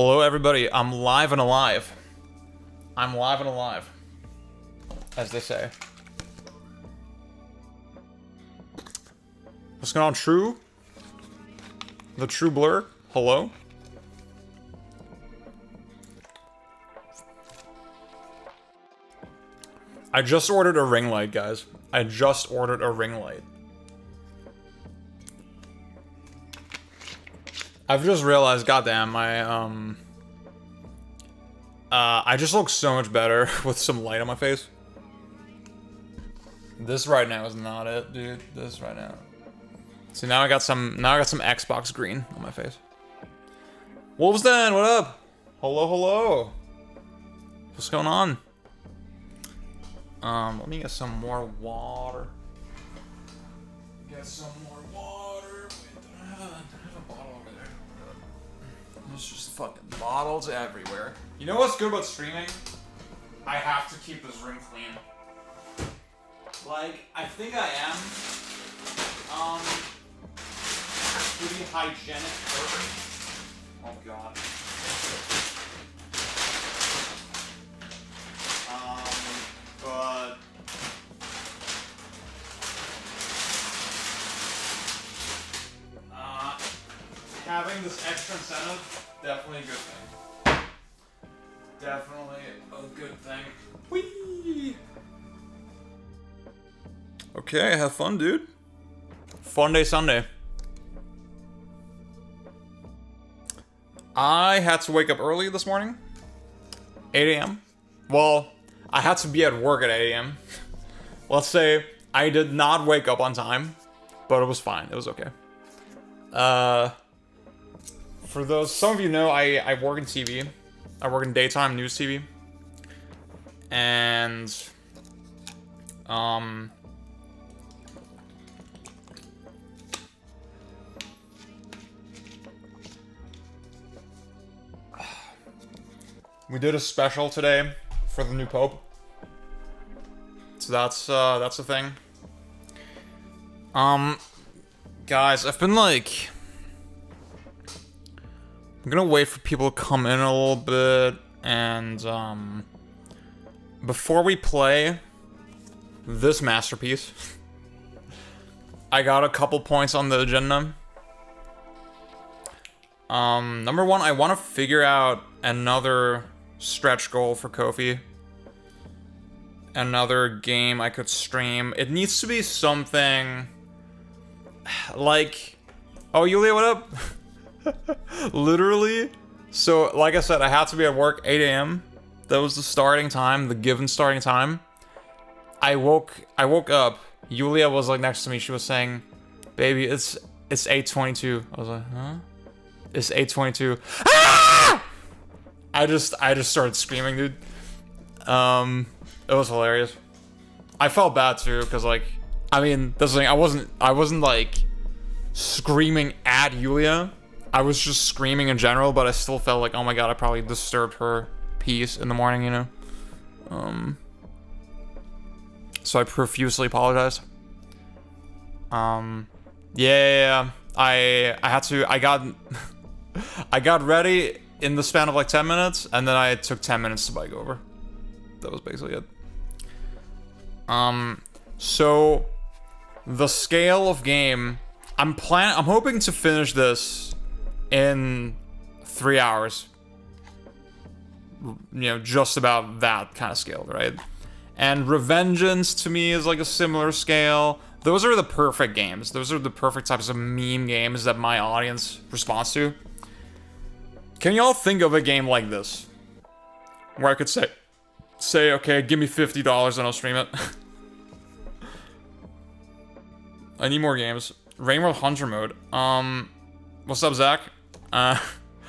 Hello, everybody. I'm live and alive. I'm live and alive, as they say. What's going on, True? The True Blur? Hello? I just ordered a ring light, guys. I just ordered a ring light. I've just realized, goddamn, I just look so much better with some light on my face. This right now is not it, dude. This right now. See, now I got some Xbox green on my face. Wolvesden, what up? Hello, hello. What's going on? Let me get some more water. Get some more water. Wait, I have a bottle over there. There's just fucking bottles everywhere. You know what's good about streaming? I have to keep this room clean. Like, I think I am. Pretty hygienic perfect. Oh god. But having this extra incentive, definitely a good thing. Definitely a good thing. Whee! Okay, have fun, dude. Fun day Sunday. I had to wake up early this morning. 8 a.m. Well, I had to be at work at 8 a.m. Let's say I did not wake up on time, but it was fine. It was okay. For those, some of you know, I work in TV. I work in daytime news TV. And, we did a special today for the new Pope. So that's the thing. Guys, I've been like, I'm gonna wait for people to come in a little bit, and before we play this masterpiece, I got a couple points on the agenda. Number one, I want to figure out another stretch goal for Kofi. Another game I could stream. It needs to be something like, oh, Yulia, what up? Literally. So, like I said, I had to be at work 8 a.m. That was the starting time, the given starting time. I woke up. Yulia was like next to me. She was saying, "Baby, it's 8:22." I was like, "Huh? It's 8:22." Ah! I just started screaming, dude. It was hilarious. I felt bad too, cause like, I mean, that's the thing. I wasn't like screaming at Yulia. I was just screaming in general, but I still felt like, oh my god, I probably disturbed her peace in the morning, you know. So I profusely apologized. Yeah. I had to. I got ready in the span of like 10 minutes, and then I took 10 minutes to bike over. That was basically it. So the scale of game, I'm hoping to finish this in 3 hours. You know, just about that kind of scale, right? And Revengeance to me is like a similar scale. Those are the perfect games. Those are the perfect types of meme games that my audience responds to. Can y'all think of a game like this? Where I could say, okay, give me $50 and I'll stream it. I need more games. Rainbow Hunter mode. What's up, Zach?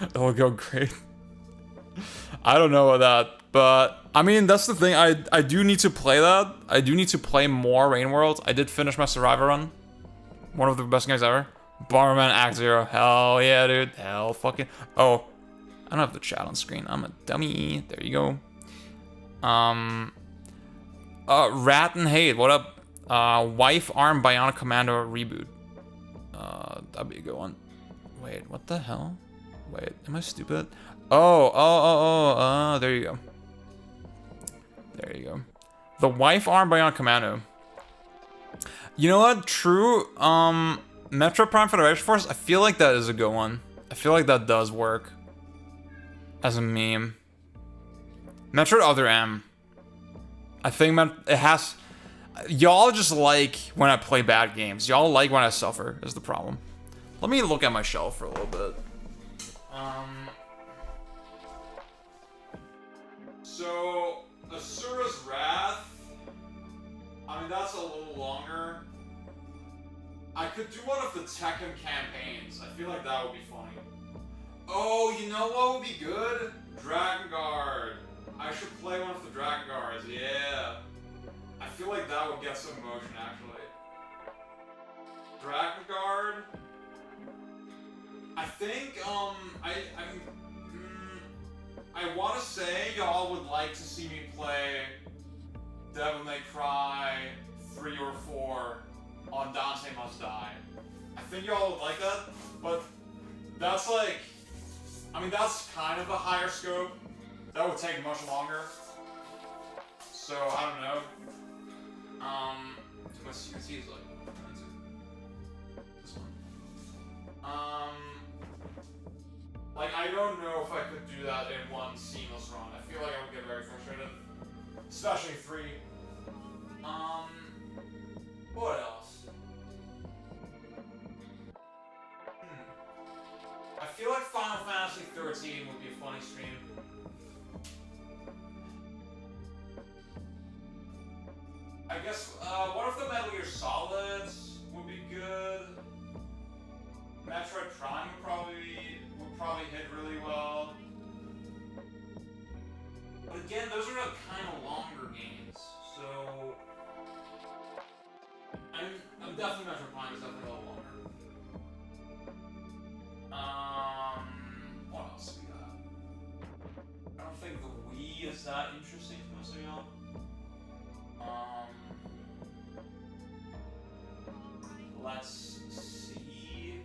It'll go great. I don't know about that, but I mean, that's the thing. I do need to play that. I do need to play more Rain World. I did finish my Survivor run. One of the best games ever. Bomberman Act Zero. Hell yeah, dude. Hell fucking. Oh, I don't have the chat on screen. I'm a dummy. There you go. Rat and Hate, what up? Wife Arm Bionic Commando reboot. That'd be a good one. Wait, what the hell? Wait, am I stupid? There you go. There you go. The wife arm Bionic Commando. You know what? True. Metro Prime Federation Force. I feel like that is a good one. I feel like that does work as a meme. Metro Other M. I think it has. Y'all just like when I play bad games. Y'all like when I suffer. Is the problem. Let me look at my shelf for a little bit. So Asura's Wrath. I mean, that's a little longer. I could do one of the Tekken campaigns. I feel like that would be funny. Oh, you know what would be good? Dragon Guard. I should play one of the Dragon Guards. Yeah. I feel like that would get some motion, actually. Dragon Guard. I think, I want to say y'all would like to see me play Devil May Cry 3 or 4 on Dante Must Die. I think y'all would like that, but that's like, I mean, that's kind of a higher scope. That would take much longer. So, I don't know. My CNC is like, this one. Like, I don't know if I could do that in one seamless run. I feel like I would get very frustrated. Especially 3. What else? I feel like Final Fantasy 13 would be a funny stream. I guess, one of the Metal Gear Solids would be good. Metroid Prime would probably hit really well. But again, those are like kind of longer games, so I'm definitely Metroid Prime is definitely a little longer. What else we got? I don't think the Wii is that interesting to most of y'all. Let's see.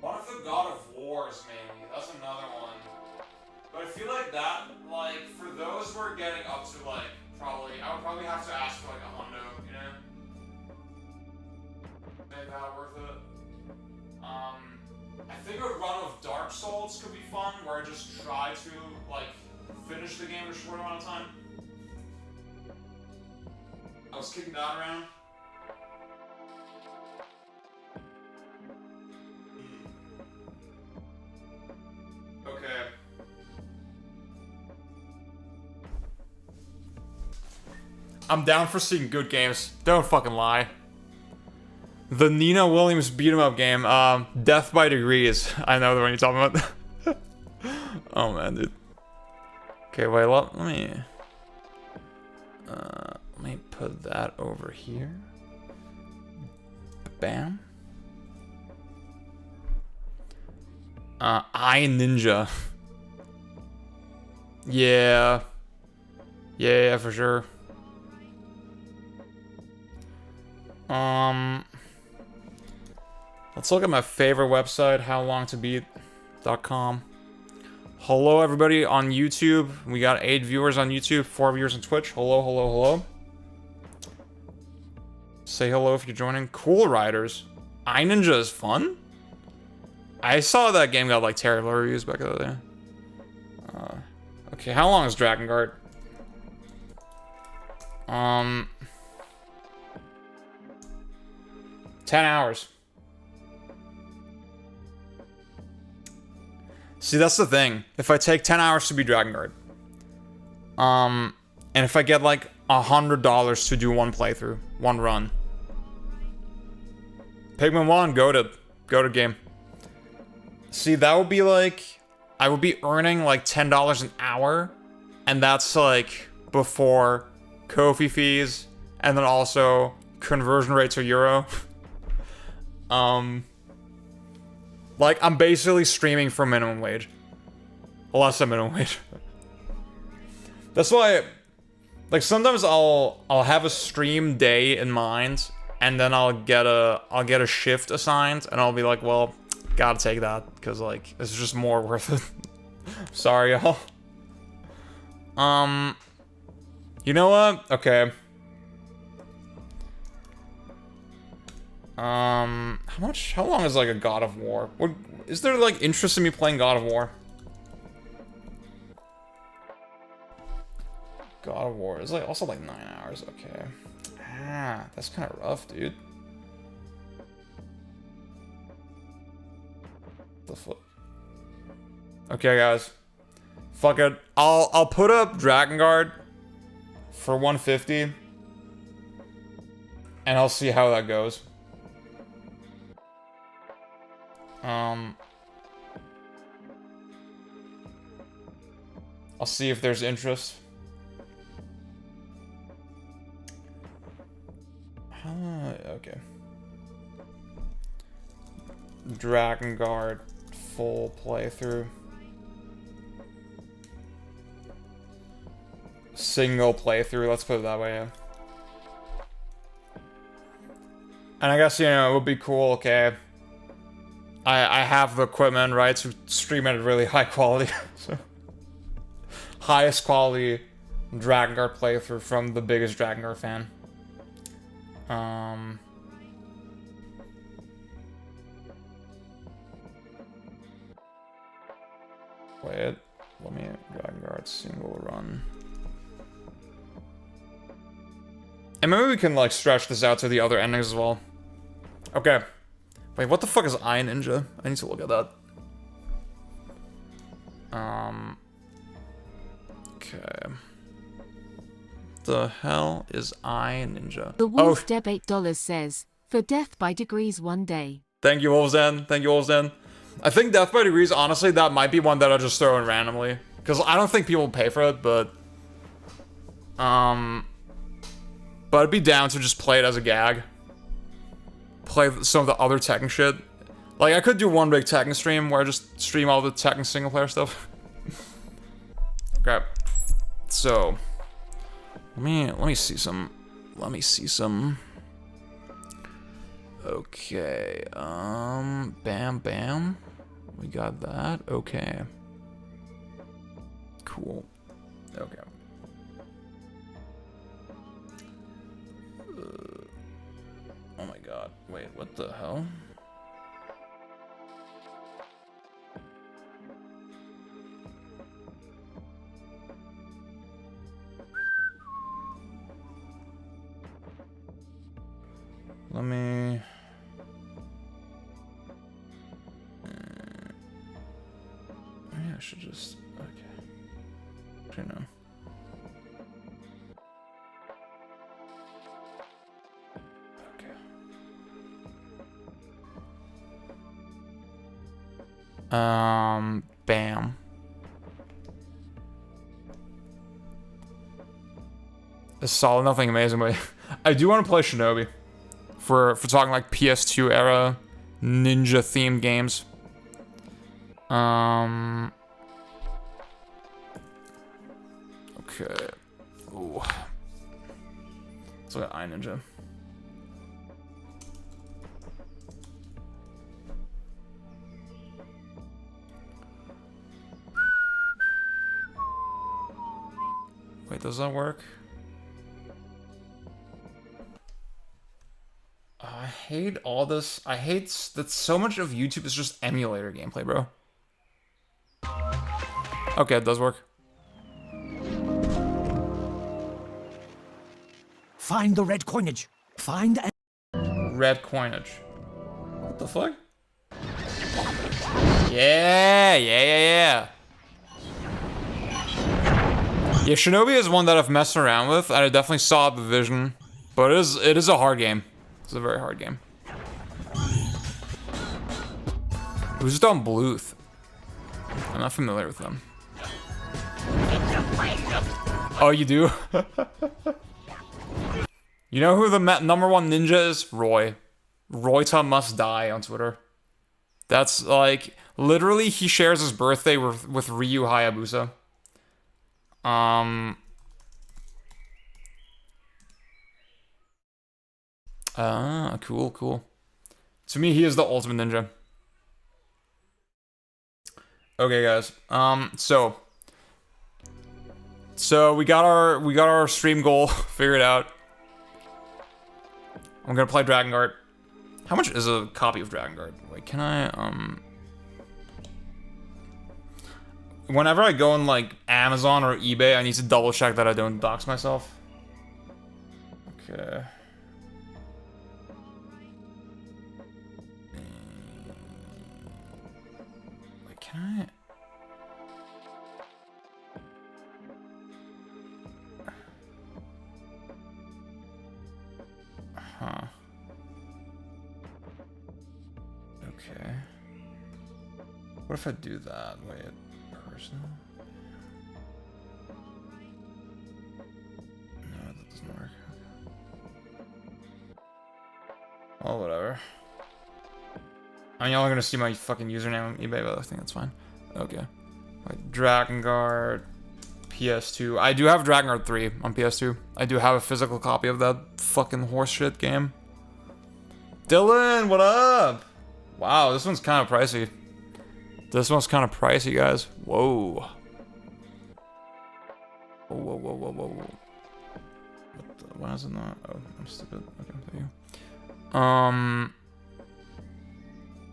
One of the God of Wars, maybe. That's another one. But I feel like that, like, for those who are getting up to, like, I would probably have to ask for, like, a hundo, you know? Make that worth it. I think a run of Dark Souls could be fun, where I just try to, like, finish the game in a short amount of time. I was kicking that around. Okay. I'm down for seeing good games. Don't fucking lie. The Nina Williams beat 'em up game, Death by Degrees. I know the one you're talking about. Oh man, dude. Okay, wait, let me put that over here. Bam. I Ninja. Yeah. Yeah, for sure. Let's look at my favorite website, howlongtobeat.com. Hello, everybody on YouTube. We got 8 viewers on YouTube, 4 viewers on Twitch. Hello, hello, hello. Say hello if you're joining. Cool Riders. iNinja is fun? I saw that game got like terrible reviews back in the day. Okay, how long is Dragon Guard? 10 hours. See, that's the thing. If I take 10 hours to be Dragon Guard, and if I get like $100 to do one playthrough, one run, Pikmin 1, go to game. See, that would be like, I would be earning like $10 an hour, and that's like before Ko-fi fees, and then also conversion rate to euro. Like, I'm basically streaming for minimum wage. Less than minimum wage. That's why, like, sometimes I'll have a stream day in mind, and then I'll get a shift assigned, and I'll be like, well, gotta take that, because, like, it's just more worth it. Sorry, y'all. You know what? Okay. How long is like a God of War? Is there like interest in me playing God of War? God of War is like also like 9 hours. Okay. Ah, that's kind of rough, dude. The fuck? Okay, guys. Fuck it. I'll put up Drakengard for 150, and I'll see how that goes. I'll see if there's interest. Okay. Drakengard full playthrough. Single playthrough, let's put it that way, yeah. And I guess, you know, it would be cool, okay. I have the equipment, right, to stream at a really high quality. So, highest quality Drakengard playthrough from the biggest Drakengard fan. Wait, let me Drakengard single run. And maybe we can like stretch this out to the other endings as well. Okay. Wait, what the fuck is Eye Ninja? I need to look at that. Okay. The hell is Eye Ninja? The Wolf Deb $8 says, for death by degrees one day. Thank you, Wolfsden. Thank you, Wolfsden. I think Death by Degrees, honestly, that might be one that I'll just throw in randomly. Because I don't think people will pay for it, but... But I'd be down to just play it as a gag. Play some of the other Tekken shit. Like, I could do one big Tekken stream where I just stream all the Tekken single player stuff. Okay. So... Let me see some... Okay, bam, bam. We got that, okay. Cool. Okay. Oh my god, wait, what the hell? Let me... Maybe I should just... Okay. Actually, no. Okay. Bam. It's solid, nothing amazing, but I do want to play Shinobi. For talking like PS2 era ninja themed games. Okay. Ooh. Let's look at Eye Ninja. Wait, does that work? I hate all this. I hate that so much of YouTube is just emulator gameplay, bro. Okay, it does work. Find the red coinage. Find red coinage. What the fuck? Yeah. Yeah, Shinobi is one that I've messed around with, and I definitely saw the vision. But it is a hard game. It's a very hard game. Who's done Bluth? I'm not familiar with them. Oh, you do? You know who the #1 ninja is? Roy. Royta must die on Twitter. That's like, literally he shares his birthday with Ryu Hayabusa. Cool. To me, he is the ultimate ninja. Okay, guys. So we got our stream goal figured out. I'm gonna play Dragon Guard. How much is a copy of Dragon Guard? Wait, can I whenever I go on like Amazon or eBay, I need to double check that I don't dox myself. Okay. Wait, can I? Huh. Okay. What if I do that? Wait, personal? No, that doesn't work. Oh, whatever. I mean, y'all are gonna see my fucking username on eBay, but I think that's fine. Okay. Like, Dragon Guard, PS2. I do have Dragon Guard 3 on PS2. I do have a physical copy of that fucking horseshit game. Dylan, what up? Wow, this one's kind of pricey. This one's kind of pricey, guys. Whoa. Whoa, whoa, whoa, whoa, whoa, whoa. Why is it not? Oh, I'm stupid. Okay, thank you.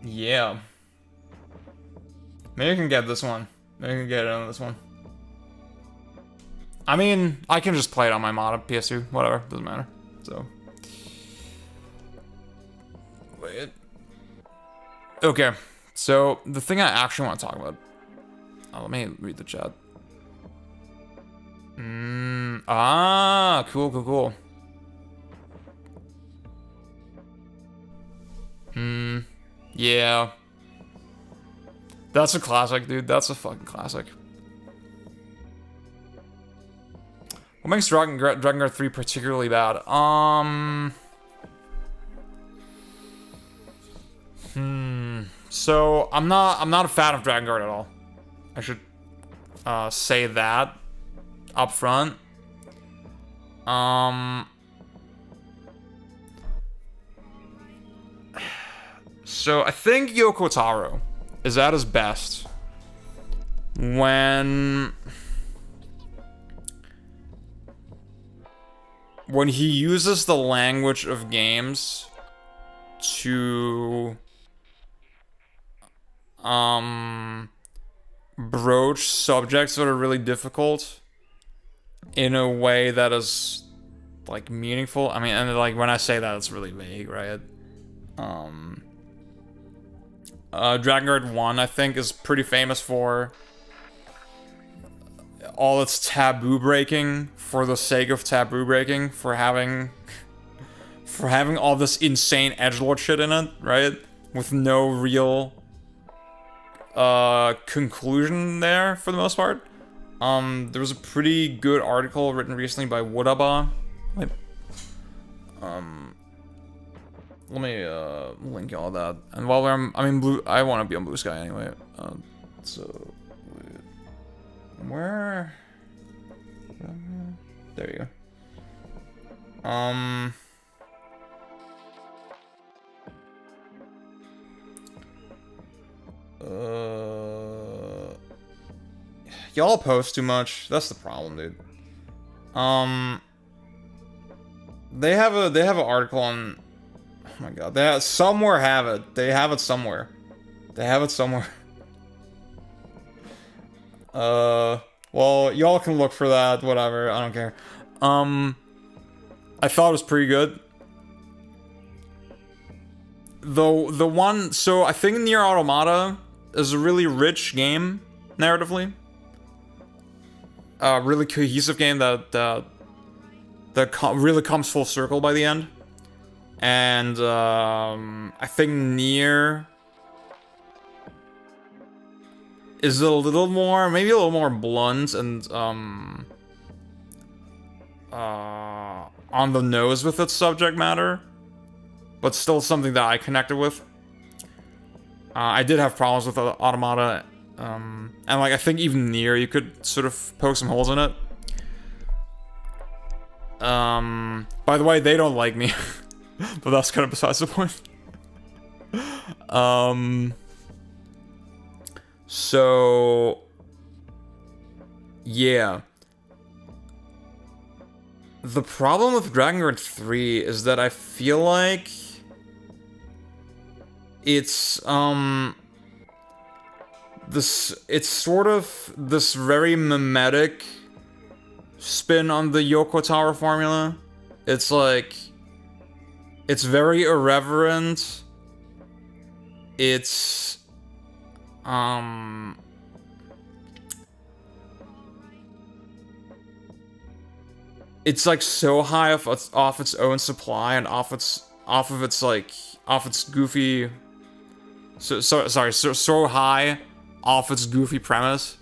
Yeah. Maybe I can get this one. Maybe I can get it on this one. I mean, I can just play it on my mod PS2. Whatever, doesn't matter. So. Wait. Okay, so the thing I actually want to talk about. Oh, let me read the chat. Cool, cool, cool. Yeah. That's a classic, dude. That's a fucking classic. What makes Dragon Guard 3 particularly bad? So I'm not a fan of Dragon Guard at all. I should say that up front. So I think Yoko Taro is at his best when he uses the language of games to broach subjects that are really difficult in a way that is like meaningful. I mean, and like when I say that, it's really vague, right? Dragon Guard 1, I think, is pretty famous for all its taboo breaking for the sake of taboo breaking, for having all this insane edgelord shit in it, right? With no real conclusion there for the most part. There was a pretty good article written recently by Woodaba. Let me link all that. And while I want to be on Blue Sky anyway. So where? There you go. Y'all post too much. That's the problem, dude. They have an article on. Oh my god, they have it somewhere. They have it somewhere. Well, y'all can look for that. Whatever. I don't care. I thought it was pretty good. Though the one, so I think Nier Automata is a really rich game narratively. Really cohesive game that really comes full circle by the end. And I think Nier is maybe a little more blunt and on the nose with its subject matter, but still something that I connected with. I did have problems with Automata, and like I think even Nier, you could sort of poke some holes in it. By the way, they don't like me, but that's kind of besides the point. So, yeah. The problem with Dragon Guard 3 is that I feel like it's sort of this very mimetic spin on the Yoko Tower formula. It's like, it's very irreverent. It's it's like so high off its own supply and off its goofy, so high off its goofy premise.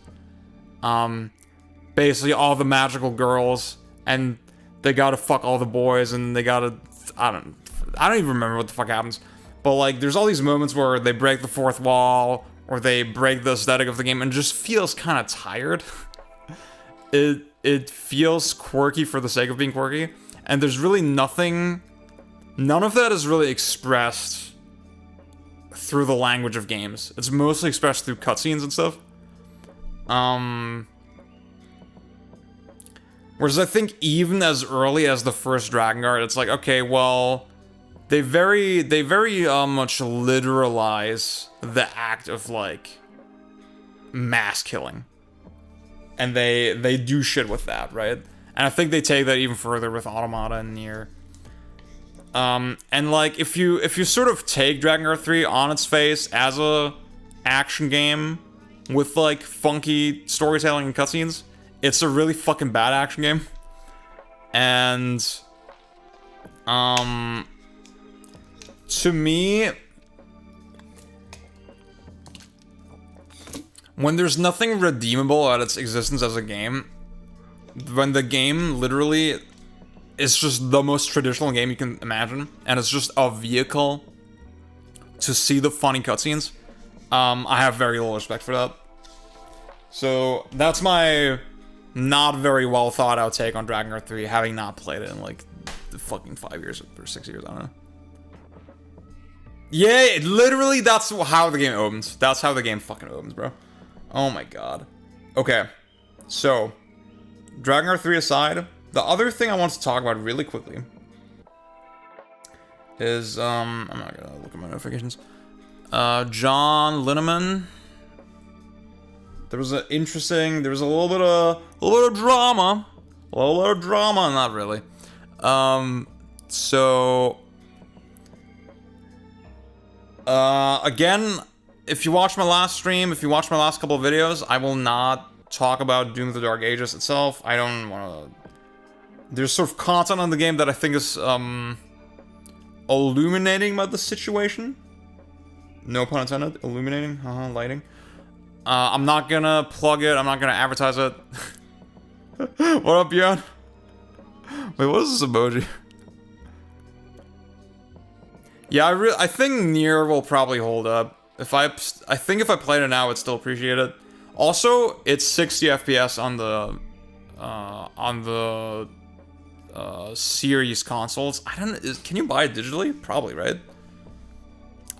Basically all the magical girls, and they gotta fuck all the boys, and they gotta, I don't even remember what the fuck happens. But like, there's all these moments where they break the fourth wall, or they break the aesthetic of the game, and just feels kind of tired. It feels quirky for the sake of being quirky, and there's really nothing, none of that is really expressed through the language of games. It's mostly expressed through cutscenes and stuff. Whereas I think even as early as the first Dragon Guard, it's like, okay, well, they very much literalize the act of like mass killing, and they do shit with that, right? And I think they take that even further with Automata and Nier. And like, if you sort of take Dragon Guard 3 on its face as a action game with like funky storytelling and cutscenes, it's a really fucking bad action game. And to me, when there's nothing redeemable at its existence as a game, when the game literally is just the most traditional game you can imagine, and it's just a vehicle to see the funny cutscenes, I have very little respect for that. So that's my not very well thought out take on Dragon Guard 3, having not played it in like fucking 5 years or 6 years, I don't know. Yeah, literally that's how the game opens. That's how the game fucking opens, bro. Oh my god. Okay, so Dragon Guard 3 aside, the other thing I want to talk about really quickly is, I'm not gonna look at my notifications. John Linneman. There was a little bit of drama. Not really. So, again, if you watch my last stream, if you watch my last couple of videos, I will not talk about Doom of the Dark Ages itself. I don't want to. There's sort of content on the game that I think is illuminating about the situation. No pun intended. Illuminating. Lighting. I'm not gonna plug it. I'm not gonna advertise it. What up, Bjorn? Wait, what is this emoji? Yeah, I think Nier will probably hold up. I think if I played it now, I would still appreciate it. Also, it's 60 FPS on the series consoles. I don't know. Can you buy it digitally? Probably, right?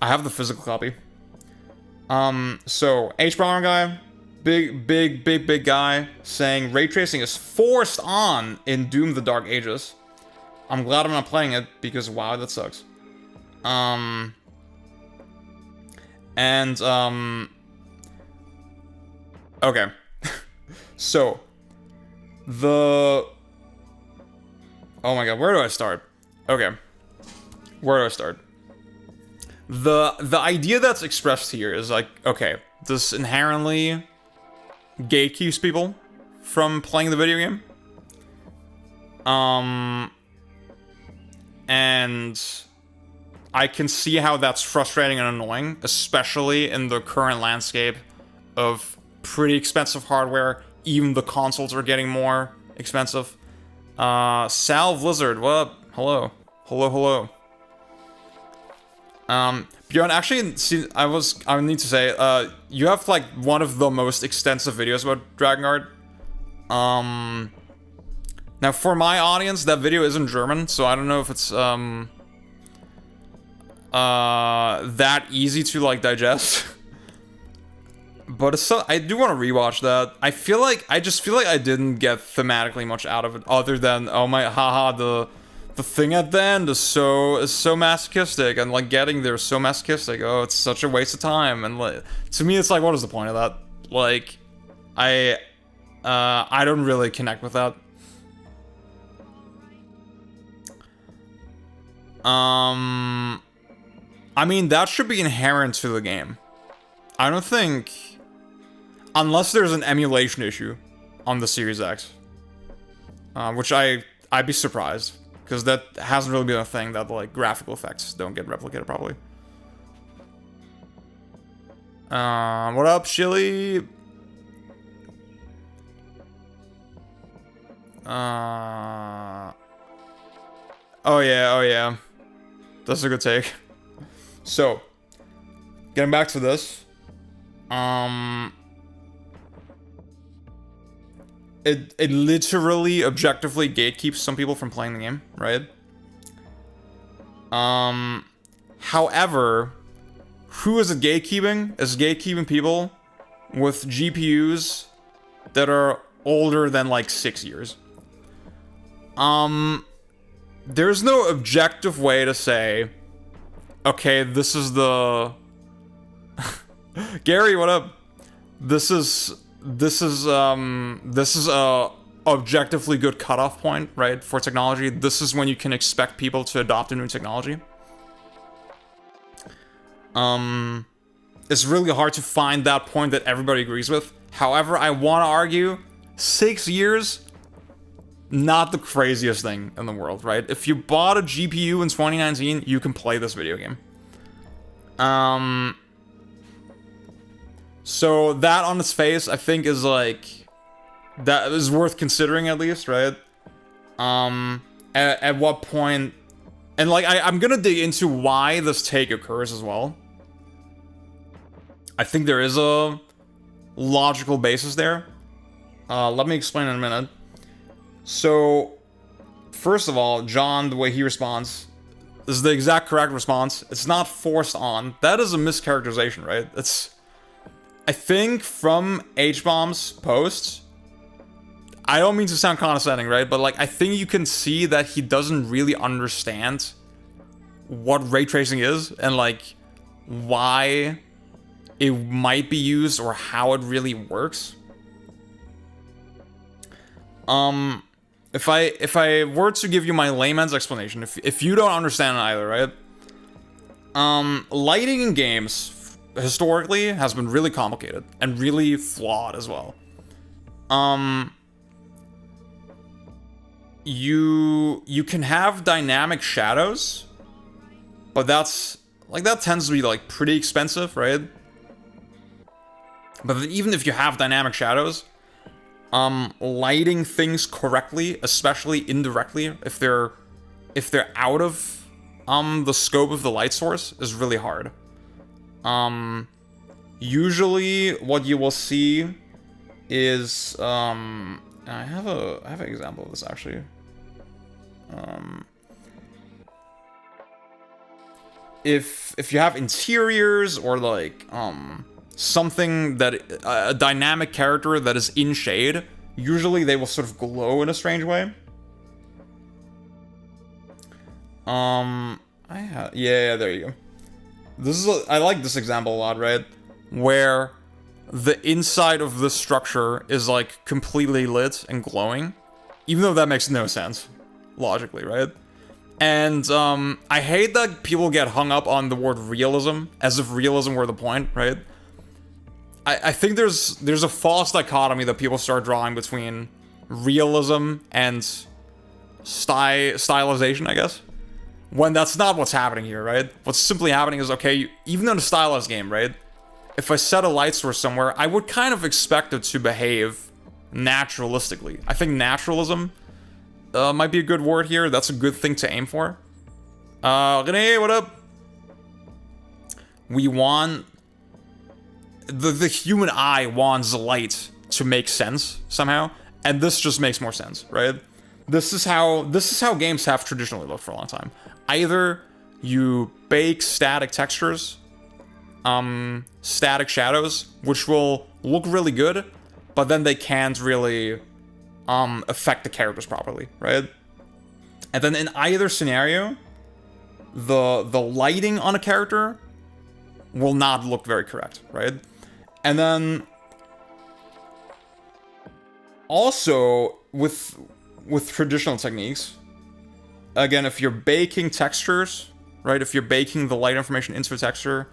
I have the physical copy. So H Brown guy, big guy, saying ray tracing is forced on in Doom: The Dark Ages. I'm glad I'm not playing it because wow, that sucks. Okay. So oh my god, where do I start? Okay. Where do I start? The idea that's expressed here is like, okay, this inherently gatekeeps people from playing the video game. And I can see how that's frustrating and annoying, especially in the current landscape of pretty expensive hardware. Even the consoles are getting more expensive. Sal Blizzard, what up? Hello. Hello. Bjorn, actually, see, I need to say, you have, like, one of the most extensive videos about Dragon Guard. Now, for my audience, that video isn't German, so I don't know if it's, that easy to, like, digest. But it's so, I do want to rewatch that. I just feel like I didn't get thematically much out of it, other than, oh my, haha, the thing at the end is so masochistic, and like getting there is so masochistic. Oh, it's such a waste of time. And like, to me, it's like, what is the point of that? Like, I don't really connect with that. I mean, that should be inherent to the game. I don't think, unless there's an emulation issue on the Series X, which I'd be surprised, because that hasn't really been a thing, that like graphical effects don't get replicated properly. What up, Shilly? Oh yeah. That's a good take. So, getting back to this. It literally, objectively gatekeeps some people from playing the game, right? However, who is it gatekeeping? It's gatekeeping people with GPUs that are older than like 6 years. There's no objective way to say, okay, this is the Gary, what up? This is a objectively good cutoff point, right, for technology. This is when you can expect people to adopt a new technology. It's really hard to find that point that everybody agrees with. However, I want to argue 6 years, not the craziest thing in the world, right? If you bought a GPU in 2019, you can play this video game. So that on its face, I think is like, that is worth considering at least, right? At what point, and like, I'm gonna dig into why this take occurs as well. I think there is a logical basis there. Let me explain in a minute. So, first of all, John, the way he responds, this is the exact correct response. It's not forced on. That is a mischaracterization, right? It's, I think from H-Bomb's posts, I don't mean to sound condescending, right? But like, I think you can see that he doesn't really understand what ray tracing is and like why it might be used or how it really works. If I were to give you my layman's explanation, if you don't understand it either, right? Lighting in games historically has been really complicated and really flawed as well. You can have dynamic shadows, but that's like, that tends to be like pretty expensive, right? But even if you have dynamic shadows, lighting things correctly, especially indirectly, if they're out of the scope of the light source, is really hard. Usually what you will see is I have an example of this actually. If you have interiors or like something that a dynamic character that is in shade, usually they will sort of glow in a strange way. Yeah, there you go. This is I like this example a lot, right? Where the inside of the structure is like completely lit and glowing, even though that makes no sense logically, right? And I hate that people get hung up on the word realism as if realism were the point, right? I think there's a false dichotomy that people start drawing between realism and stylization, I guess, when that's not what's happening here, right? What's simply happening is, okay, even in a stylized game, right? If I set a light source somewhere, I would kind of expect it to behave naturalistically. I think naturalism might be a good word here. That's a good thing to aim for. Renee, what up? We want... The human eye wants light to make sense somehow, and this just makes more sense, right? This is how games have traditionally looked for a long time. Either you bake static textures static shadows, which will look really good, but then they can't really affect the characters properly, right? And then in either scenario, the lighting on a character will not look very correct, right? And then also with traditional techniques, again, if you're baking textures, right? If you're baking the light information into a texture,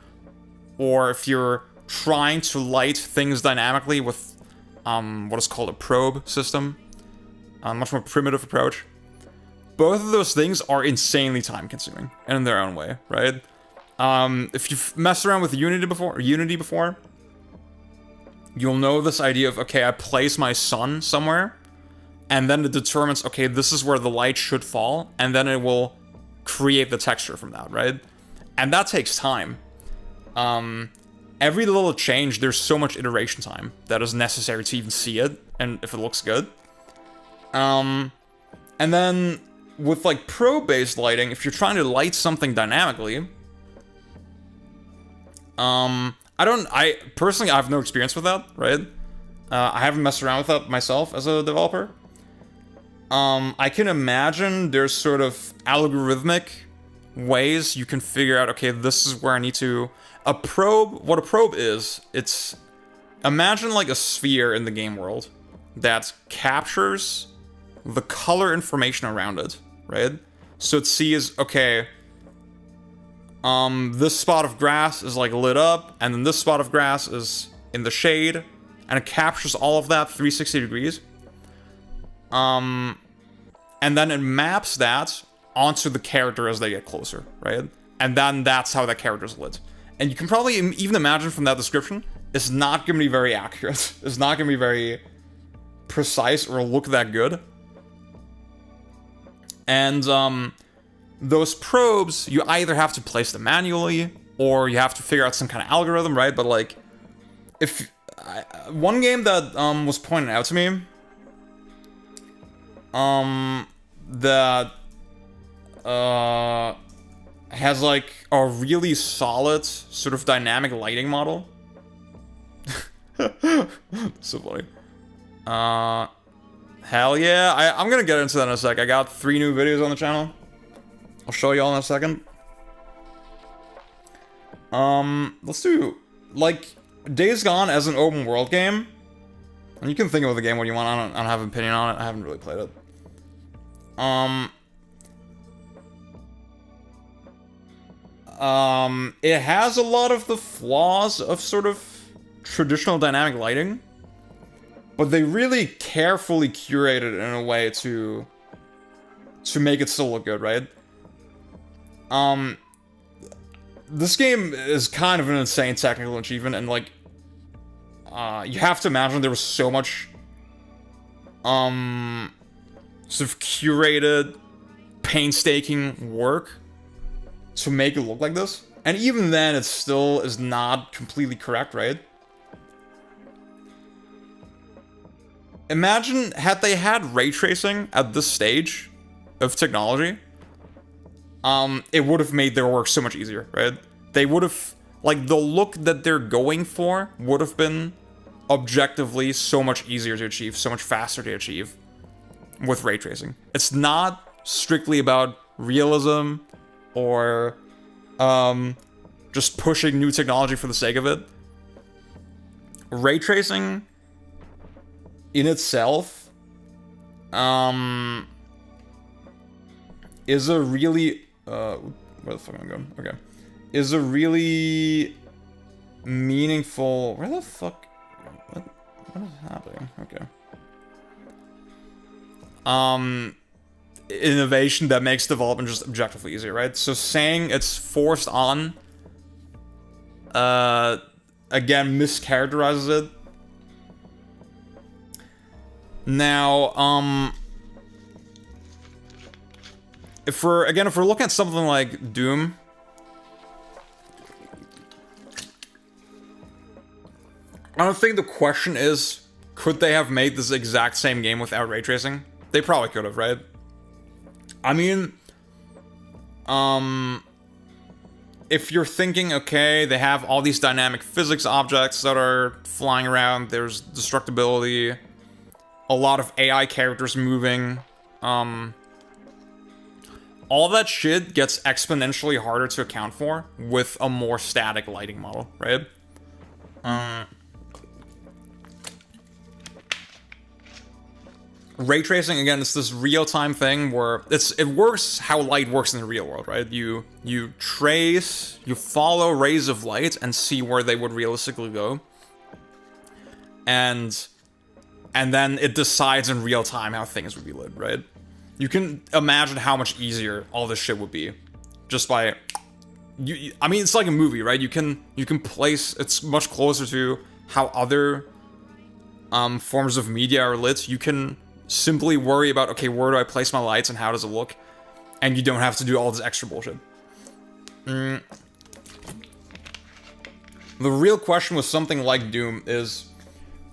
or if you're trying to light things dynamically with what is called a probe system, a much more primitive approach, both of those things are insanely time consuming and in their own way, right? If you've messed around with Unity before, you'll know this idea of, okay, I place my sun somewhere, and then it determines, okay, this is where the light should fall, and then it will create the texture from that, right? And that takes time. Every little change, there's so much iteration time that is necessary to even see it, and if it looks good. And then with like probe-based lighting, if you're trying to light something dynamically, I personally have no experience with that, right? I haven't messed around with that myself as a developer. I can imagine there's sort of algorithmic ways you can figure out, okay, this is where I need to... What a probe is, it's... Imagine like a sphere in the game world that captures the color information around it, right? So it sees, okay, this spot of grass is like lit up, and then this spot of grass is in the shade, and it captures all of that 360 degrees. And then it maps that onto the character as they get closer, right? And then that's how that character's lit. And you can probably even imagine from that description, it's not going to be very accurate. It's not going to be very precise or look that good. And those probes, you either have to place them manually, or you have to figure out some kind of algorithm, right? But like, if one game that was pointed out to me, that has like a really solid sort of dynamic lighting model. So funny. Hell yeah, I'm gonna get into that in a sec. I got 3 new videos on the channel. I'll show you all in a second. Let's do, like, Days Gone as an open world game. And you can think of the game what you want, I don't have an opinion on it, I haven't really played it. It has a lot of the flaws of sort of traditional dynamic lighting, but they really carefully curated it in a way to make it still look good, right? This game is kind of an insane technical achievement, and like, you have to imagine there was so much, sort of curated, painstaking work to make it look like this. And even then, it still is not completely correct, right? Imagine had they had ray tracing at this stage of technology, it would have made their work so much easier, right? They would have, like, the look that they're going for would have been objectively so much easier to achieve, so much faster to achieve with ray tracing. It's not strictly about realism or just pushing new technology for the sake of it. Ray tracing in itself is a really where the fuck am I going? Okay. Is a really meaningful... Where the fuck... What is happening? Okay. Innovation that makes development just objectively easier, right? So saying it's forced on, again, mischaracterizes it. Now, if we're looking at something like Doom, I don't think the question is, could they have made this exact same game without ray tracing? They probably could have, right? I mean, if you're thinking, okay, they have all these dynamic physics objects that are flying around, there's destructibility, a lot of AI characters moving, all that shit gets exponentially harder to account for with a more static lighting model, right? Ray tracing, again, it's this real-time thing where it works how light works in the real world, right? You trace, you follow rays of light and see where they would realistically go. And then it decides in real time how things would be lit, right? You can imagine how much easier all this shit would be just by I mean, it's like a movie, right? You can place, it's much closer to how other forms of media are lit. You can simply worry about, okay, where do I place my lights and how does it look? And you don't have to do all this extra bullshit. The real question with something like Doom is,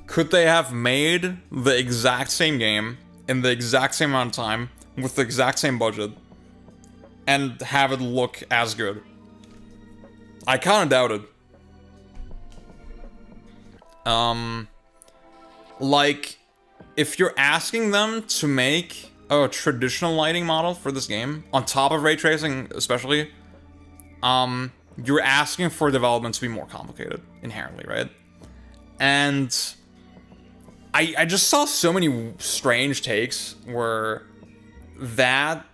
could they have made the exact same game in the exact same amount of time with the exact same budget and have it look as good? I kind of doubt it. Like, if you're asking them to make a traditional lighting model for this game, on top of ray tracing especially, you're asking for development to be more complicated, inherently, right? And I just saw so many strange takes where that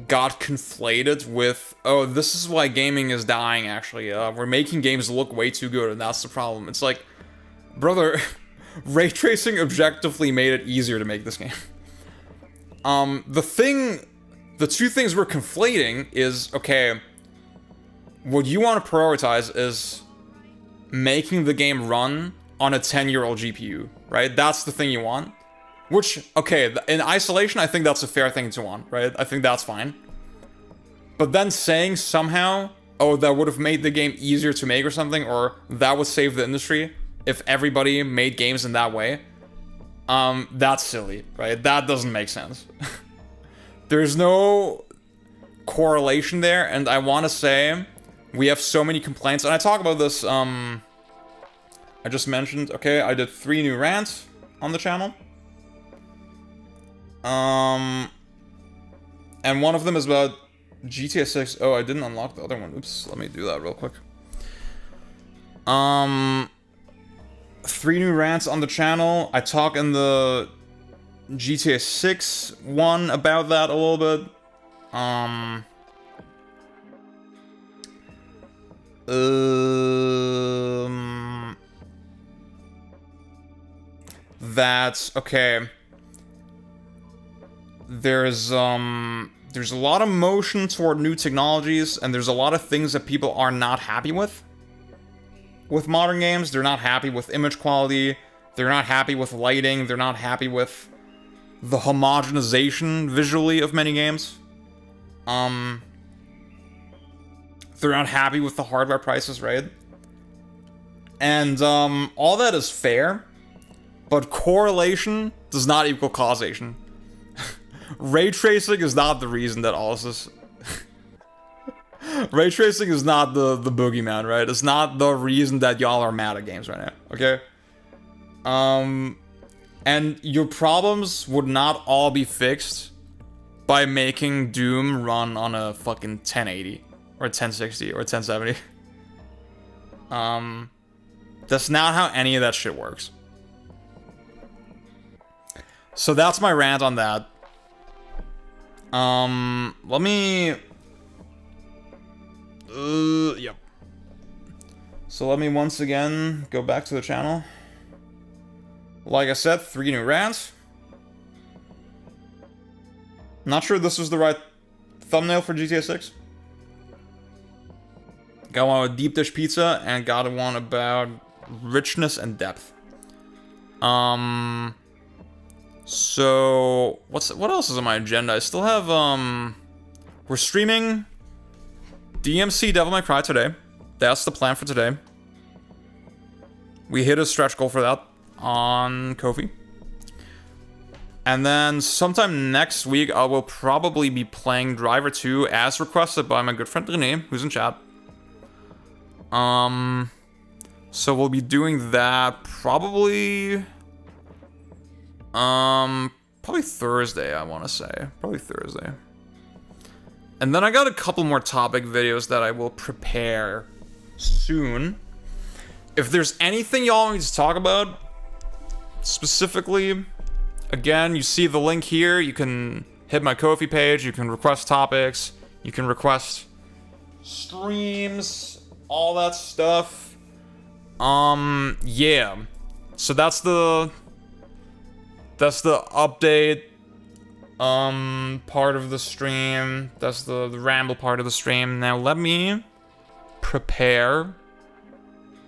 got conflated with, oh, this is why gaming is dying, actually. We're making games look way too good, and that's the problem. It's like, brother, ray tracing objectively made it easier to make this game. The two things we're conflating is, okay, what you want to prioritize is making the game run on a 10-year-old GPU, right? That's the thing you want. Which, okay, in isolation, I think that's a fair thing to want, right? I think that's fine. But then saying somehow, oh, that would have made the game easier to make or something, or that would save the industry if everybody made games in that way, that's silly, right? That doesn't make sense. There's no correlation there, and I want to say we have so many complaints, and I talk about this, I just mentioned, okay, I did 3 new rants on the channel. And one of them is about GTA 6. Oh, I didn't unlock the other one. Oops, let me do that real quick. 3 new rants on the channel. I talk in the GTA 6 one about that a little bit. That's okay. There's a lot of motion toward new technologies, and there's a lot of things that people are not happy with modern games. They're not happy with image quality, they're not happy with lighting, they're not happy with the homogenization visually of many games. They're not happy with the hardware prices, right? And all that is fair, but correlation does not equal causation. Ray tracing is not the reason that all this is... Ray tracing is not the boogeyman, right? It's not the reason that y'all are mad at games right now, okay? And your problems would not all be fixed by making Doom run on a fucking 1080 or 1060 or 1070. That's not how any of that shit works. So that's my rant on that. Let me... yep. So let me once again go back to the channel. Like I said, 3 new rants. Not sure this was the right thumbnail for GTA 6. Got one with deep dish pizza, and got one about richness and depth. So what else is on my agenda? I still have we're streaming DmC Devil May Cry today. That's the plan for today. We hit a stretch goal for that on Ko-fi. And then sometime next week I will probably be playing Driver 2 as requested by my good friend René, who's in chat. So we'll be doing that probably Thursday, I want to say. Probably Thursday. And then I got a couple more topic videos that I will prepare soon. If there's anything y'all want me to talk about specifically, again, you see the link here. You can hit my Ko-fi page. You can request topics. You can request streams, all that stuff. Yeah. So that's the update part of the stream. That's the ramble part of the stream. Now let me prepare.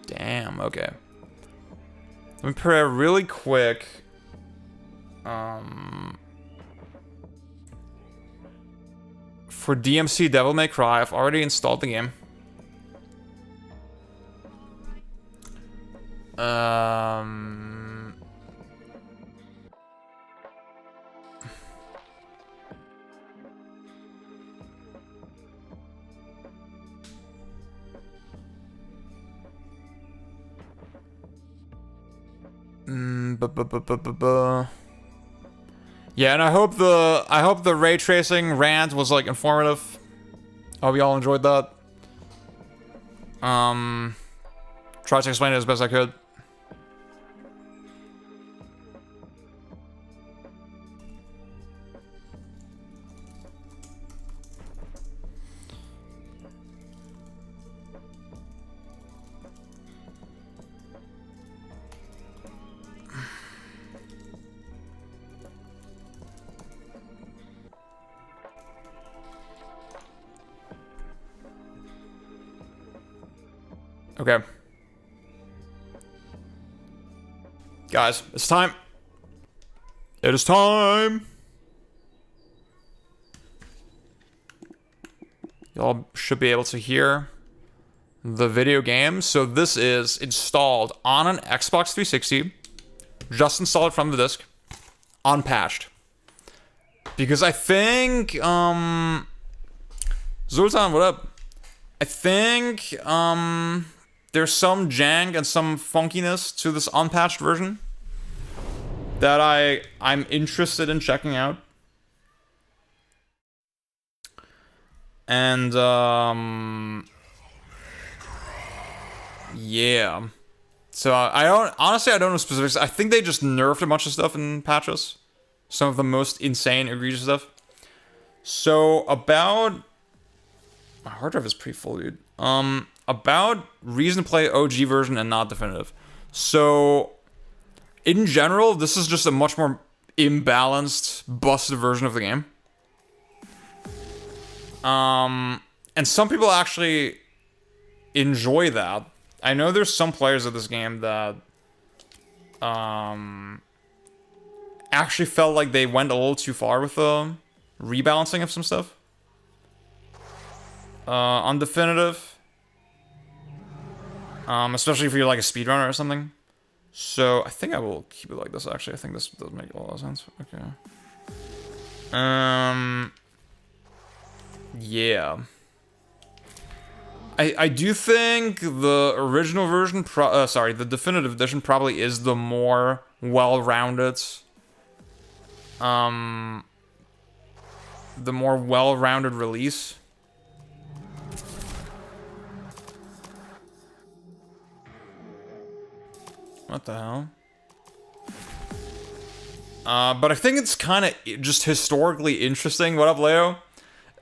Damn, okay. Let me prepare really quick. For DmC Devil May Cry, I've already installed the game. Yeah, and I hope the ray tracing rant was like informative. I hope y'all enjoyed that. Tried to explain it as best I could. Okay. Guys, it's time. It is time. Y'all should be able to hear the video game. So this is installed on an Xbox 360. Just installed from the disc. Unpatched. Because I think, Zoltan, what up? I think, there's some jank and some funkiness to this unpatched version that I'm interested in checking out. And yeah. So I don't know specifics. I think they just nerfed a bunch of stuff in patches. Some of the most insane, egregious stuff. So about my hard drive is pretty full, dude. About reason to play OG version and not definitive. So, in general, this is just a much more imbalanced, busted version of the game. And some people actually enjoy that. I know there's some players of this game that actually felt like they went a little too far with the rebalancing of some stuff. On definitive. Especially if you're like a speedrunner or something. So I think I will keep it like this, actually. I think this does make a lot of sense. Okay. Yeah. I do think the original version, the definitive edition probably is the more well-rounded, the more well-rounded release. What the hell? But I think it's kind of just historically interesting. What up, Leo?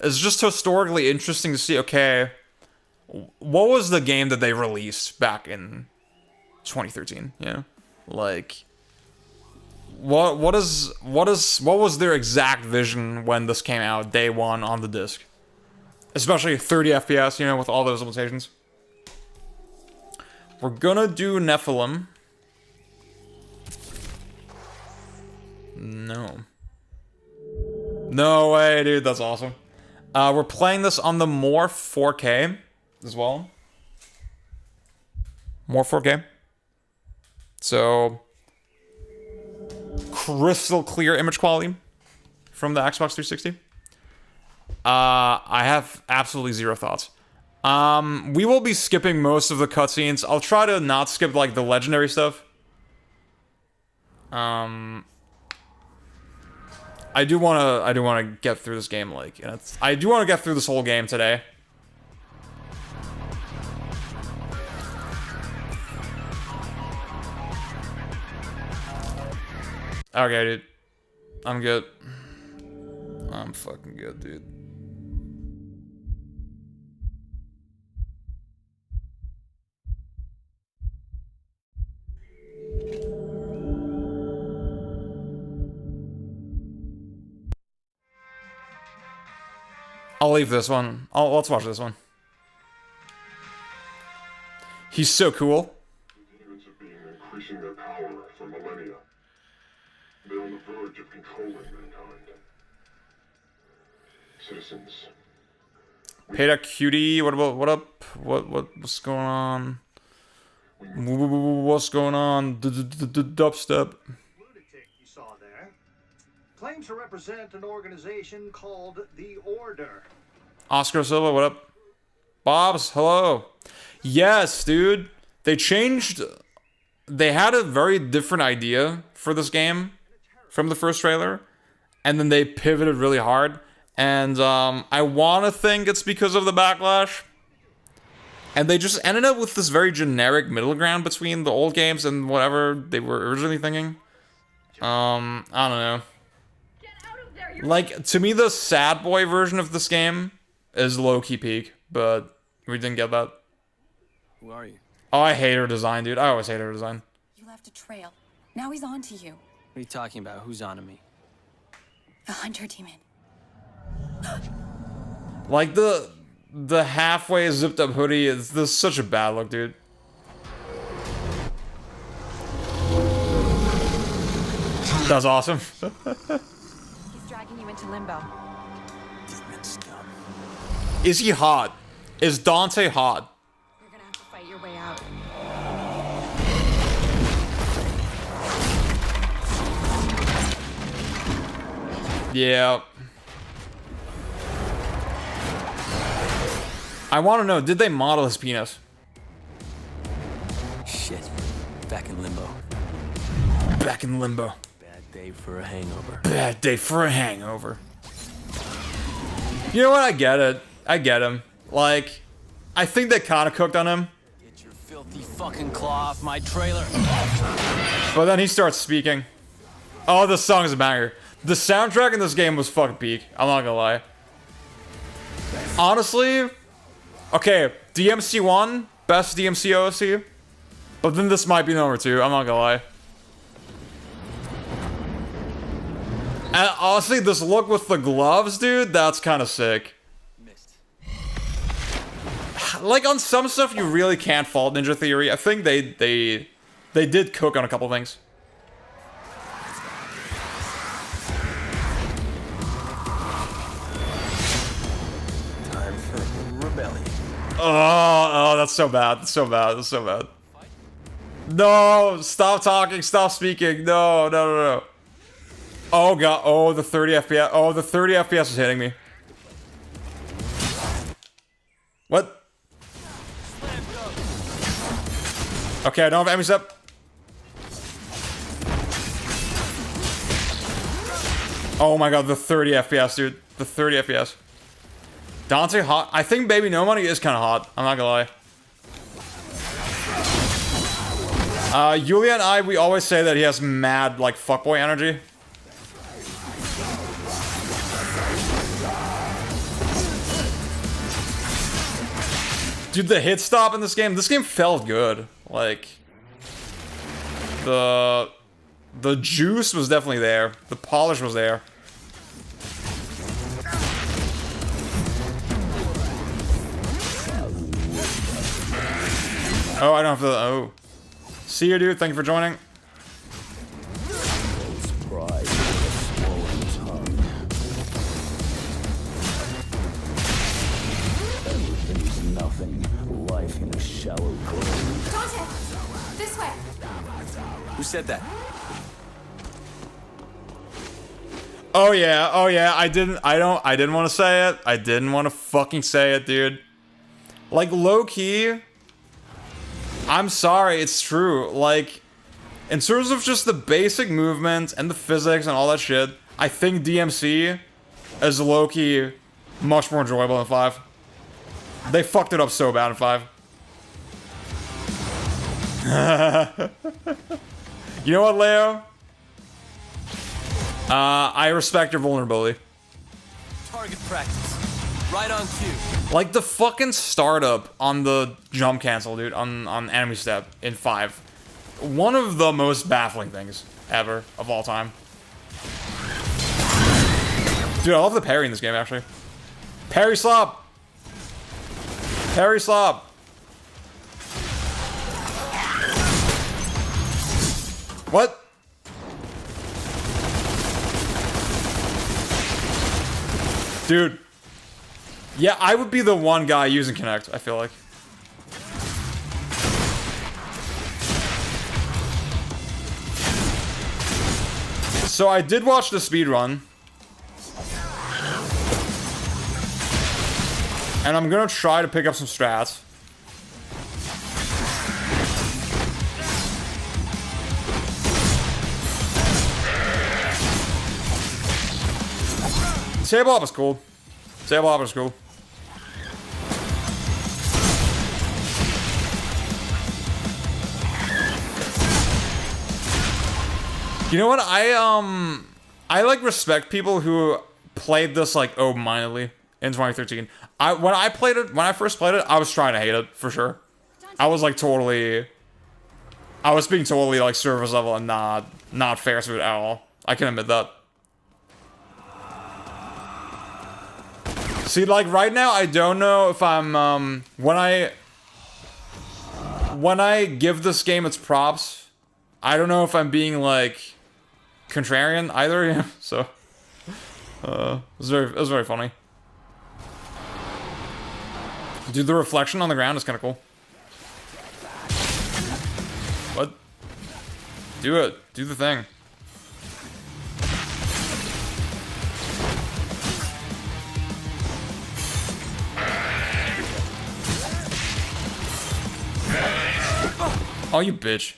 It's just historically interesting to see, okay, what was the game that they released back in 2013? Yeah, like, what was their exact vision when this came out day one on the disc? Especially 30 FPS, you know, with all those limitations. We're gonna do Nephilim. No. No way, dude. That's awesome. We're playing this on the more 4K as well. More 4K. So, crystal clear image quality from the Xbox 360. I have absolutely zero thoughts. We will be skipping most of the cutscenes. I'll try to not skip like the legendary stuff. I do wanna get through this game, like, and I do wanna get through this whole game today. Okay, dude. I'm good. I'm fucking good, dude. I'll leave this one. Let's watch this one. He's so cool. Humans have been increasing their power for millennia. They're on the verge of controlling mankind. Citizens. Peta cutie, what up? What's going on? What's going on? Dubstep. Lunatic you saw there claims to represent an organization called the Order. Oscar Silva, what up? Bobs, hello. Yes, dude. They changed. They had a very different idea for this game from the first trailer, and then they pivoted really hard. And I want to think it's because of the backlash. And they just ended up with this very generic middle ground between the old games and whatever they were originally thinking. I don't know. Like, to me, the sad boy version of this game is low-key peak, but we didn't get that. Who are you? Oh, I hate her design, dude. I always hate her design. You left a trail. Now he's on to you. What are you talking about? Who's on to me? The hunter demon. Like, the halfway zipped up hoodie is this such a bad look, dude. That's awesome. He's dragging you into limbo. Demon scum. Is he hot? Is Dante hot? You're gonna have to fight your way out. Yeah. I want to know, did they model his penis? Shit. Back in limbo. Back in limbo. Bad day for a hangover. Bad day for a hangover. You know what? I get it. I get him. Like, I think they kind of cooked on him. Get your filthy fucking claw off my trailer. But then he starts speaking. Oh, this song is a banger. The soundtrack in this game was fucking peak. I'm not gonna lie. Honestly, okay, DMC 1, best DMC OSC. But then this might be number 2, I'm not gonna lie. And honestly, this look with the gloves, dude, that's kind of sick. Missed. Like, on some stuff, you really can't fault Ninja Theory. I think they did cook on a couple things. Time for rebellion. Oh, that's so bad. That's so bad. That's so bad. No, stop talking. Stop speaking. No, no, no, no. Oh, God. Oh, the 30 FPS. Oh, the 30 FPS is hitting me. What? Okay, I don't have enemies up. Oh my God, the 30 FPS, dude. The 30 FPS. Dante hot. I think Baby No Money is kind of hot. I'm not gonna lie. Yulia and I, we always say that he has mad, like, fuckboy energy. Dude, the hit stop in this game felt good. Like, the juice was definitely there. The polish was there. Oh, I don't have to. Oh. See you, dude. Thank you for joining. Dante! This way! Who said that? Oh yeah, I didn't want to say it. I didn't want to fucking say it, dude. Like, low-key, I'm sorry, it's true. Like, in terms of just the basic movement and the physics and all that shit, I think DMC is low-key much more enjoyable than 5. They fucked it up so bad in 5. You know what, Leo? I respect your vulnerability. Target practice. Right on cue. Like the fucking startup on the jump cancel, dude, on enemy step in 5. One of the most baffling things ever of all time. Dude, I love the parry in this game, actually. Parry slap! Parry slap! What? Dude. Yeah, I would be the one guy using Connect, I feel like. So I did watch the speedrun. And I'm gonna try to pick up some strats. Table up is cool. Table up is cool. You know what? I like respect people who played this like open-mindedly in 2013. When I first played it, I was trying to hate it for sure. I was like I was being totally like surface level and not fair to it at all. I can admit that. See, like right now, I don't know if I'm when I give this game its props, I don't know if I'm being like contrarian either. Yeah. So it was very funny. Dude, the reflection on the ground is kind of cool. What? Do it. Do the thing. Oh, you bitch.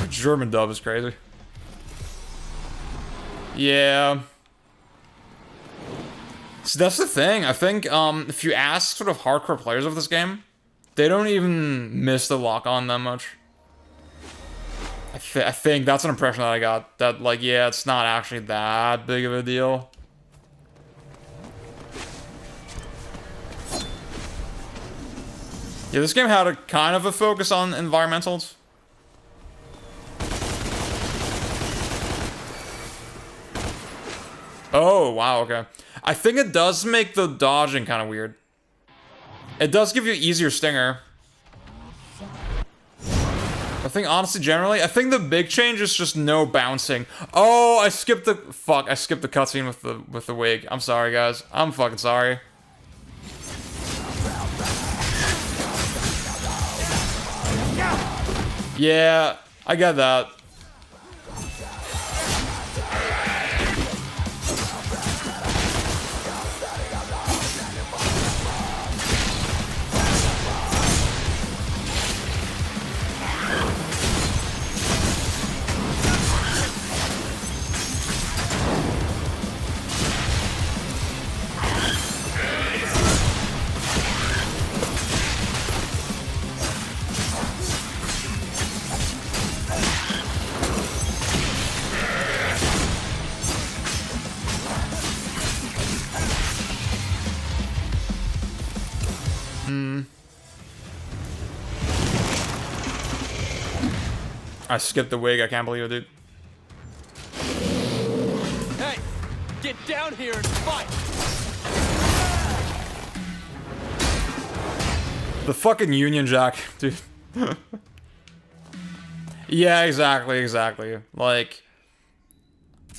German dub is crazy. Yeah. So that's the thing. I think if you ask sort of hardcore players of this game, they don't even miss the lock-on that much. I think that's an impression that I got. That, like, yeah, it's not actually that big of a deal. Yeah, this game had a kind of a focus on environmentals. Oh, wow, okay. I think it does make the dodging kind of weird. It does give you easier stinger. I think, honestly, generally, I think the big change is just no bouncing. Oh, I skipped the cutscene with the wig. I'm sorry, guys. I'm fucking sorry. Yeah, I get that. I skipped the wig. I can't believe it, dude. Hey, get down here and fight. The fucking Union Jack, dude. Yeah, exactly. Like,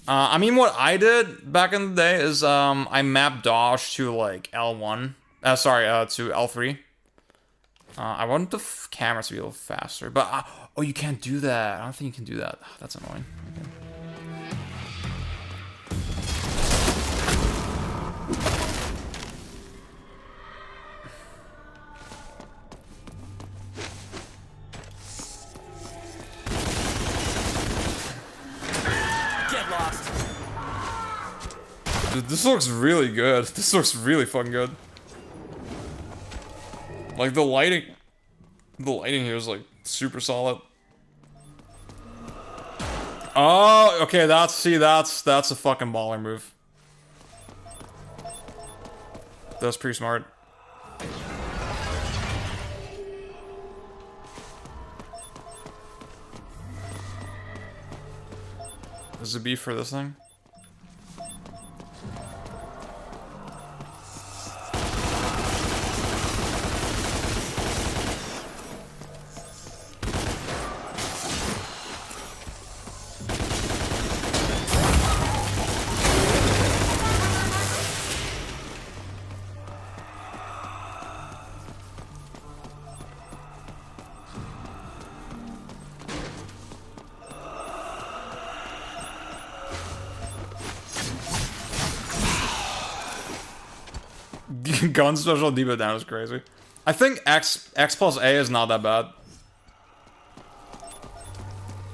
I mean, what I did back in the day is, I mapped dodge to, like, L1. To L3. I want the camera to be a little faster, but oh, you can't do that. I don't think you can do that. That's annoying. Okay. Get lost. Dude, this looks really good. This looks really fucking good. Like the lighting here is like super solid. Oh, okay, that's a fucking baller move. That's pretty smart. Is it B for this thing? Gun special debut down is crazy. I think X plus A is not that bad.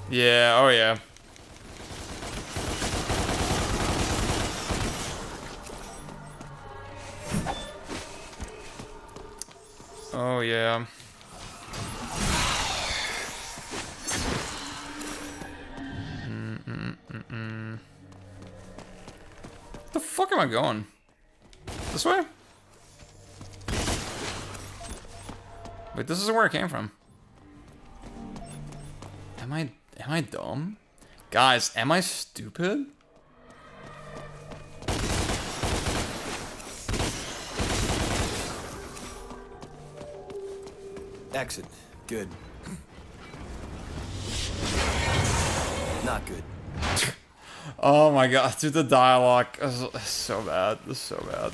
Yeah, oh yeah. Oh yeah. What the fuck am I going? This way? Wait, this isn't where it came from. Am I dumb? Guys, am I stupid? Exit. Good. Not good. Oh my god, dude, the dialogue is so bad. This is so bad.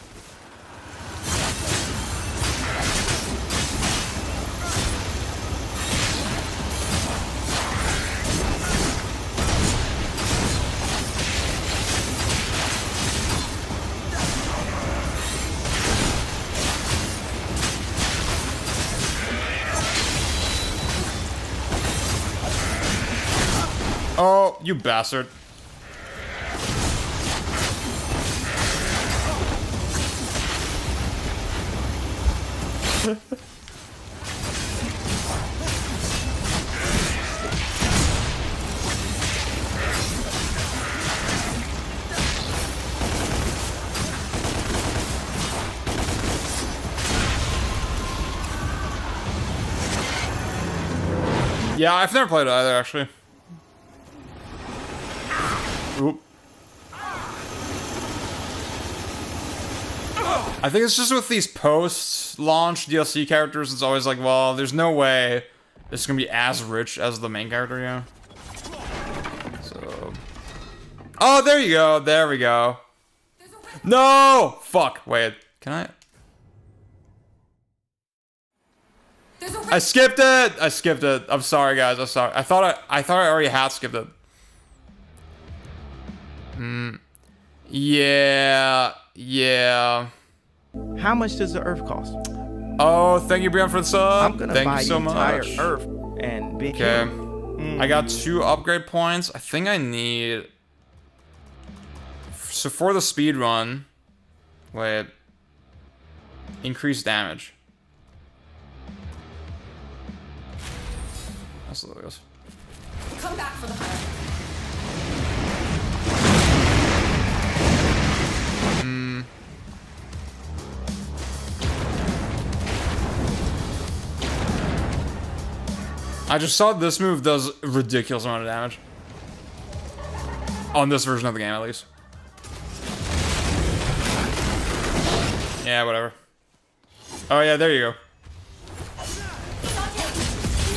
Oh, you bastard. Yeah, I've never played it either, actually. Oop. I think it's just with these post-launch DLC characters, it's always like, well, there's no way it's gonna be as rich as the main character, you know? So... Oh, there you go. There we go. No! Fuck. Wait. Can I... I skipped it! I skipped it. I'm sorry, guys. I'm sorry. I thought I already had skipped it. Yeah. Yeah. How much does the Earth cost? Oh, thank you, Brian, for the sub. I'm gonna thank buy you so the entire much. Earth and be Okay. I got 2 upgrade points. I think I need... So for the speed run... Wait. Increase damage. That's what it is. Come back for the hunt. I just saw this move does a ridiculous amount of damage. On this version of the game, at least. Yeah, whatever. Oh yeah, there you go. Can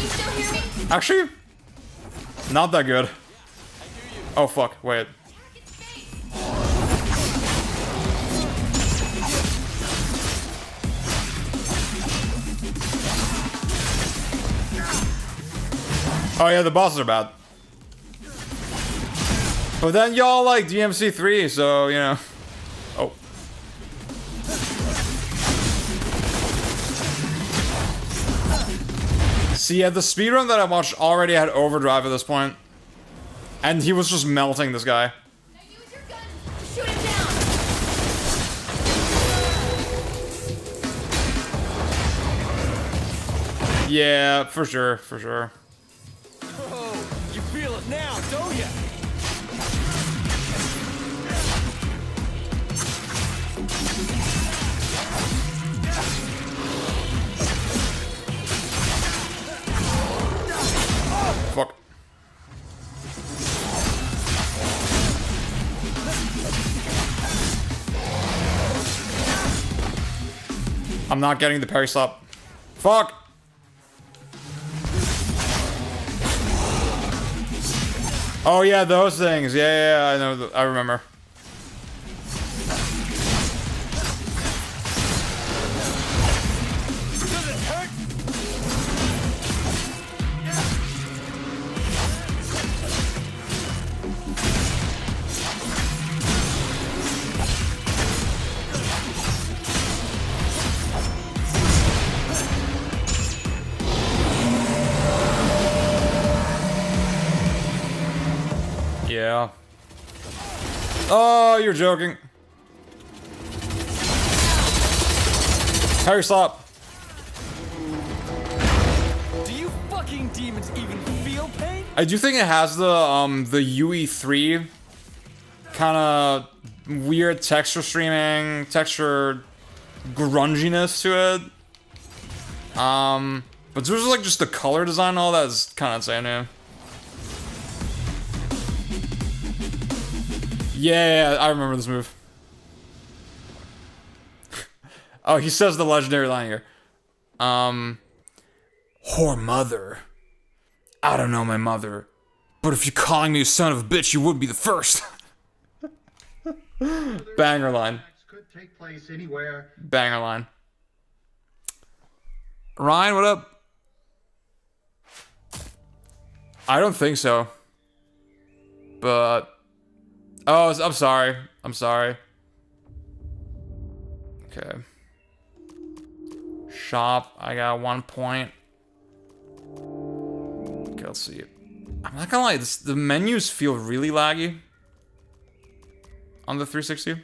you still hear me? Actually, not that good. Oh fuck, wait. Oh yeah, the bosses are bad. But then y'all like DmC 3, so, you know. Oh. See, yeah, the speedrun that I watched already had overdrive at this point. And he was just melting this guy. Now use your gun to shoot him down. Yeah, for sure, for sure. Oh, you feel it now, don't ya? Fuck. I'm not getting the parry slap. Fuck. Oh yeah, those things. Yeah, I know. I remember. Does it hurt? Yeah. Oh, you're joking. Parry slap. Do you fucking demons even feel pain? I do think it has the UE3 kind of weird texture streaming, texture grunginess to it. But there's like just the color design and all that is kind of insane, yeah. Yeah, I remember this move. Oh, he says the legendary line here. Whore mother. I don't know my mother. But if you're calling me a son of a bitch, you would be the first. Banger line. Could take place anywhere. Banger line. Ryan, what up? I don't think so. But... Oh, I'm sorry. I'm sorry. Okay. Shop, I got 1 point. Okay, let's see. I'm not gonna lie, the menus feel really laggy on the 360.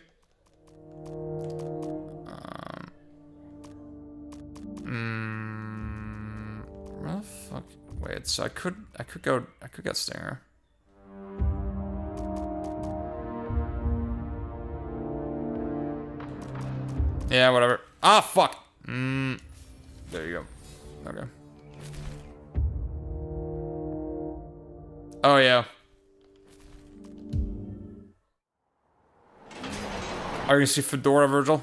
Where the fuck? Wait, so I could get Stinger. Yeah, whatever. Ah, fuck. There you go. Okay. Oh, yeah. Are you gonna see Fedora, Virgil?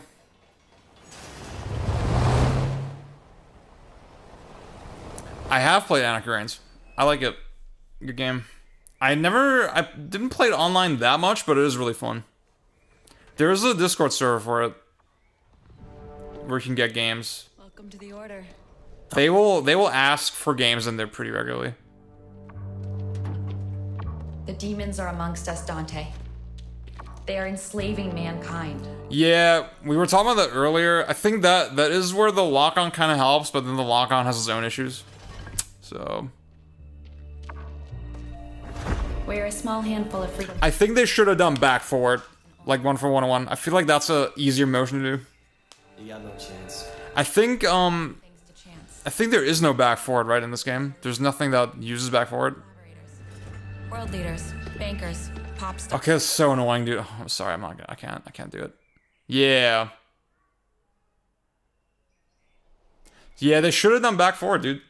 I have played Anarchy Reigns. I like it. Good game. I didn't play it online that much, but it is really fun. There's a Discord server for it, where you can get games. Welcome to the order. They will ask for games in there pretty regularly. The demons are amongst us, Dante. They are enslaving mankind. Yeah, we were talking about that earlier. I think that is where the lock-on kind of helps, but then the lock-on has its own issues. So... We're a small handful of freedom. I think they should have done back forward, like 1 for 101. I feel like that's a easier motion to do. You got no chance. I think Things to chance. I think there is no back forward right in this game. There's nothing that uses back forward. World leaders, bankers, pop stars. Okay, that's so annoying, dude. Oh, I'm sorry, I can't do it. Yeah. Yeah, they should have done back forward, dude.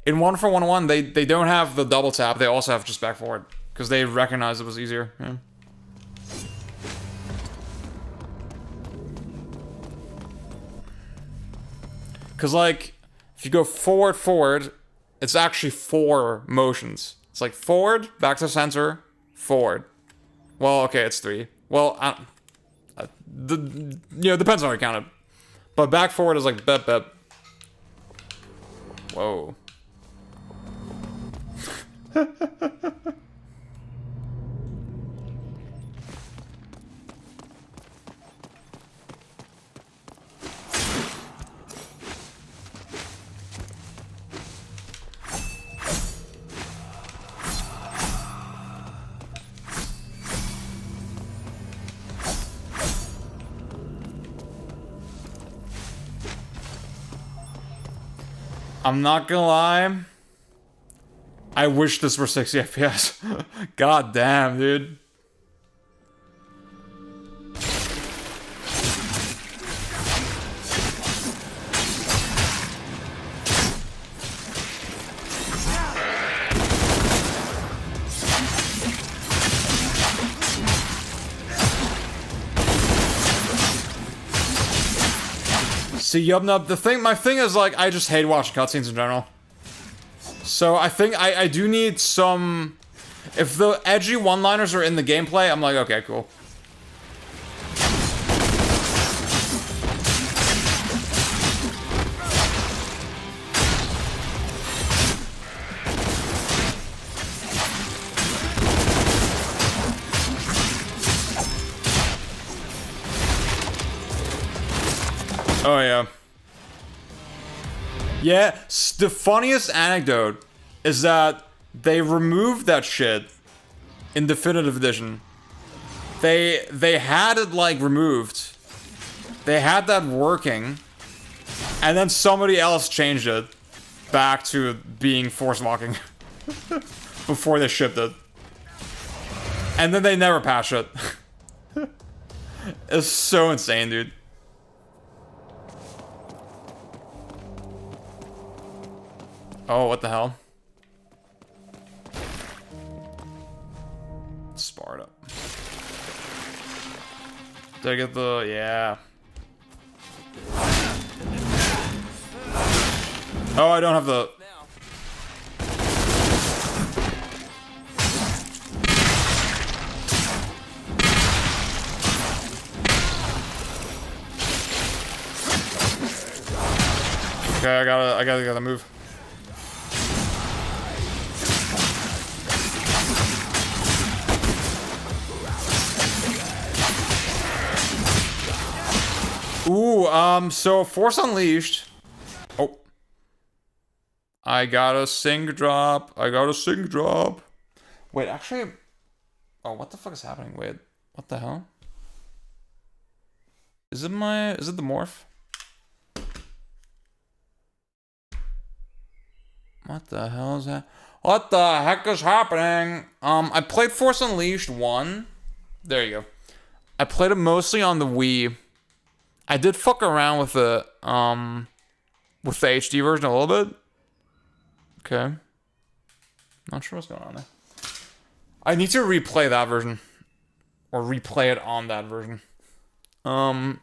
In 1 for 101, they don't have the double tap. They also have just back forward because they recognized it was easier. Yeah. Because, like, if you go forward, it's actually 4 motions. It's like forward, back to center, forward. Well, okay, it's 3. Well, depends on how you count it. But back forward is like bep bep. Whoa. I'm not gonna lie. I wish this were 60 FPS. God damn, dude. See, yup, my thing is, like, I just hate watching cutscenes in general. So I think I do need some... If the edgy one-liners are in the gameplay, I'm like, okay, cool. Oh, yeah. Yeah, the funniest anecdote is that they removed that shit in Definitive Edition. They had it, like, removed. They had that working. And then somebody else changed it back to being force walking. Before they shipped it. And then they never patched it. It's so insane, dude. Oh, what the hell? Sparta. Did I get the... yeah. Oh, I don't have the... Okay, I gotta move. Ooh, so Force Unleashed. Oh. I got a sync drop. Wait, actually... Oh, what the fuck is happening? Wait, what the hell? Is it the morph? What the hell is that? What the heck is happening? I played Force Unleashed 1. There you go. I played it mostly on the Wii. I did fuck around with the HD version a little bit. Okay. Not sure what's going on there. I need to replay that version. Or replay it on that version. I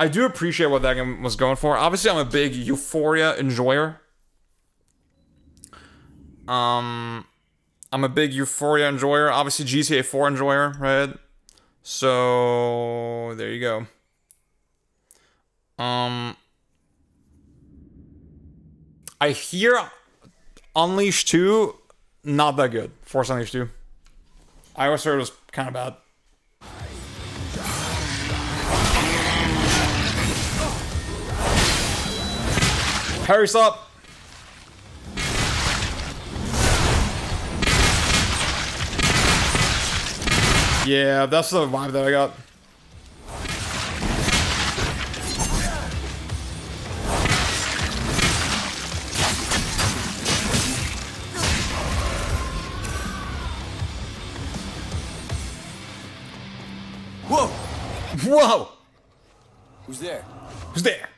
do appreciate what that game was going for. Obviously, I'm a big Euphoria enjoyer. I'm a big Euphoria enjoyer. Obviously, GTA 4 enjoyer, right? So, there you go. I hear Unleashed 2, not that good. Force Unleashed 2. I always heard it was kind of bad. Harry, stop! Yeah, that's the vibe that I got. Whoa! Whoa! Who's there? Who's there?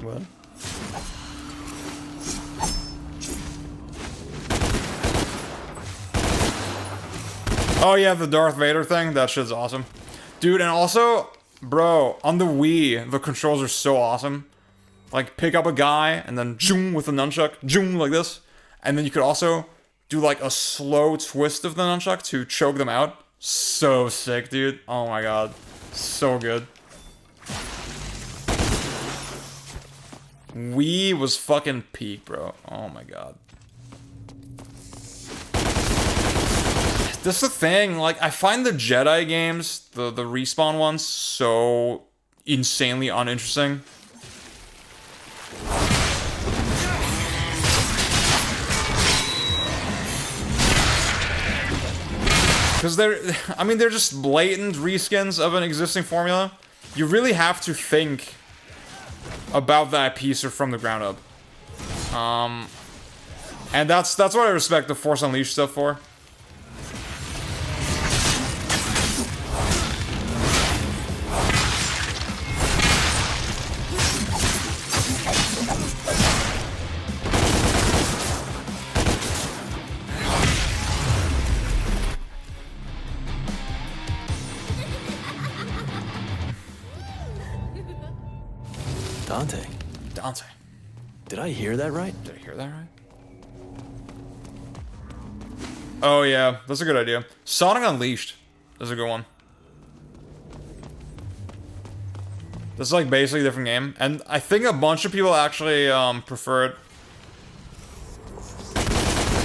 What? Oh yeah, the Darth Vader thing? That shit's awesome. Dude, and also, bro, on the Wii, the controls are so awesome. Like, pick up a guy, and then zoom with the nunchuck, zoom like this. And then you could also do like a slow twist of the nunchuck to choke them out. So sick, dude. Oh my god. So good. Wii was fucking peak, bro. Oh my god. This is the thing, like, I find the Jedi games, the Respawn ones, so insanely uninteresting. Because they're just blatant reskins of an existing formula. You really have to think about that piece from the ground up. And that's what I respect the Force Unleashed stuff for. Dante. Did I hear that right? Did I hear that right? Oh yeah, that's a good idea. Sonic Unleashed is a good one. This is like basically a different game, and I think a bunch of people actually prefer it.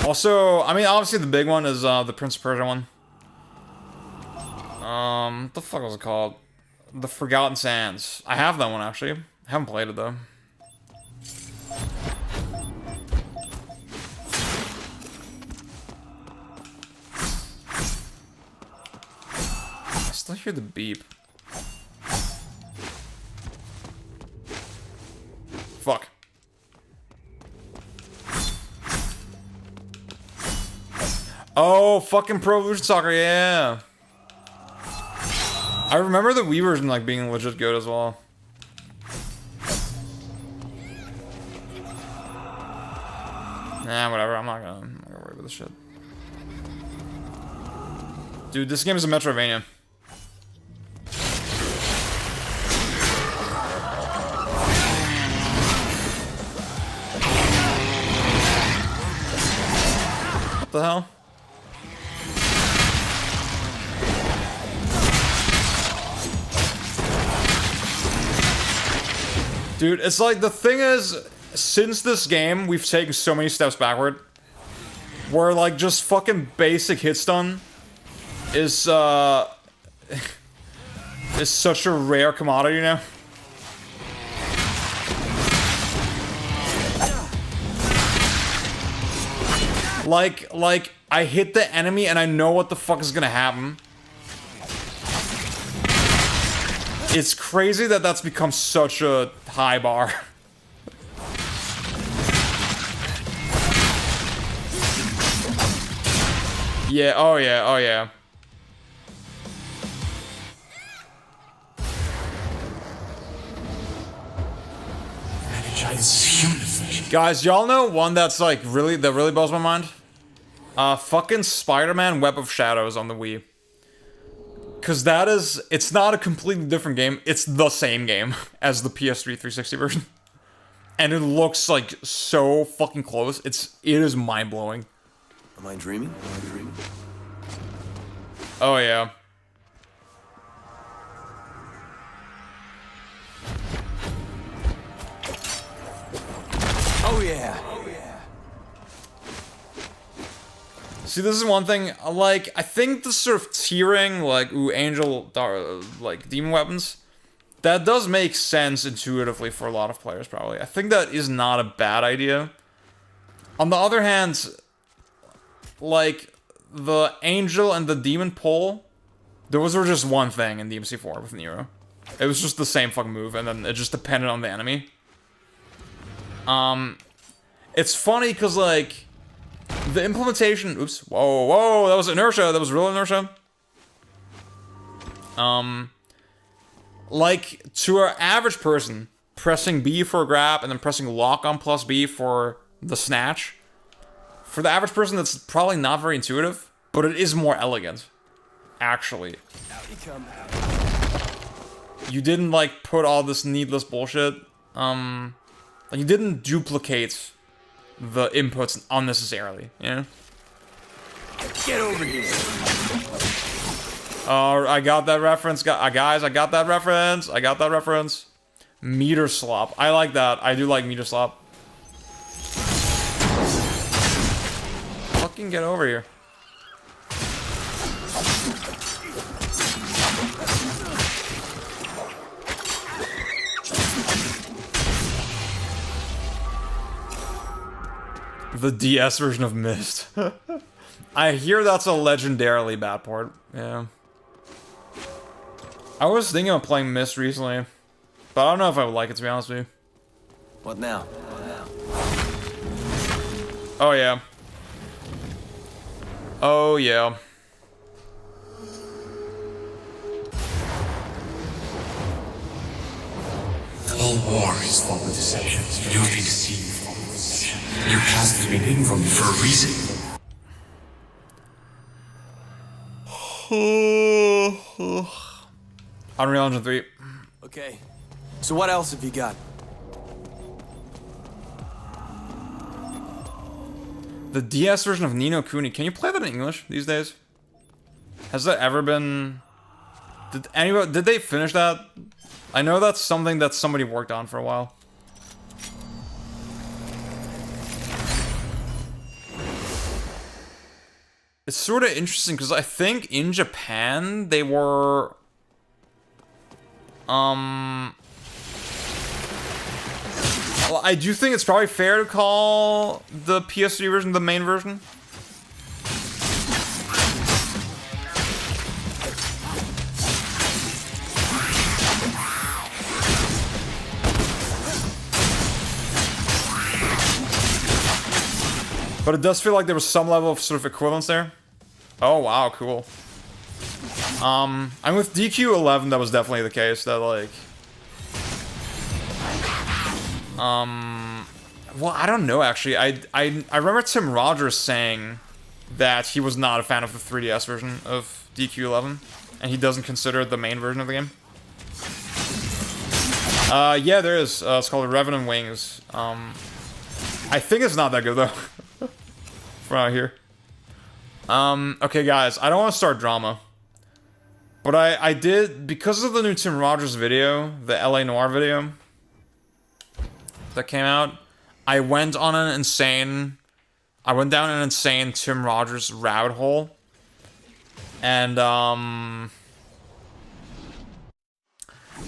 Also, I mean, obviously the big one is the Prince of Persia one. What the fuck was it called? The Forgotten Sands. I have that one actually. I haven't played it though. I still hear the beep. Fuck. Oh, fucking Pro Evolution Soccer, yeah. I remember the Wii version like being legit good as well. Nah, whatever. I'm not gonna worry about this shit. Dude, this game is a Metroidvania. What the hell? Dude, it's like, the thing is, since this game, we've taken so many steps backward. Where, like, just fucking basic hit stun is, is such a rare commodity now. Like, I hit the enemy and I know what the fuck is gonna happen. It's crazy that that's become such a high bar. Yeah, oh yeah, oh yeah. Guys, y'all know one that's like that really blows my mind? Fucking Spider-Man Web of Shadows on the Wii. Cause it's not a completely different game, it's the same game as the PS3 360 version. And it looks like so fucking close, it is mind-blowing. Am I dreaming? Oh yeah. Oh yeah. See, this is one thing, like, I think the sort of tiering, like, ooh, angel, like, demon weapons, that does make sense intuitively for a lot of players, probably. I think that is not a bad idea. On the other hand, like, the angel and the demon pull, those were just one thing in DMC4 with Nero. It was just the same fucking move, and then it just depended on the enemy. It's funny, because, like, the implementation... Oops. Whoa, that was inertia. That was real inertia. Like, to our average person, pressing B for a grab and then pressing lock on plus B for the snatch, for the average person, that's probably not very intuitive, but it is more elegant, actually. You didn't, like, put all this needless bullshit. You didn't duplicate the inputs unnecessarily, you know? Get over here. I got that reference, guys. I got that reference. Meter slop. I like that. I do like meter slop. Fucking get over here. The DS version of Myst. I hear that's a legendarily bad port. Yeah. I was thinking of playing Myst recently, but I don't know if I would like it, to be honest with you. What now? Oh, yeah. Oh, yeah. All war is fought with deception. You don't need to see you fought with deception. Your past has been hidden from you for a reason. Unreal Engine 3. Okay. So what else have you got? The DS version of Ni no Kuni. Can you play that in English these days? Has that ever been... Did they finish that? I know that's something that somebody worked on for a while. It's sort of interesting because I think in Japan they were... Well, I do think it's probably fair to call the PS3 version the main version. But it does feel like there was some level of sort of equivalence there. Oh, wow, cool. And with DQ11, that was definitely the case. That, like... Well, I don't know, actually. I remember Tim Rogers saying that he was not a fan of the 3DS version of DQ11. And he doesn't consider it the main version of the game. Yeah, there is. It's called Revenant Wings. I think it's not that good, though. From out here. Okay, guys, I don't want to start drama. But I did, because of the new Tim Rogers video, the LA Noire video that came out, I went down an insane Tim Rogers rabbit hole. And,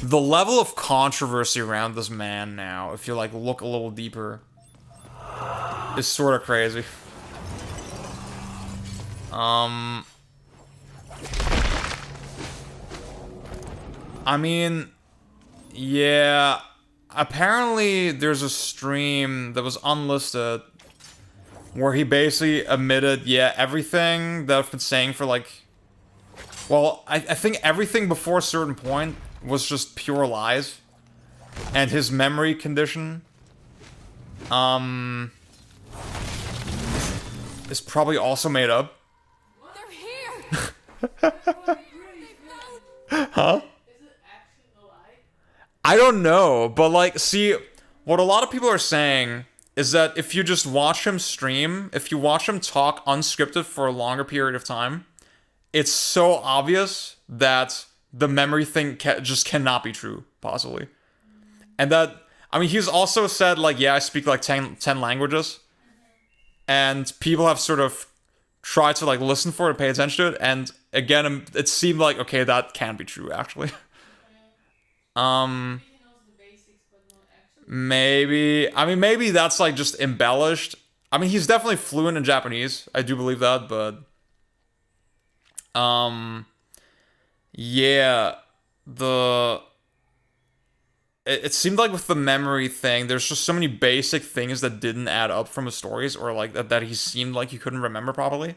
the level of controversy around this man now, if you, like, look a little deeper, is sort of crazy. I mean, yeah, apparently there's a stream that was unlisted where he basically admitted, yeah, everything that I've been saying for, like, well, I think everything before a certain point was just pure lies. And his memory condition, is probably also made up. Huh? I don't know, but like, see, what a lot of people are saying is that if you just watch him stream, if you watch him talk unscripted for a longer period of time, it's so obvious that the memory thing just cannot be true, possibly. And that, I mean, he's also said, like, yeah, I speak like 10 languages. And people have sort of tried to, like, listen for it, pay attention to it, and again, it seemed like, okay, that can't be true, actually. Maybe, I mean, maybe that's, like, just embellished. I mean, he's definitely fluent in Japanese, I do believe that, but, yeah, it seemed like with the memory thing, there's just so many basic things that didn't add up from his stories, or like that he seemed like he couldn't remember properly.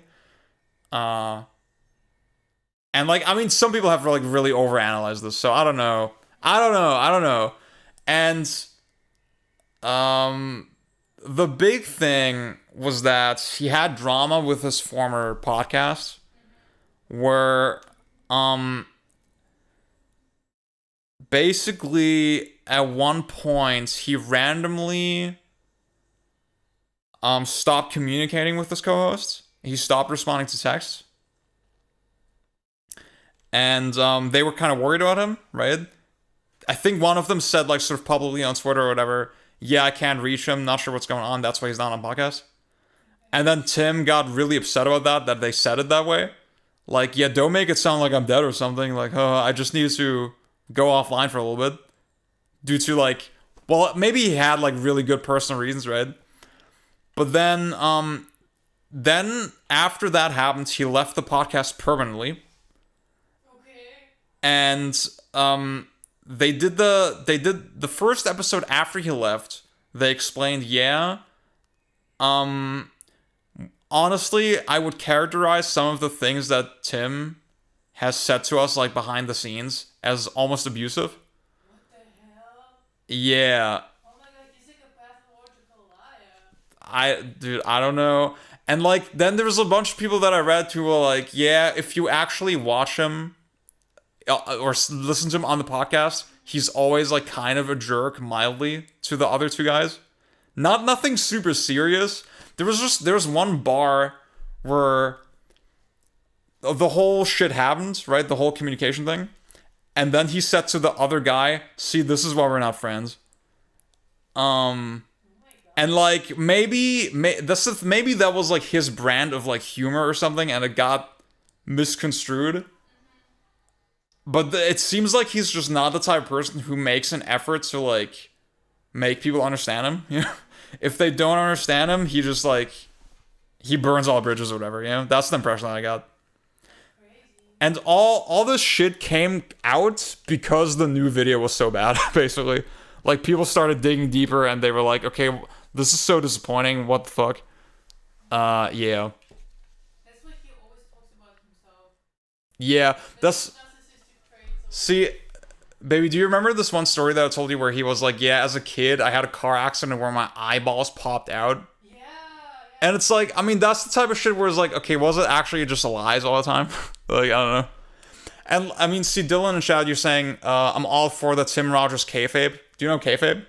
And like, I mean, some people have like really overanalyzed this, so I don't know. And the big thing was that he had drama with his former podcast, where basically at one point he randomly stopped communicating with his co-hosts. He stopped responding to texts. And they were kind of worried about him, right? I think one of them said, like, sort of publicly on Twitter or whatever, yeah, I can't reach him, not sure what's going on, that's why he's not on podcast. And then Tim got really upset about that they said it that way. Like, yeah, don't make it sound like I'm dead or something. Like, oh, I just need to go offline for a little bit. Due to, like, well, maybe he had, like, really good personal reasons, right? But then after that happened, he left the podcast permanently. Okay. And they did the first episode after he left. They explained, yeah, honestly, I would characterize some of the things that Tim has said to us, like, behind the scenes as almost abusive. What the hell? Yeah. Oh my god, he's like a pathological liar. Dude, I don't know. And, like, then there was a bunch of people that I read who were like, yeah, if you actually watch him or listen to him on the podcast, he's always, like, kind of a jerk mildly to the other two guys. Nothing super serious. There was one bar where the whole shit happened, right? The whole communication thing. And then he said to the other guy, see, this is why we're not friends. And, like, maybe that was, like, his brand of, like, humor or something, and it got misconstrued. But it seems like he's just not the type of person who makes an effort to, like, make people understand him, you know? If they don't understand him, he just, like, he burns all bridges or whatever, you know? That's the impression that I got. And all this shit came out because the new video was so bad, basically. Like, people started digging deeper, and they were like, okay, this is so disappointing, what the fuck? Yeah. That's what he always talks about himself. Yeah, that's... Narcissistic traits. See... Baby, do you remember this one story that I told you where he was like, yeah, as a kid, I had a car accident where my eyeballs popped out? Yeah. And it's like, I mean, that's the type of shit where it's like, okay, was it actually just lies all the time? Like, I don't know. And, I mean, see, Dylan and Shad, you're saying, I'm all for the Tim Rogers kayfabe. Do you know kayfabe?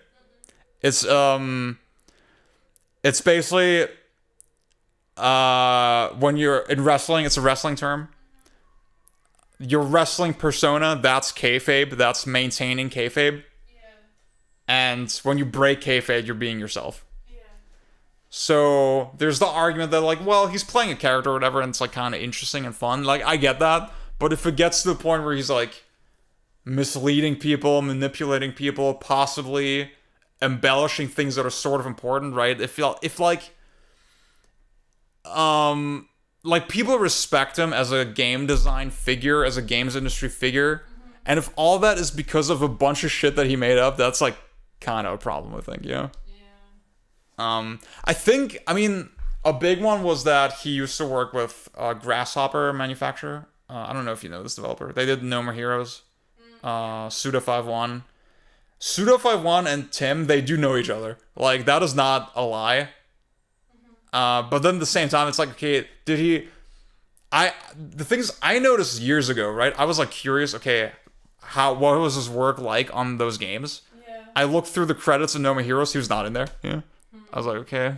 It's basically, when you're in wrestling, it's a wrestling term. Your wrestling persona, that's kayfabe. That's maintaining kayfabe. Yeah. And when you break kayfabe, you're being yourself. Yeah. So there's the argument that, like, well, he's playing a character or whatever, and it's, like, kind of interesting and fun. Like, I get that. But if it gets to the point where he's, like, misleading people, manipulating people, possibly embellishing things that are sort of important, right? If people respect him as a game design figure, as a games industry figure, and if all that is because of a bunch of shit that he made up, that's, like, kind of a problem, I think, you know? Yeah. I mean, a big one was that he used to work with a Grasshopper manufacturer. I don't know if you know this developer. They did No More Heroes, Suda51. Suda51 and Tim, they do know each other. Like, that is not a lie. But then at the same time, it's like, okay, the things I noticed years ago, right? I was, like, curious, okay, what was his work like on those games? Yeah. I looked through the credits of No More Heroes, he was not in there. Yeah. I was like, okay.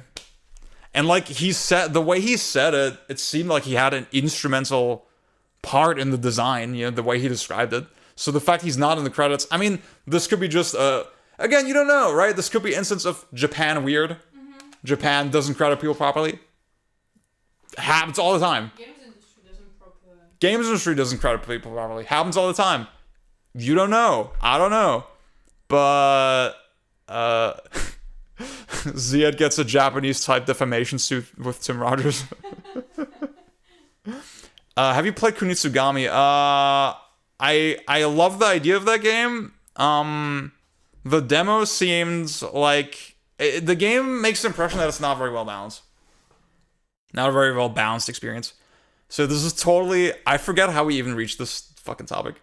And, like, the way he said it, it seemed like he had an instrumental part in the design, you know, the way he described it. So the fact he's not in the credits, I mean, this could be just, again, you don't know, right? This could be instance of Japan weird. Japan doesn't credit people properly. Happens all the time. Games industry doesn't credit people properly. Happens all the time. You don't know. I don't know. But Ziad gets a Japanese type defamation suit with Tim Rogers. Have you played Kunitsugami? I love the idea of that game. The demo seems like the game makes the impression that it's not very well balanced. Not a very well balanced experience. So this is totally... I forget how we even reached this fucking topic.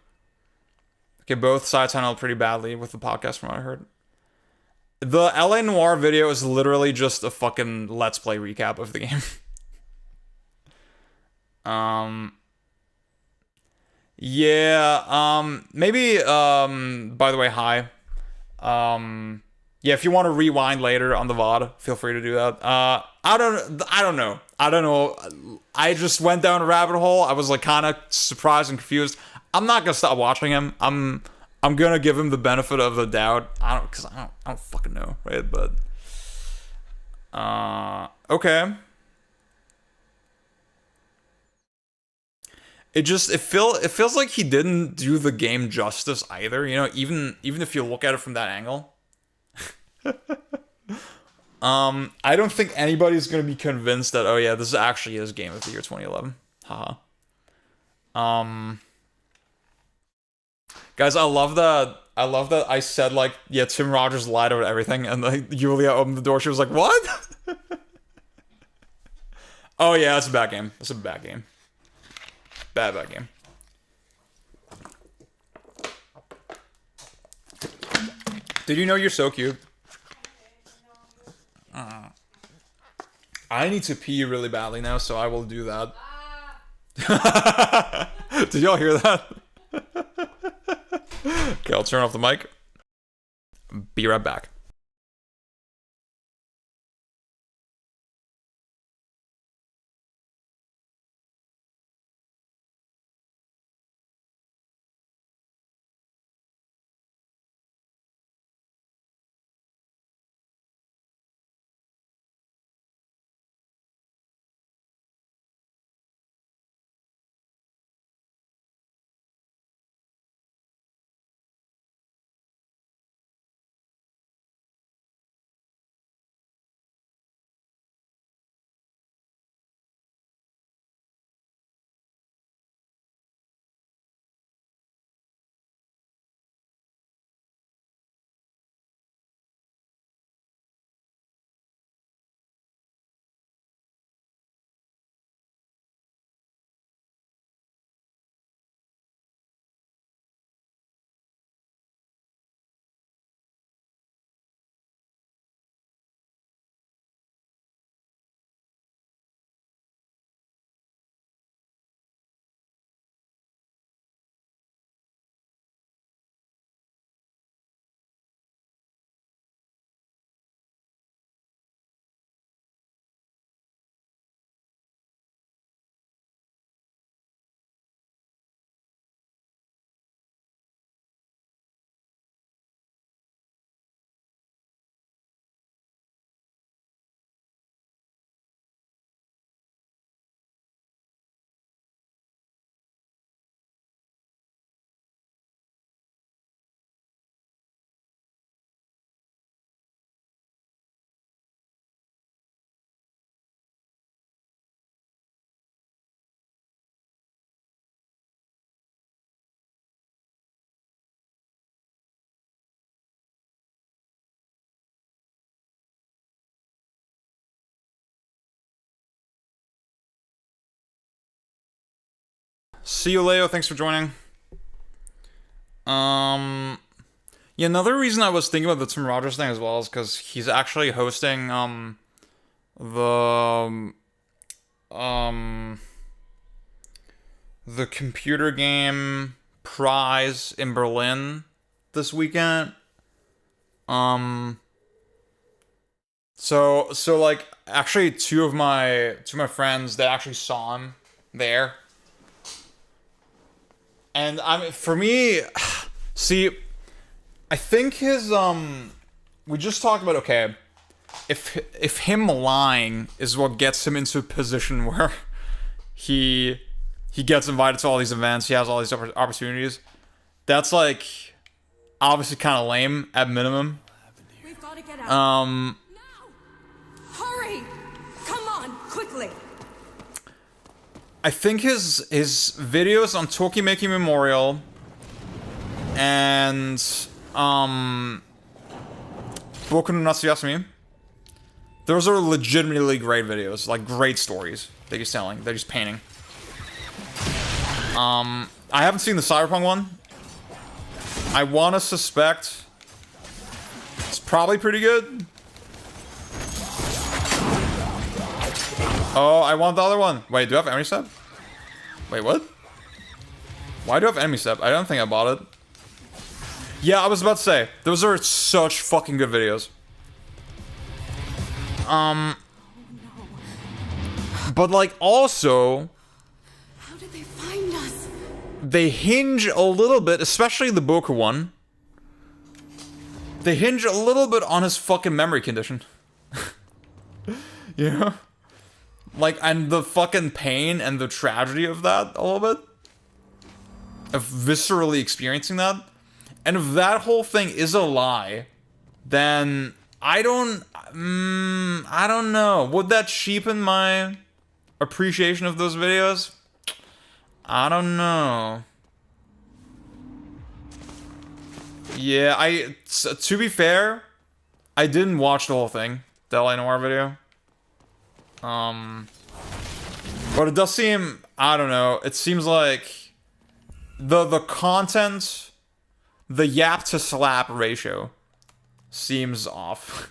Okay, both sides handled pretty badly with the podcast from what I heard. The LA Noire video is literally just a fucking Let's Play recap of the game. Yeah, maybe, by the way, hi. Yeah, if you want to rewind later on the VOD, feel free to do that. I don't know. I just went down a rabbit hole. I was, like, kind of surprised and confused. I'm not gonna stop watching him. I'm I'm gonna give him the benefit of the doubt. I don't fucking know, right? But okay. It feels like he didn't do the game justice either, you know, even if you look at it from that angle. I don't think anybody's gonna be convinced that, oh yeah, this actually is Game of the Year 2011. Haha. Guys, I love that I said, like, yeah, Tim Rogers lied about everything, and like Yulia opened the door, she was like, what? Oh yeah, it's a bad game. It's a bad game. Bad game. Did you know you're so cute? I need to pee really badly now, so I will do that. Did y'all hear that? Okay, I'll turn off the mic. Be right back. See you, Leo. Thanks for joining. Yeah, another reason I was thinking about the Tim Rogers thing as well is because he's actually hosting the computer game prize in Berlin this weekend. So like, actually two of my friends, they actually saw him there. And for me, see, I think his we just talked about, okay, if him lying is what gets him into a position where he gets invited to all these events, he has all these opportunities, that's like obviously kind of lame at minimum. We've got to get out. No! Hurry! Come on, quickly. I think his videos on Tokimeki Memorial and Boku no Natsuyasumi, those are legitimately great videos, like great stories that he's telling, that he's painting. I haven't seen the Cyberpunk one. I want to suspect it's probably pretty good. Oh, I want the other one. Wait, do I have enemy step? Wait, what? Why do I have enemy step? I don't think I bought it. Yeah, I was about to say, those are such fucking good videos. But like also, how did they find us? they hinge a little bit, especially the Boku one. They hinge a little bit on his fucking memory condition. You know? Like, and the fucking pain and the tragedy of that a little bit. Of viscerally experiencing that. And if that whole thing is a lie, then I don't know. Would that cheapen my appreciation of those videos? I don't know. Yeah, to be fair, I didn't watch the whole thing, the LA Noire video. But it does seem, I don't know, it seems like the content, the yap to slap ratio seems off.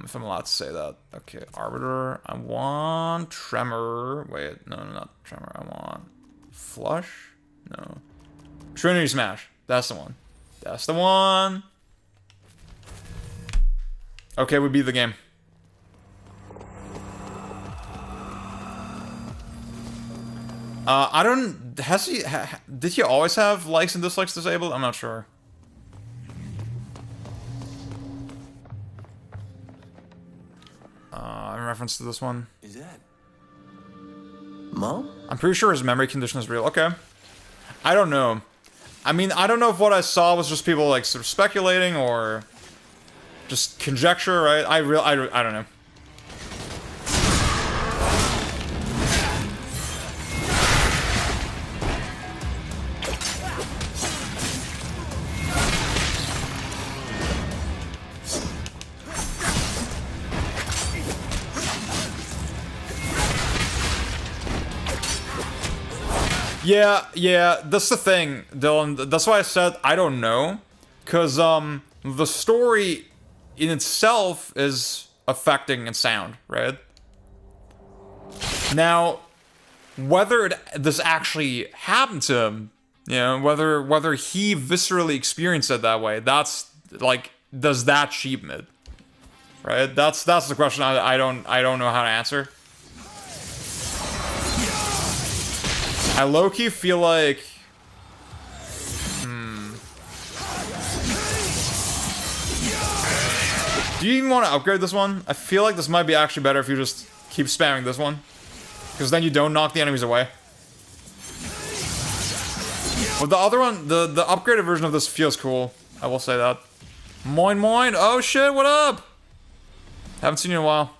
If I'm allowed to say that. Okay, Arbiter, I want Tremor. Wait, no, not Tremor, I want Flush? No. Trinity Smash. That's the one. That's the one. Okay, we beat the game. I don't... did he always have likes and dislikes disabled? I'm not sure. In reference to this one. Is that Mom? I'm pretty sure his memory condition is real. Okay. I don't know. I mean, I don't know if what I saw was just people, like, sort of speculating or just conjecture, right? I don't know. Yeah, that's the thing, Dylan. That's why I said I don't know. Because, the story in itself is affecting its sound, right? Now, whether this actually happened to him, you know, whether he viscerally experienced it that way, that's, like, does that cheapen it? Right? That's the question I don't know how to answer. I low-key feel like... Do you even want to upgrade this one? I feel like this might be actually better if you just keep spamming this one. Because then you don't knock the enemies away. But the other one, the upgraded version of this feels cool. I will say that. Moin moin! Oh shit, what up? Haven't seen you in a while.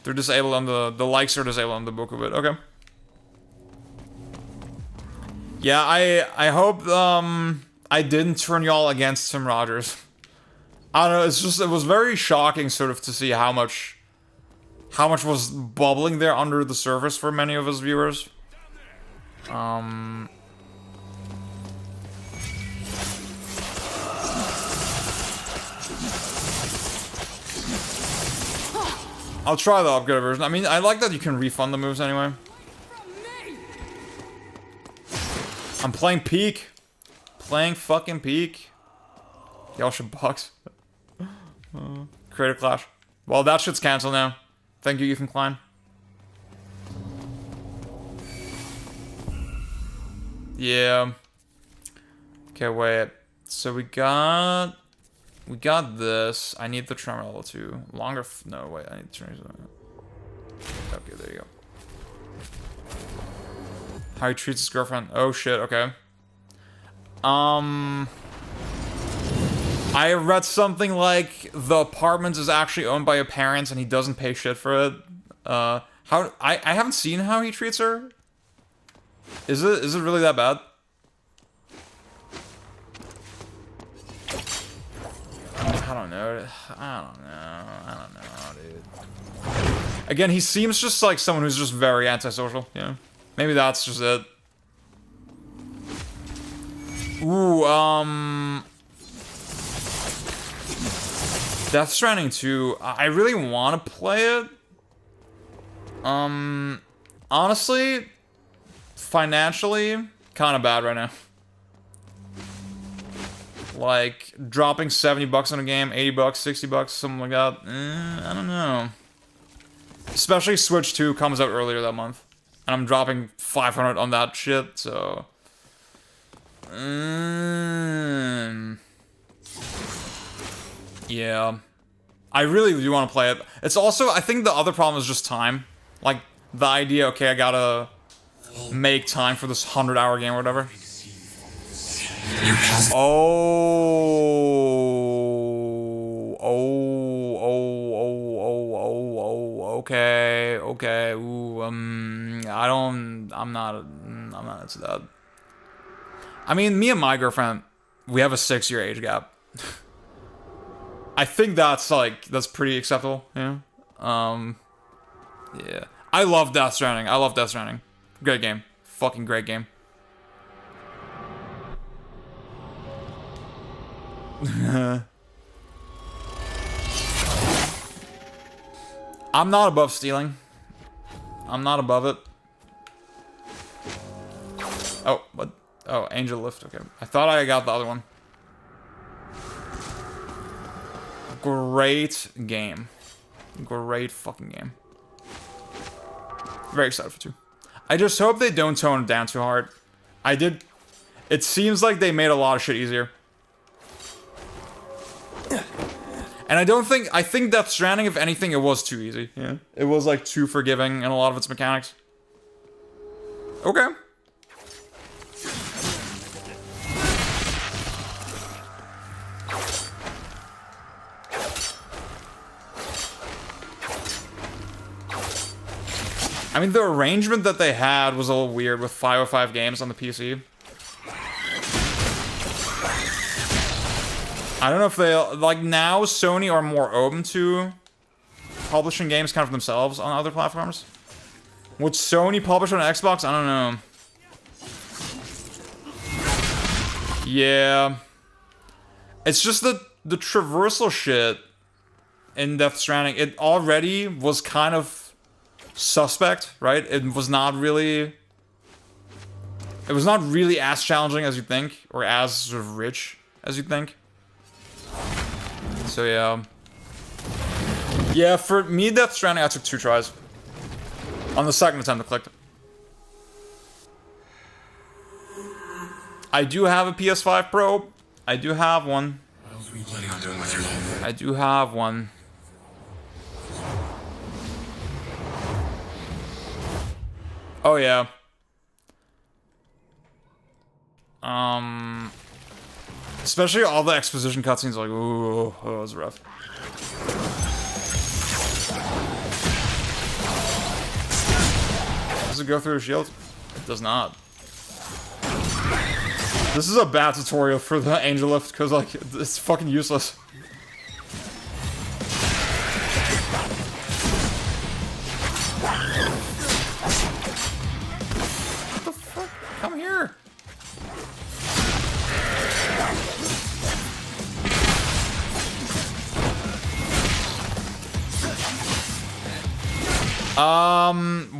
They're disabled on the likes are disabled on the Boku bit. Okay. Yeah, I hope I didn't turn y'all against Tim Rogers. I don't know, it's just, it was very shocking sort of to see how much was bubbling there under the surface for many of his viewers. I'll try the upgraded version. I mean, I like that you can refund the moves anyway. I'm playing Peak. Playing fucking Peak. Y'all should box. Creative Clash. Well, that shit's canceled now. Thank you, Ethan Klein. Yeah. Okay, wait. So we got this. I need the Tremor level 2. Longer. No, wait. I need the Tremor. Okay, there you go. How he treats his girlfriend. Oh shit, okay. I read something like the apartment is actually owned by your parents and he doesn't pay shit for it. I haven't seen how he treats her. Is it really that bad? I don't know, dude. Again, he seems just like someone who's just very antisocial, you know? Maybe that's just it. Ooh, Death Stranding 2. I really want to play it. Honestly, financially, kind of bad right now. Like, dropping 70 bucks on a game, 80 bucks, 60 bucks, something like that. I don't know. Especially Switch 2 comes out earlier that month. And I'm dropping 500 on that shit, so... yeah. I really do want to play it. It's also, I think the other problem is just time. Like, the idea, okay, I gotta make time for this 100-hour game or whatever. Okay. Ooh, I'm not into that. I mean, me and my girlfriend, we have a 6-year age gap. I think that's pretty acceptable, yeah. Yeah. I love Death Stranding. Great game. Fucking great game. I'm not above stealing. I'm not above it. Oh, what? Oh, Angel Lift, okay. I thought I got the other one. Great game. Great fucking game. Very excited for 2. I just hope they don't tone it down too hard. It seems like they made a lot of shit easier. And I think Death Stranding, if anything, it was too easy. Yeah. It was like too forgiving in a lot of its mechanics. Okay. I mean, the arrangement that they had was a little weird with 505 games on the PC. I don't know if they, like, now Sony are more open to publishing games kind of themselves on other platforms. Would Sony publish on Xbox? I don't know. Yeah. It's just the traversal shit in Death Stranding. It already was kind of suspect, right? It was not really as challenging as you think, or as sort of rich as you think. So yeah. Yeah, for me, Death Stranding, I took 2 tries. On the second attempt, I clicked. I do have a PS5 Pro. I do have one. What else are you planning on doing with your life? I do have one. Oh yeah. Especially all the exposition cutscenes, like, ooh, that was rough. Does it go through a shield? It does not. This is a bad tutorial for the Angel Lift, because, like, it's fucking useless. What the fuck? Come here.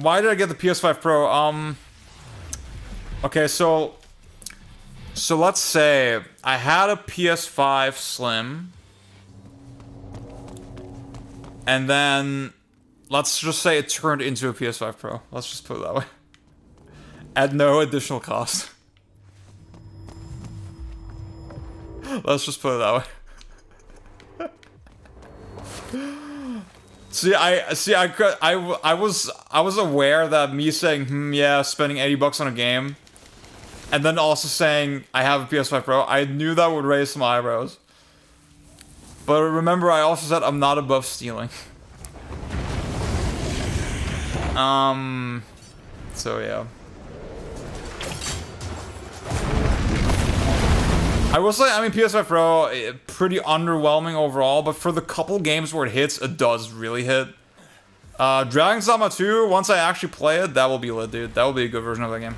Why did I get the PS5 Pro? Okay, so let's say I had a PS5 Slim, and then let's just say it turned into a PS5 Pro. Let's just put it that way. At no additional cost. Let's just put it that way. I was aware that me saying, yeah, spending $80 on a game, and then also saying I have a PS5 Pro, I knew that would raise some eyebrows. But remember, I also said I'm not above stealing. So yeah. I will say, I mean, PS5 Pro, pretty underwhelming overall, but for the couple games where it hits, it does really hit. Dragon's Dogma 2, once I actually play it, that will be lit, dude. That will be a good version of that game.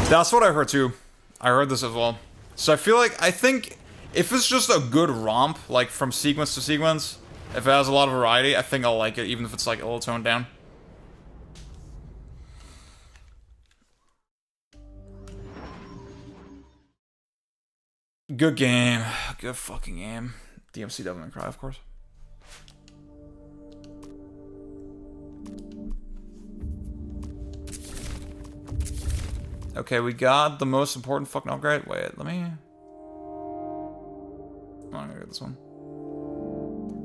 That's what I heard too. I heard this as well. So I think if it's just a good romp, like from sequence to sequence, if it has a lot of variety, I think I'll like it, even if it's like a little toned down. Good game. Good fucking game. DmC Devil May Cry, of course. Okay, we got the most important fucking upgrade. Wait, let me... I'm gonna get this one.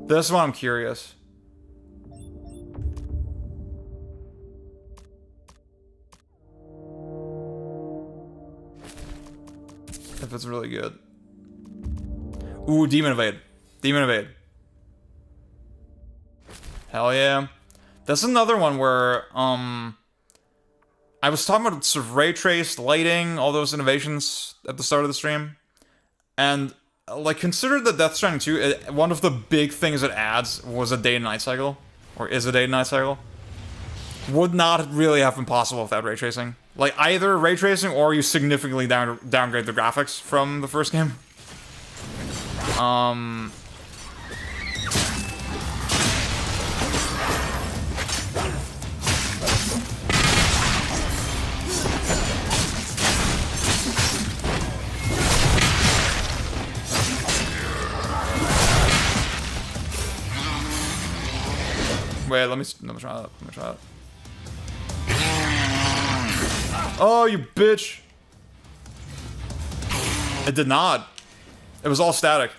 This one I'm curious. If it's really good. Ooh, Demon Evade. Demon Evade. Hell yeah. That's another one where, I was talking about sort of ray traced lighting, all those innovations at the start of the stream. And, like, consider that Death Stranding 2, one of the big things it adds was a day and night cycle. Or is a day and night cycle. Would not really have been possible without ray tracing. Like, either ray tracing or you significantly downgrade the graphics from the first game. Wait, let me try that. Let me try that. Oh, you bitch! It did not. It was all static.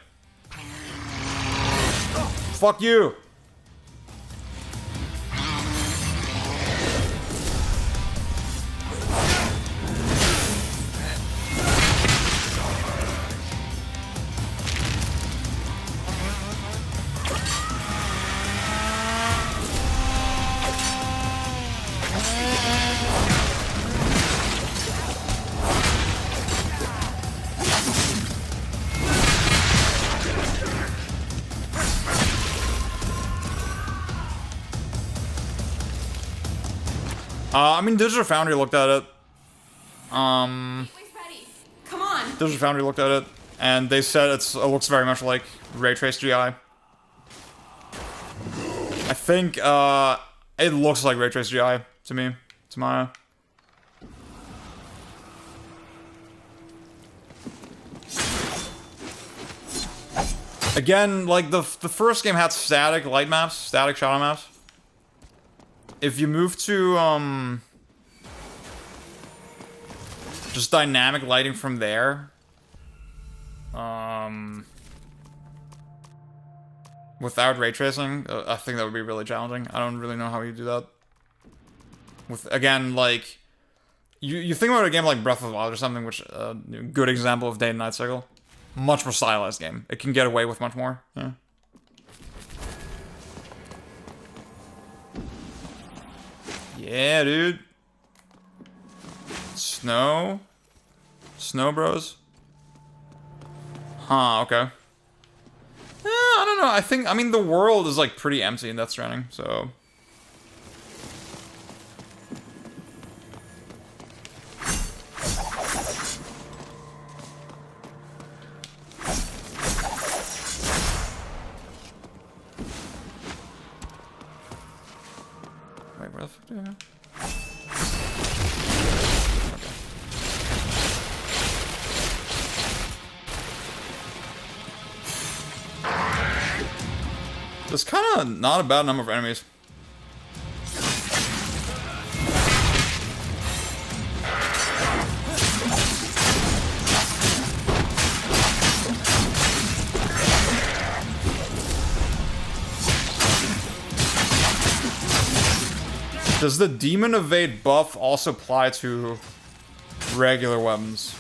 Fuck you! I mean, Digital Foundry looked at it. Come on. Digital Foundry looked at it, and they said it looks very much like ray traced GI. I think it looks like ray traced GI to me, to my eye. Again, like the first game had static light maps, static shadow maps. If you move to just dynamic lighting from there, without ray tracing, I think that would be really challenging. I don't really know how you do that. With, again, like, you think about a game like Breath of the Wild or something, which good example of day and night cycle. Much more stylized game. It can get away with much more. Yeah. Yeah, dude. Snow? Snow bros? Huh, okay. I don't know. I mean, the world is, like, pretty empty in Death Stranding, so... Wait, where the fuck do I go? There's kind of not a bad number of enemies. Does the Demon Evade buff also apply to regular weapons?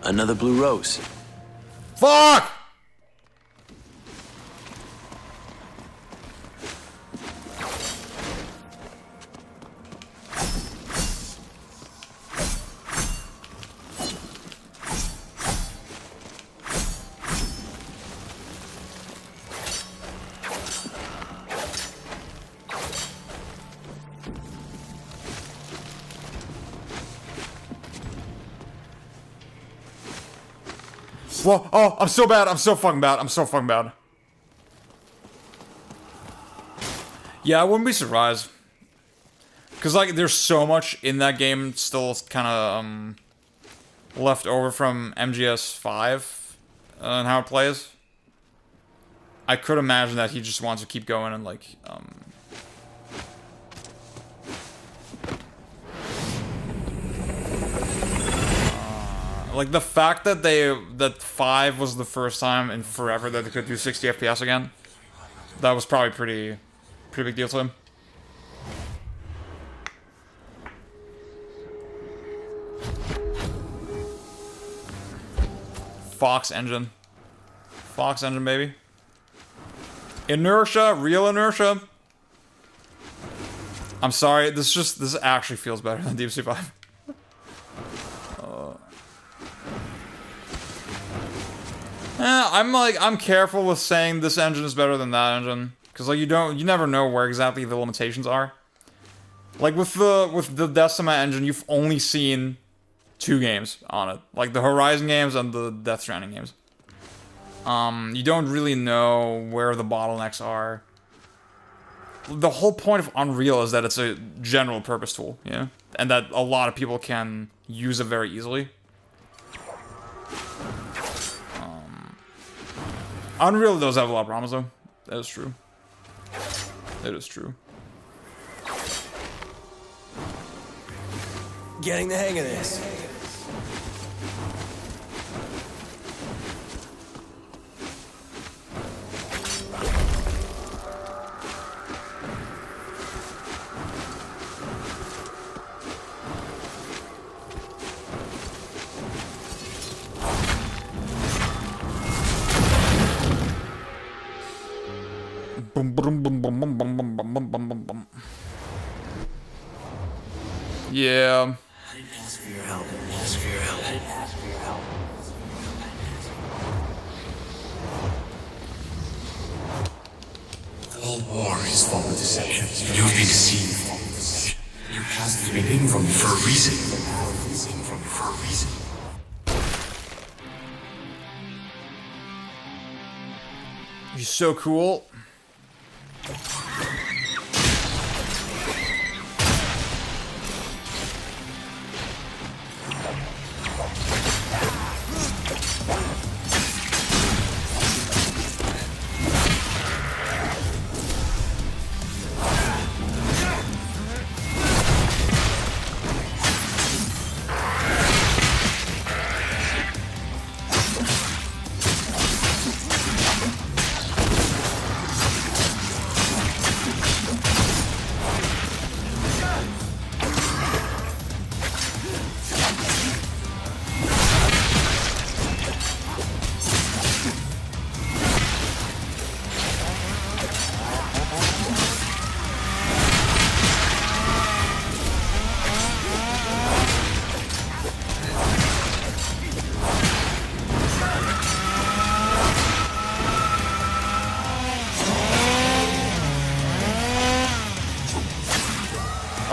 Another blue rose. Fuck! Whoa, oh, I'm so bad. I'm so fucking bad. I'm so fucking bad. Yeah, I wouldn't be surprised. Because, like, there's so much in that game still kind of, left over from MGS 5 and how it plays. I could imagine that he just wants to keep going and, like, like, the fact that that 5 was the first time in forever that they could do 60 FPS again, that was probably pretty big deal to him. Fox engine. Fox engine, baby. Inertia, real inertia. I'm sorry, this actually feels better than DmC 5. I'm careful with saying this engine is better than that engine, because like you never know where exactly the limitations are. Like with the Decima engine, you've only seen 2 games on it, like the Horizon games and the Death Stranding games. You don't really know where the bottlenecks are. The whole point of Unreal is that it's a general purpose tool, yeah, and that a lot of people can use it very easily. Unreal does have a lot of problems, though. That is true. That is true. Getting the hang of this. Yeah. Ask for your help. Ask for your help. Ask for your help. All war is fought with deception. You've been deceived. You cast me in from me for a reason. For a reason. He's so cool.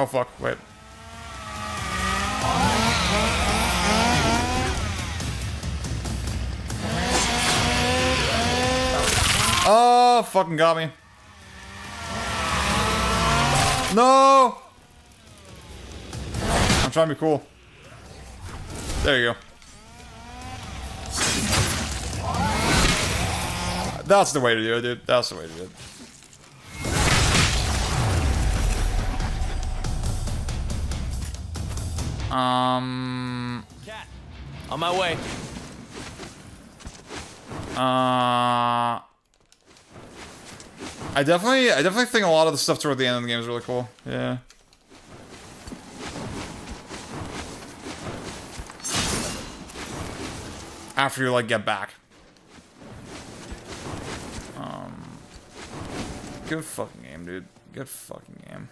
Oh fuck, wait. Oh, fucking got me. No! I'm trying to be cool. There you go. That's the way to do it, dude. That's the way to do it. Cat, on my way. I definitely think a lot of the stuff toward the end of the game is really cool. Yeah. after you like get back. Good fucking game, dude. Good fucking game.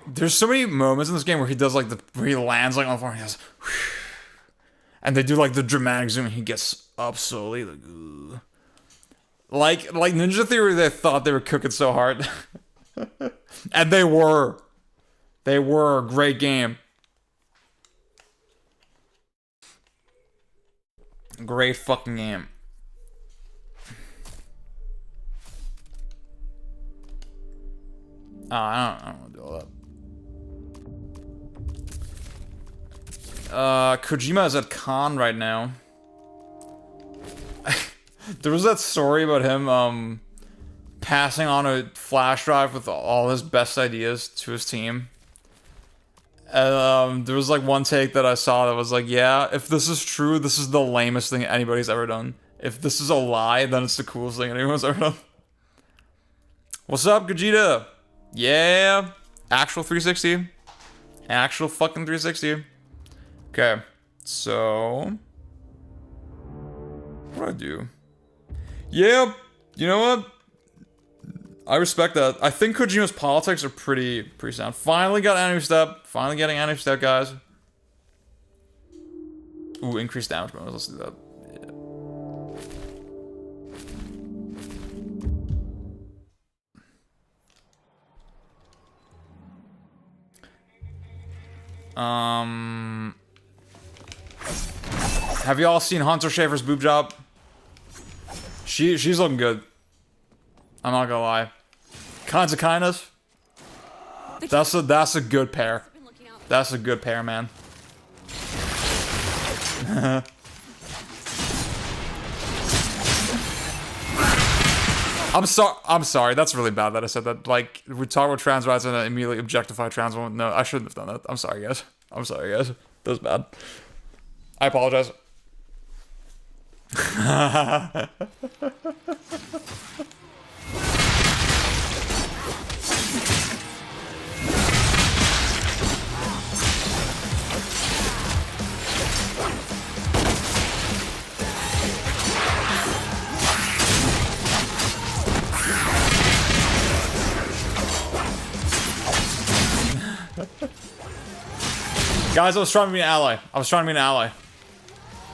There's so many moments in this game where he does like where he lands like on the floor and he goes, and they do like the dramatic zoom and he gets up slowly like, ugh. like Ninja Theory, they thought they were cooking so hard. And they were a great game. Great fucking game. I don't want to do all that. Kojima is at Con right now. There was that story about him passing on a flash drive with all his best ideas to his team. And there was like one take that I saw that was like, yeah, if this is true, this is the lamest thing anybody's ever done. If this is a lie, then it's the coolest thing anyone's ever done. What's up, Gogeta? Yeah, actual 360. Actual fucking 360. Okay, so what do I do? Yeah, you know what? I respect that. I think Kojima's politics are pretty sound. Finally got enemy step. Finally getting enemy step, guys. Ooh, increased damage bonus. Let's do that. Yeah. Have you all seen Hunter Schafer's boob job? She's looking good. I'm not gonna lie. Kinds of kindness. That's a good pair. That's a good pair, man. I'm sorry. That's really bad that I said that. Like, we talk about trans rights and then immediately objectify trans women. No, I shouldn't have done that. I'm sorry, guys. I'm sorry, guys. That was bad. I apologize. Guys, I was trying to be an ally.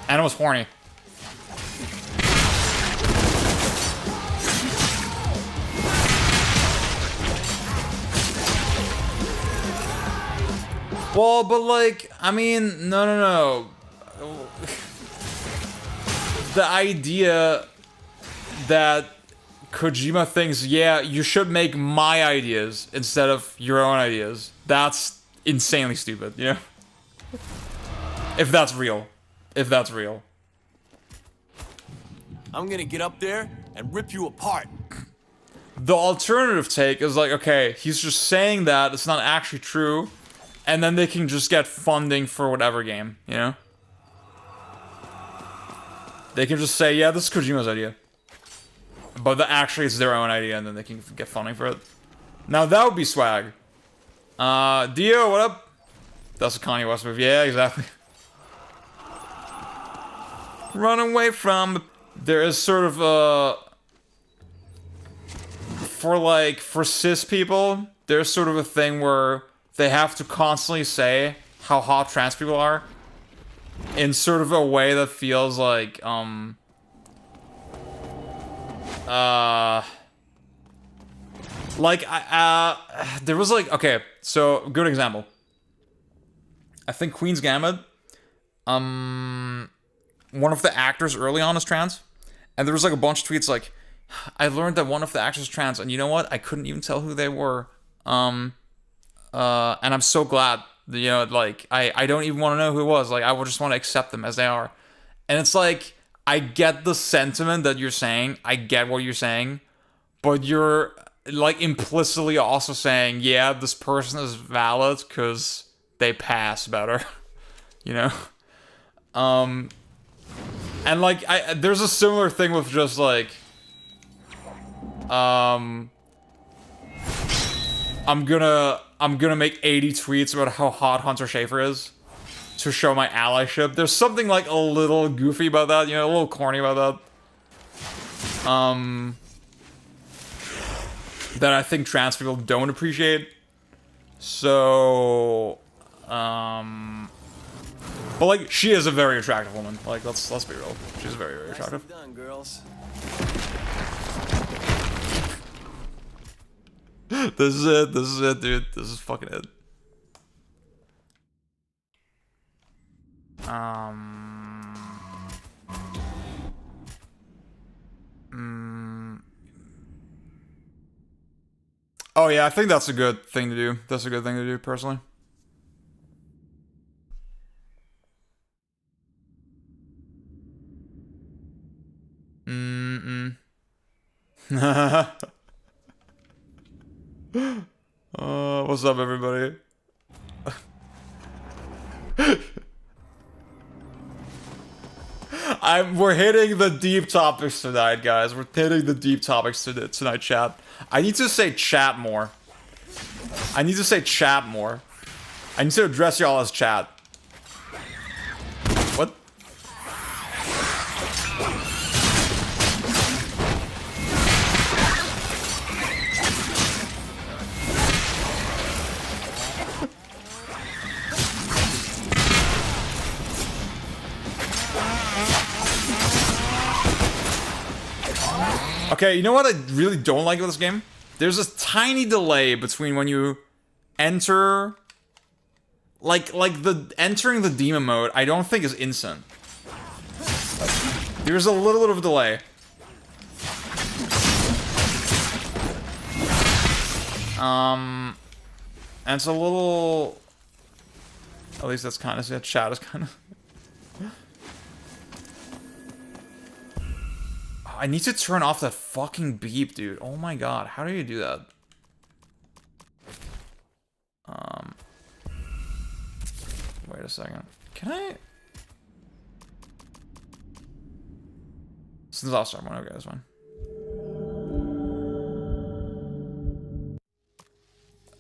And I was horny. Well, but like, I mean, no. The idea that Kojima thinks, yeah, you should make my ideas instead of your own ideas. That's insanely stupid, you know? If that's real. I'm gonna get up there and rip you apart. The alternative take is like, okay, he's just saying that, it's not actually true, and then they can just get funding for whatever game, you know? They can just say, yeah, this is Kojima's idea. But actually it's their own idea, and then they can get funding for it. Now that would be swag. Dio, what up? That's a Kanye West move. Yeah, exactly. Run away from... There is sort of a... For cis people, there's sort of a thing where they have to constantly say how hot trans people are. In sort of a way that feels like, there was like, okay, so, good example. I think Queen's Gambit, one of the actors early on is trans, and there was like a bunch of tweets like, I learned that one of the actors is trans, and you know what? I couldn't even tell who they were. And I'm so glad, you know, like, I don't even want to know who it was. Like, I would just want to accept them as they are. And it's like, I get the sentiment that you're saying. I get what you're saying. But you're, like, implicitly also saying, yeah, this person is valid because they pass better. You know? And, like, there's a similar thing with just, like, I'm gonna make 80 tweets about how hot Hunter Schafer is to show my allyship. There's something like a little goofy about that, you know, a little corny about that. That I think trans people don't appreciate. So, but like, she is a very attractive woman. Like, let's be real. She's very, very attractive. Nicely done, girls. This is it. This is it, dude. This is fucking it. Oh yeah, I think that's a good thing to do. That's a good thing to do, personally. What's up, everybody? We're hitting the deep topics tonight, guys. We're hitting the deep topics tonight, chat. I need to say chat more. I need to say chat more. I need to address y'all as chat. What? Okay, you know what I really don't like about this game? There's a tiny delay between when you enter... Like the entering the demon mode, I don't think is instant. There's a little bit of a delay. And it's a little... At least that's kind of... That chat is kind of... I need to turn off that fucking beep, dude. Oh my god, how do you do that? Wait a second. Can I? Since I'll start one, okay, that's fine.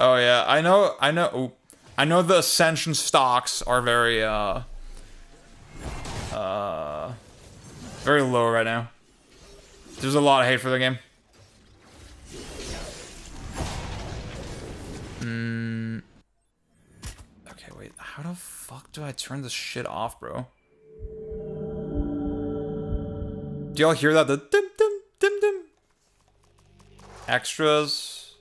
Oh yeah, I know. Ooh, I know the Ascension stocks are very very low right now. There's a lot of hate for the game. Okay, wait. How the fuck do I turn this shit off, bro? Do y'all hear that? The dim dim dim dim. Extras.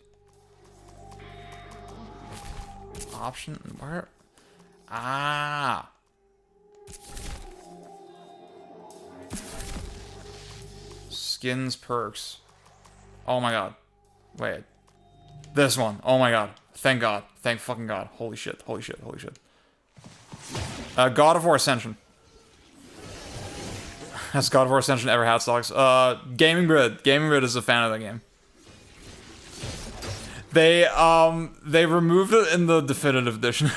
Option. Where? Ah. Skins perks. Oh my god. Wait. This one. Oh my god. Thank god. Thank fucking god. Holy shit. Holy shit. Holy shit. God of War Ascension. Has God of War Ascension ever had stocks? Gaming Grid. Gaming Grid is a fan of the game. They removed it in the definitive edition.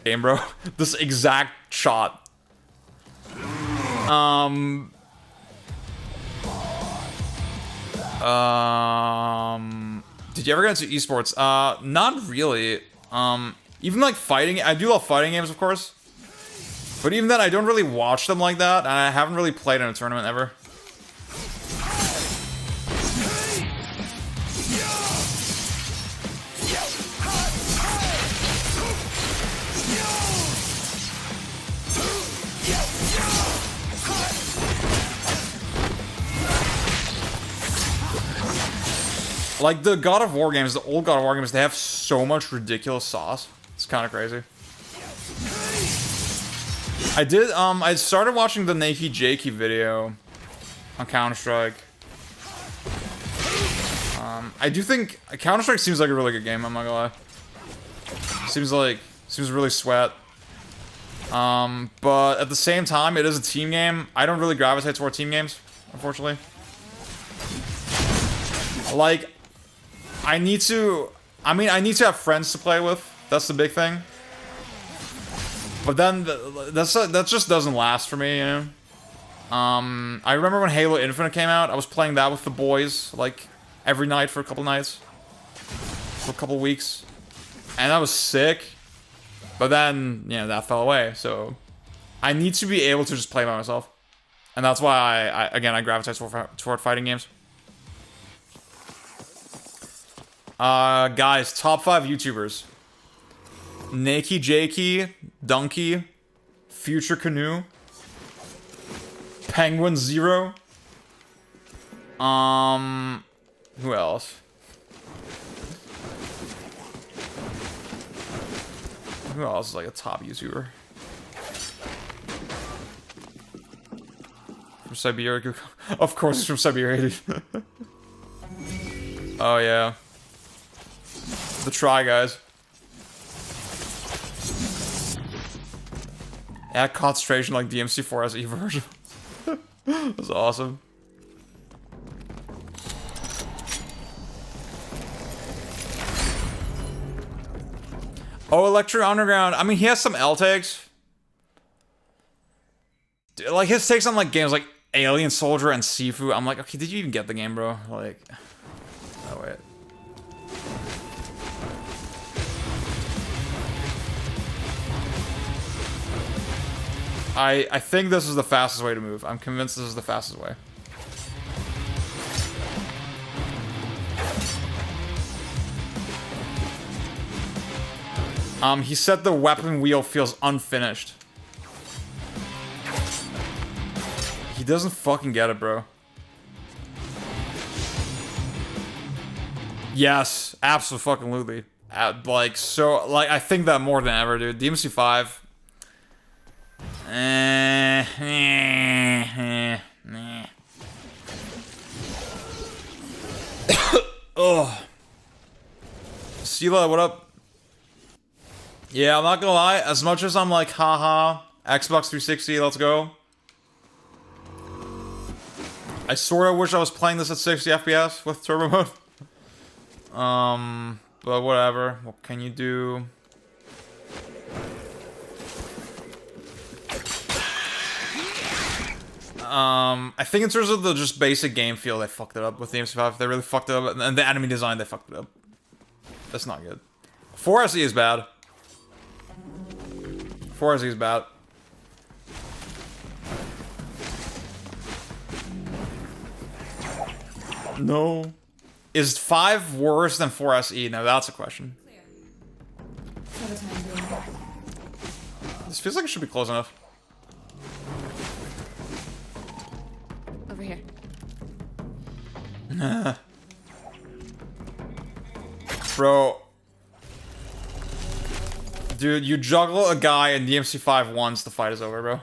Game, bro. This exact shot. Did you ever get into esports? Not really. Even like fighting, I do love fighting games, of course. But even then, I don't really watch them like that, and I haven't really played in a tournament ever. Like, the God of War games, the old God of War games, they have so much ridiculous sauce. It's kind of crazy. I started watching the Nakey Jakey video on Counter-Strike. I do think Counter-Strike seems like a really good game, I'm not gonna lie. Seems really sweat. But at the same time, it is a team game. I don't really gravitate toward team games, unfortunately. Like, I need to have friends to play with. That's the big thing. But then that just doesn't last for me, you know. I remember when Halo Infinite came out, I was playing that with the boys like every night for a couple nights. for a couple weeks. And that was sick. But then, you know, that fell away. So I need to be able to just play by myself. And that's why I gravitate toward fighting games. Guys, top 5 YouTubers. Nakey Jakey, Donkey, Future Canoe, Penguin Zero. Who else? Who else is like a top YouTuber? From Siberia? Of course it's from Siberia. Oh yeah. The Try Guys. Yeah, concentration like DmC 4SE version. That's awesome. Oh, Electric Underground. I mean, he has some L takes. Dude, like, his takes on, like, games like Alien Soldier and Sifu. I'm like, okay, did you even get the game, bro? Like, oh, wait. I think this is the fastest way to move. I'm convinced this is the fastest way. He said the weapon wheel feels unfinished. He doesn't fucking get it, bro. Yes, absolutely. Like, so, like, I think that more than ever, dude. DmC 5. Oh. Sela, what up? Yeah, I'm not gonna lie. As much as I'm like, haha, Xbox 360, let's go. I sort of wish I was playing this at 60 FPS with turbo mode. But whatever. What can you do? I think in terms of the just basic game feel, they fucked it up with the DmC 5. They really fucked it up. And the enemy design, they fucked it up. That's not good. 4SE is bad. 4SE is bad. No. Is 5 worse than 4SE? Now that's a question. This feels like it should be close enough. Over here. Bro. Dude, you juggle a guy in DmC 5 once, the fight is over, bro.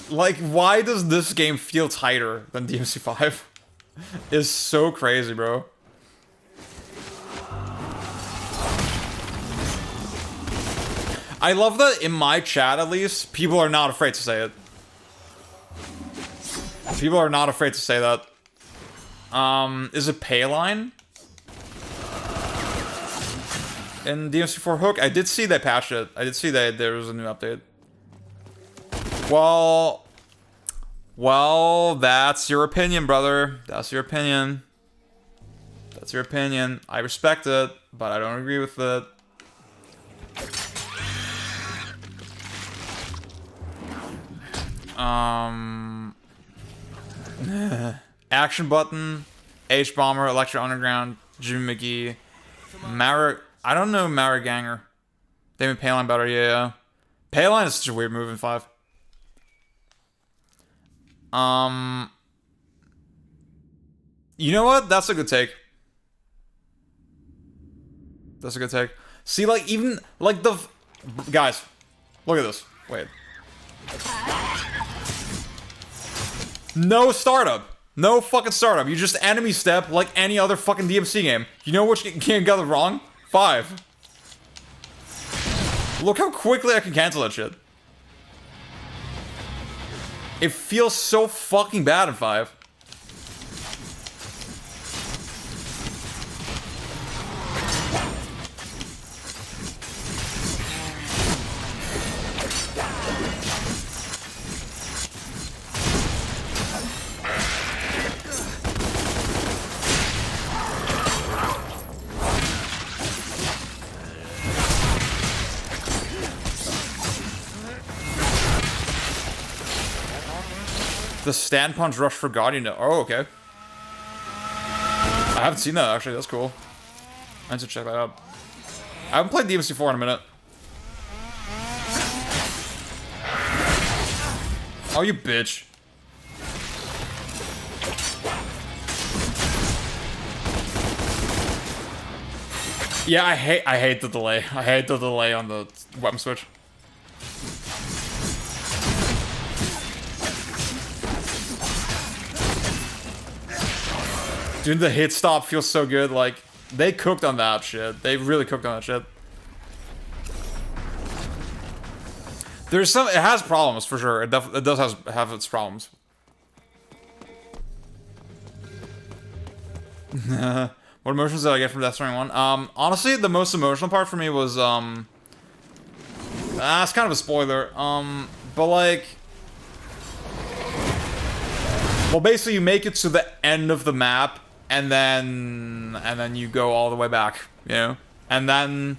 Like, why does this game feel tighter than DmC 5? It's so crazy, bro. I love that in my chat, at least, people are not afraid to say it. People are not afraid to say that. Is it Payline? In DmC 4 Hook? I did see they patched it. I did see that there was a new update. Well, that's your opinion, brother. That's your opinion. That's your opinion. I respect it, but I don't agree with it. Action Button, H-Bomber, Electric Underground, Jimmy McGee, I don't know Mara Ganger. They made Payline better, yeah. Payline is such a weird move in 5. You know what? That's a good take. That's a good take. See, like, even, like, guys, look at this. Wait. No startup. No fucking startup. You just enemy step like any other fucking DmC game. You know which game got it wrong? 5. Look how quickly I can cancel that shit. It feels so fucking bad in 5. The stand punch rush for Guardian. Oh, okay. I haven't seen that actually. That's cool. I need to check that out. I haven't played DmC 4 in a minute. Oh, you bitch. Yeah, I hate the delay. I hate the delay on the weapon switch. Dude, the hit stop feels so good. Like, they cooked on that shit. They really cooked on that shit. There's some. It has problems for sure. It does have its problems. What emotions did I get from Death Stranding 1? Honestly, the most emotional part for me was it's kind of a spoiler. But like, well, basically, you make it to the end of the map, and then you go all the way back, you know, and then.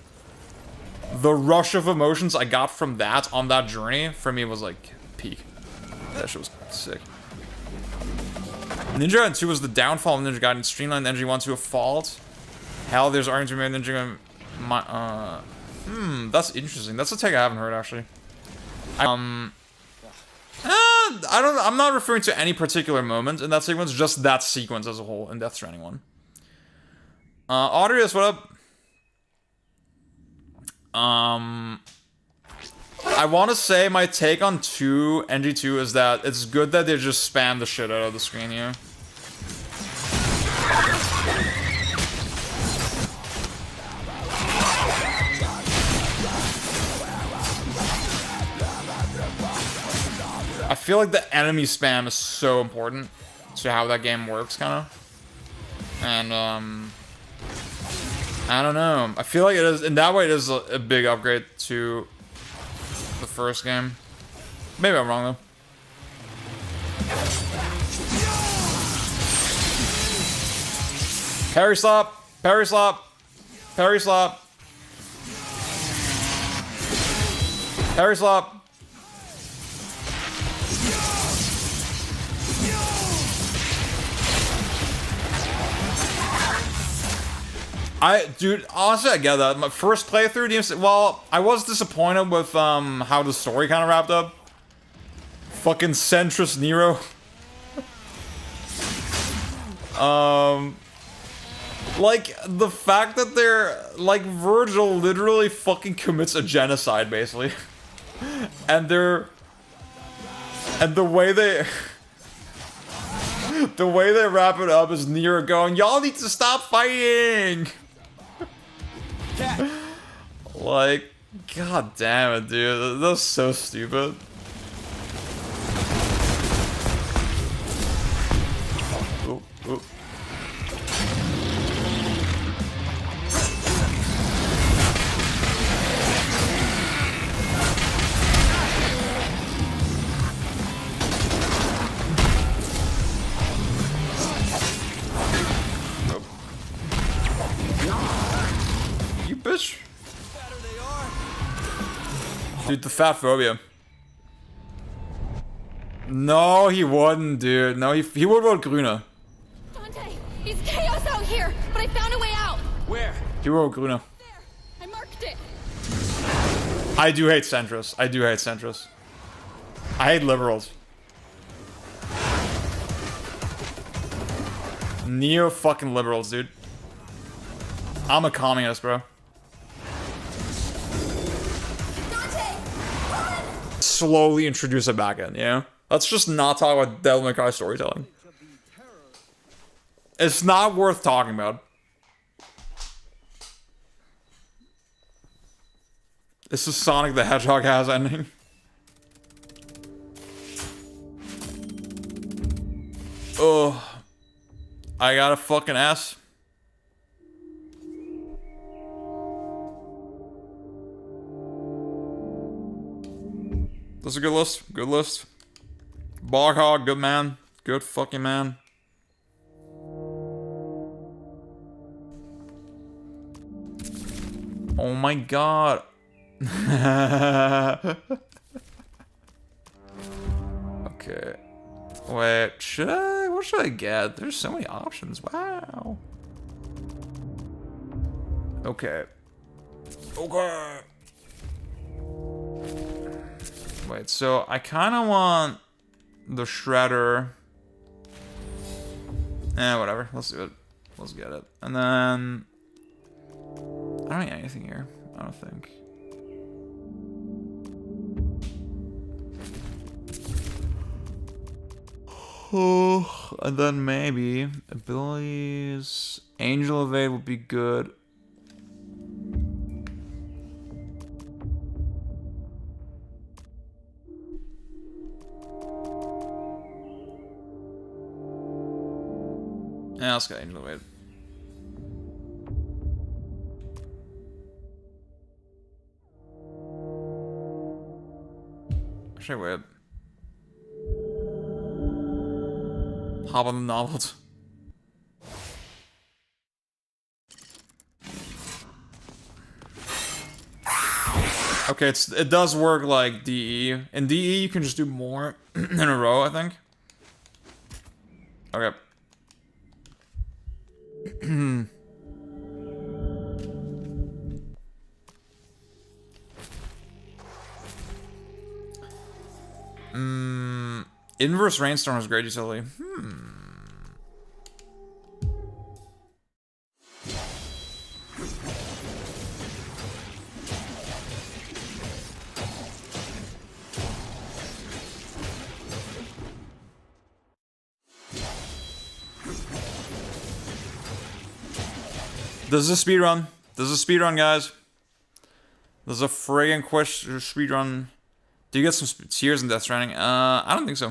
The rush of emotions I got from that on that journey, for me, was like peak. That shit was sick. Ninja Gaiden 2 was the downfall of Ninja Gaiden. Streamlined Energy 1 to a fault. Hell, there's arguments to be made Ninja Gaiden. That's interesting. That's a take I haven't heard actually. I'm not referring to any particular moment in that sequence, just that sequence as a whole in Death Stranding 1. Audrius, what up? I want to say my take on NG2 is that it's good that they just spam the shit out of the screen here. I feel like the enemy spam is so important to how that game works, kind of. And, I don't know. I feel like it is, in that way, it is a big upgrade to the first game. Maybe I'm wrong, though. Parry slap! Parry slap! Parry slap! Parry slap! Dude, honestly, I get that. My first playthrough, DmC, well, I was disappointed with how the story kind of wrapped up. Fucking centrist Nero. Like, the fact that they're, like, Virgil literally fucking commits a genocide, basically. And the way they... the way they wrap it up is Nero going, y'all need to stop fighting! Like, god damn it, dude. That's so stupid. Ooh, ooh. Bitch. Dude, the fat phobia. No, he wouldn't, dude. No, he would vote Grüne. Dante, it's chaos out here, but I found a way out. Where? He would vote Grüne. There, I marked it. I do hate centrists. I do hate centrists. I hate liberals. Neo fucking liberals, dude. I'm a communist, bro. Slowly introduce it back in, you know? Let's just not talk about Devil May Cry storytelling. It's not worth talking about. This is Sonic the Hedgehog has ending. Oh, I got a fucking S. That's a good list. Good list. Boghog, good man. Good fucking man. Oh my god. Okay. Wait, should I? What should I get? There's so many options. Wow. Okay. Okay. Wait, so I kind of want the Shredder. Whatever. Let's do it. Let's get it. And then I don't need anything here. I don't think. Oh, and then maybe abilities. Angel Evade would be good. Yeah, let's get Angel Evade. Actually, wait. Hop on the novels. Okay, it does work like DE. In DE, you can just do more in a row, I think. Okay. Inverse Rainstorm is great utility. This is a speedrun. This is a speedrun, guys. This is a friggin' speedrun. Do you get some tears in Death Stranding? I don't think so.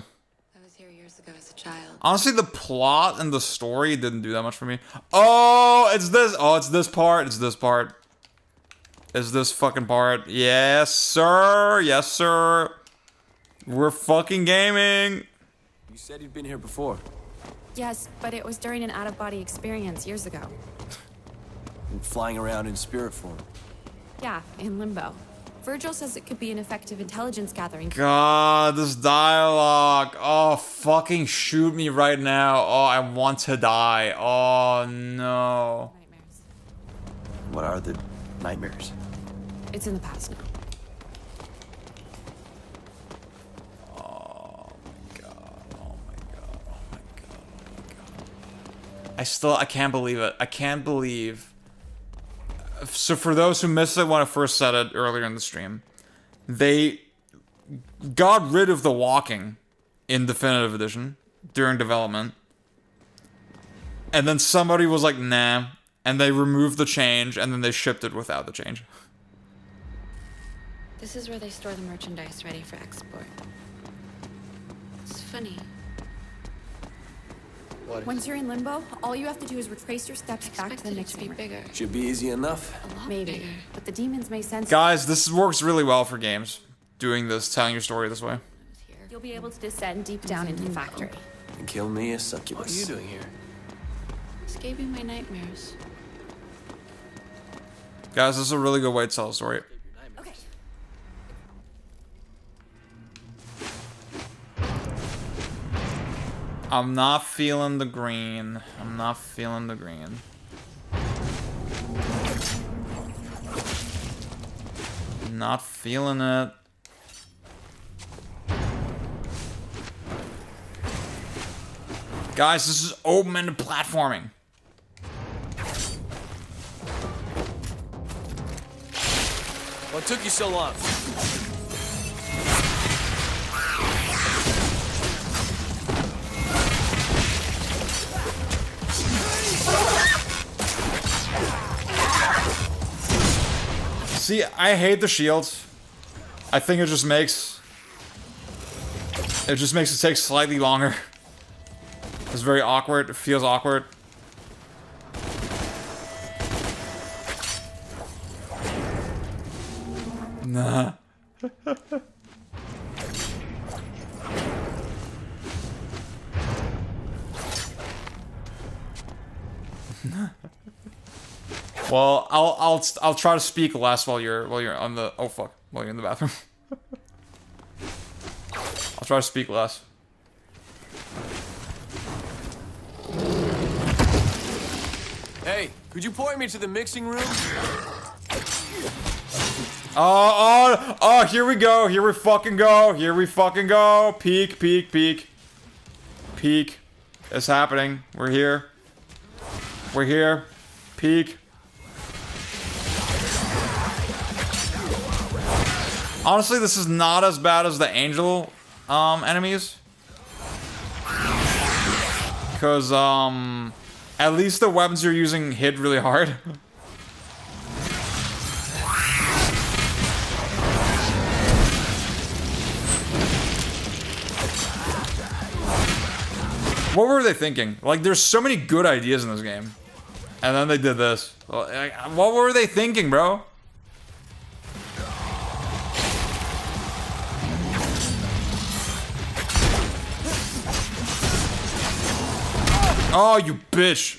I was here years ago as a child. Honestly, the plot and the story didn't do that much for me. Oh, it's this. Oh, it's this part. It's this part. It's this fucking part. Yes, sir. Yes, sir. We're fucking gaming. You said you'd been here before. Yes, but it was during an out-of-body experience years ago. And flying around in spirit form. Yeah, in limbo. Virgil says it could be an effective intelligence gathering. God, this dialogue. Oh, fucking shoot me right now. Oh, I want to die. Oh, no. Nightmares. What are the nightmares? It's in the past now. Oh my god. Oh my god. Oh my god. Oh my god. I can't believe it. I can't believe. So for those who missed it when I first said it earlier in the stream, they got rid of the walking in Definitive Edition during development. And then somebody was like, nah. And they removed the change, and then they shipped it without the change. This is where they store the merchandise ready for export. It's funny. What? Once you're in limbo, all you have to do is retrace your steps back to the next be bigger. Should be easy enough. Maybe, but the demons may sense. Guys, this works really well for games. Doing this, telling your story this way. You'll be able to descend deep down into the factory. And kill me a succubus. What are you doing here? Escaping my nightmares. Guys, this is a really good way to tell a story. Okay. I'm not feeling the green. I'm not feeling the green. Not feeling it. Guys, this is open-ended platforming. What took you so long? See, I hate the shields. I think it just makes it take slightly longer. It's very awkward. It feels awkward. Nah. Well, I'll try to speak less while you're on the while you're in the bathroom. I'll try to speak less. Hey, could you point me to the mixing room? Oh, here we go. Here we fucking go. Here we fucking go. Peek, peek, peek. Peek. It's happening. We're here. We're here. Peek. Honestly, this is not as bad as the angel enemies. Because, at least the weapons you're using hit really hard. What were they thinking? Like, there's so many good ideas in this game. And then they did this. What were they thinking, bro? Oh, you bitch.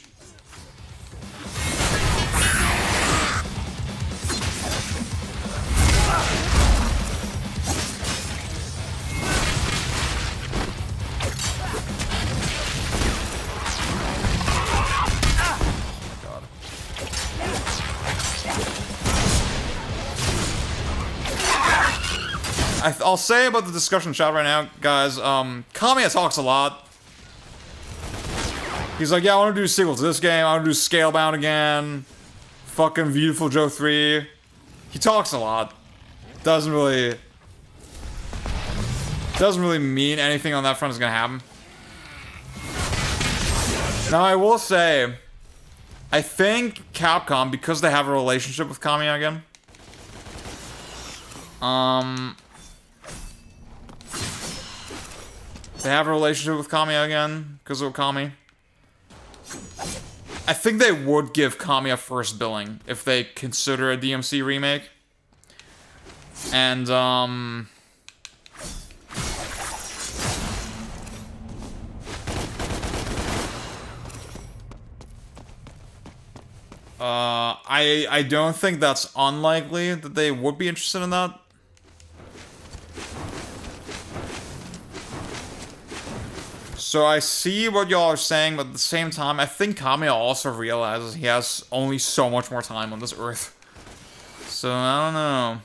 I'll say about the discussion chat right now, guys, Kamiya talks a lot. He's like, yeah, I want to do a sequel to this game, I want to do Scalebound again, fucking Beautiful Joe 3. He talks a lot. Doesn't really mean anything on that front is gonna happen. Now, I will say, I think Capcom, because they have a relationship with Kamiya again, they have a relationship with Kamiya again, because of Okami. I think they would give Kamiya first billing if they consider a DMC remake. And, I don't think that's unlikely that they would be interested in that. So I see what y'all are saying, but at the same time, I think Kamiya also realizes he has only so much more time on this earth. So, I don't know.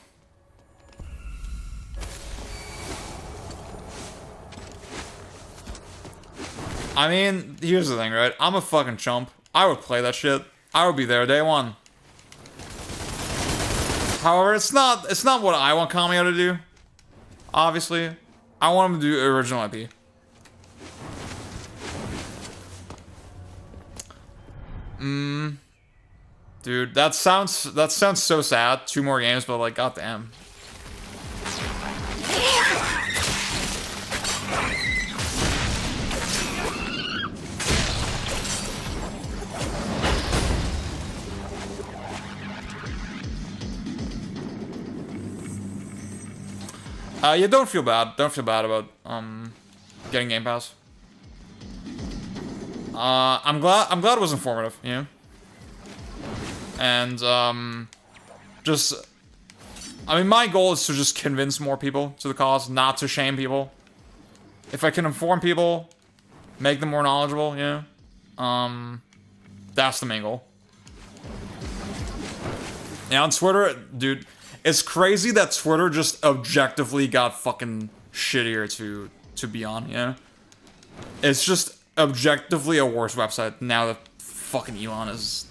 I mean, here's the thing, right? I'm a fucking chump. I would play that shit. I would be there day one. However, it's not what I want Kamiya to do. Obviously. I want him to do original IP. Dude, that sounds so sad. 2 more games, but like, goddamn. Yeah, don't feel bad. Don't feel bad about getting Game Pass. I'm glad it was informative, you know? And, just... I mean, my goal is to just convince more people to the cause, not to shame people. If I can inform people, make them more knowledgeable, you know? That's the main goal. Yeah, on Twitter, dude, it's crazy that Twitter just objectively got fucking shittier to be on, you know? It's just objectively a worse website now that fucking Elon is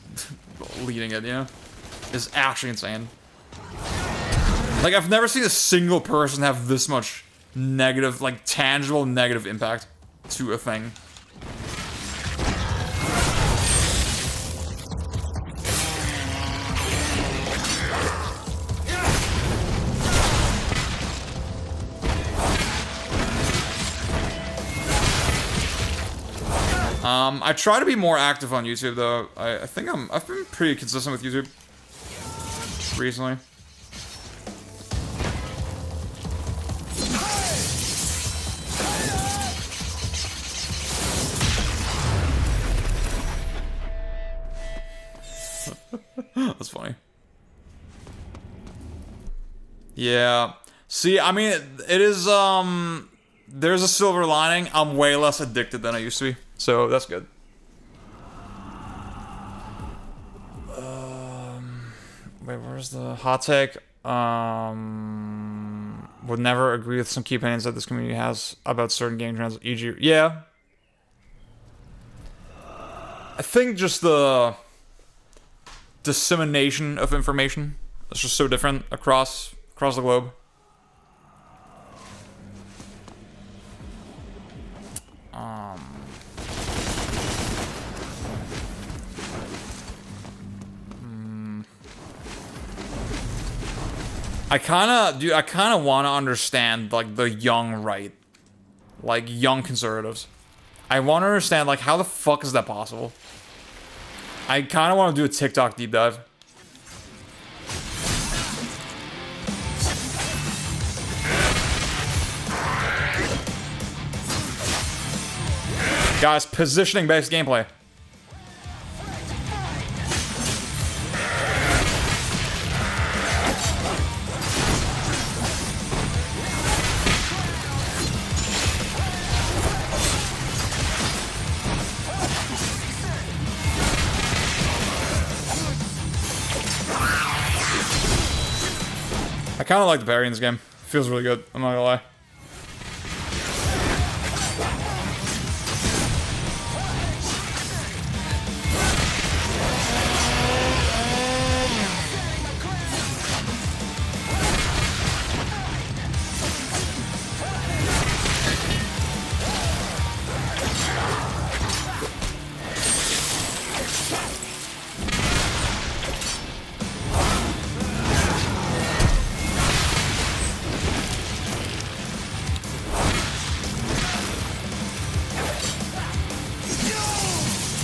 leading it, you know? It's actually insane. Like, I've never seen a single person have this much negative, like, tangible negative impact to a thing. I try to be more active on YouTube, though. I think I've been pretty consistent with YouTube recently. That's funny. Yeah. See, I mean, it is, there's a silver lining. I'm way less addicted than I used to be. So, that's good. Wait, where's the hot take? Would never agree with some key opinions that this community has about certain game trends, e.g. Yeah. I think just the dissemination of information is just so different across the globe. I kind of want to understand, like, the young right. Like, young conservatives. I want to understand, like, how the fuck is that possible? I kind of want to do a TikTok deep dive. Guys, positioning-based gameplay. I kind of like the parry in this game. Feels really good, I'm not gonna lie.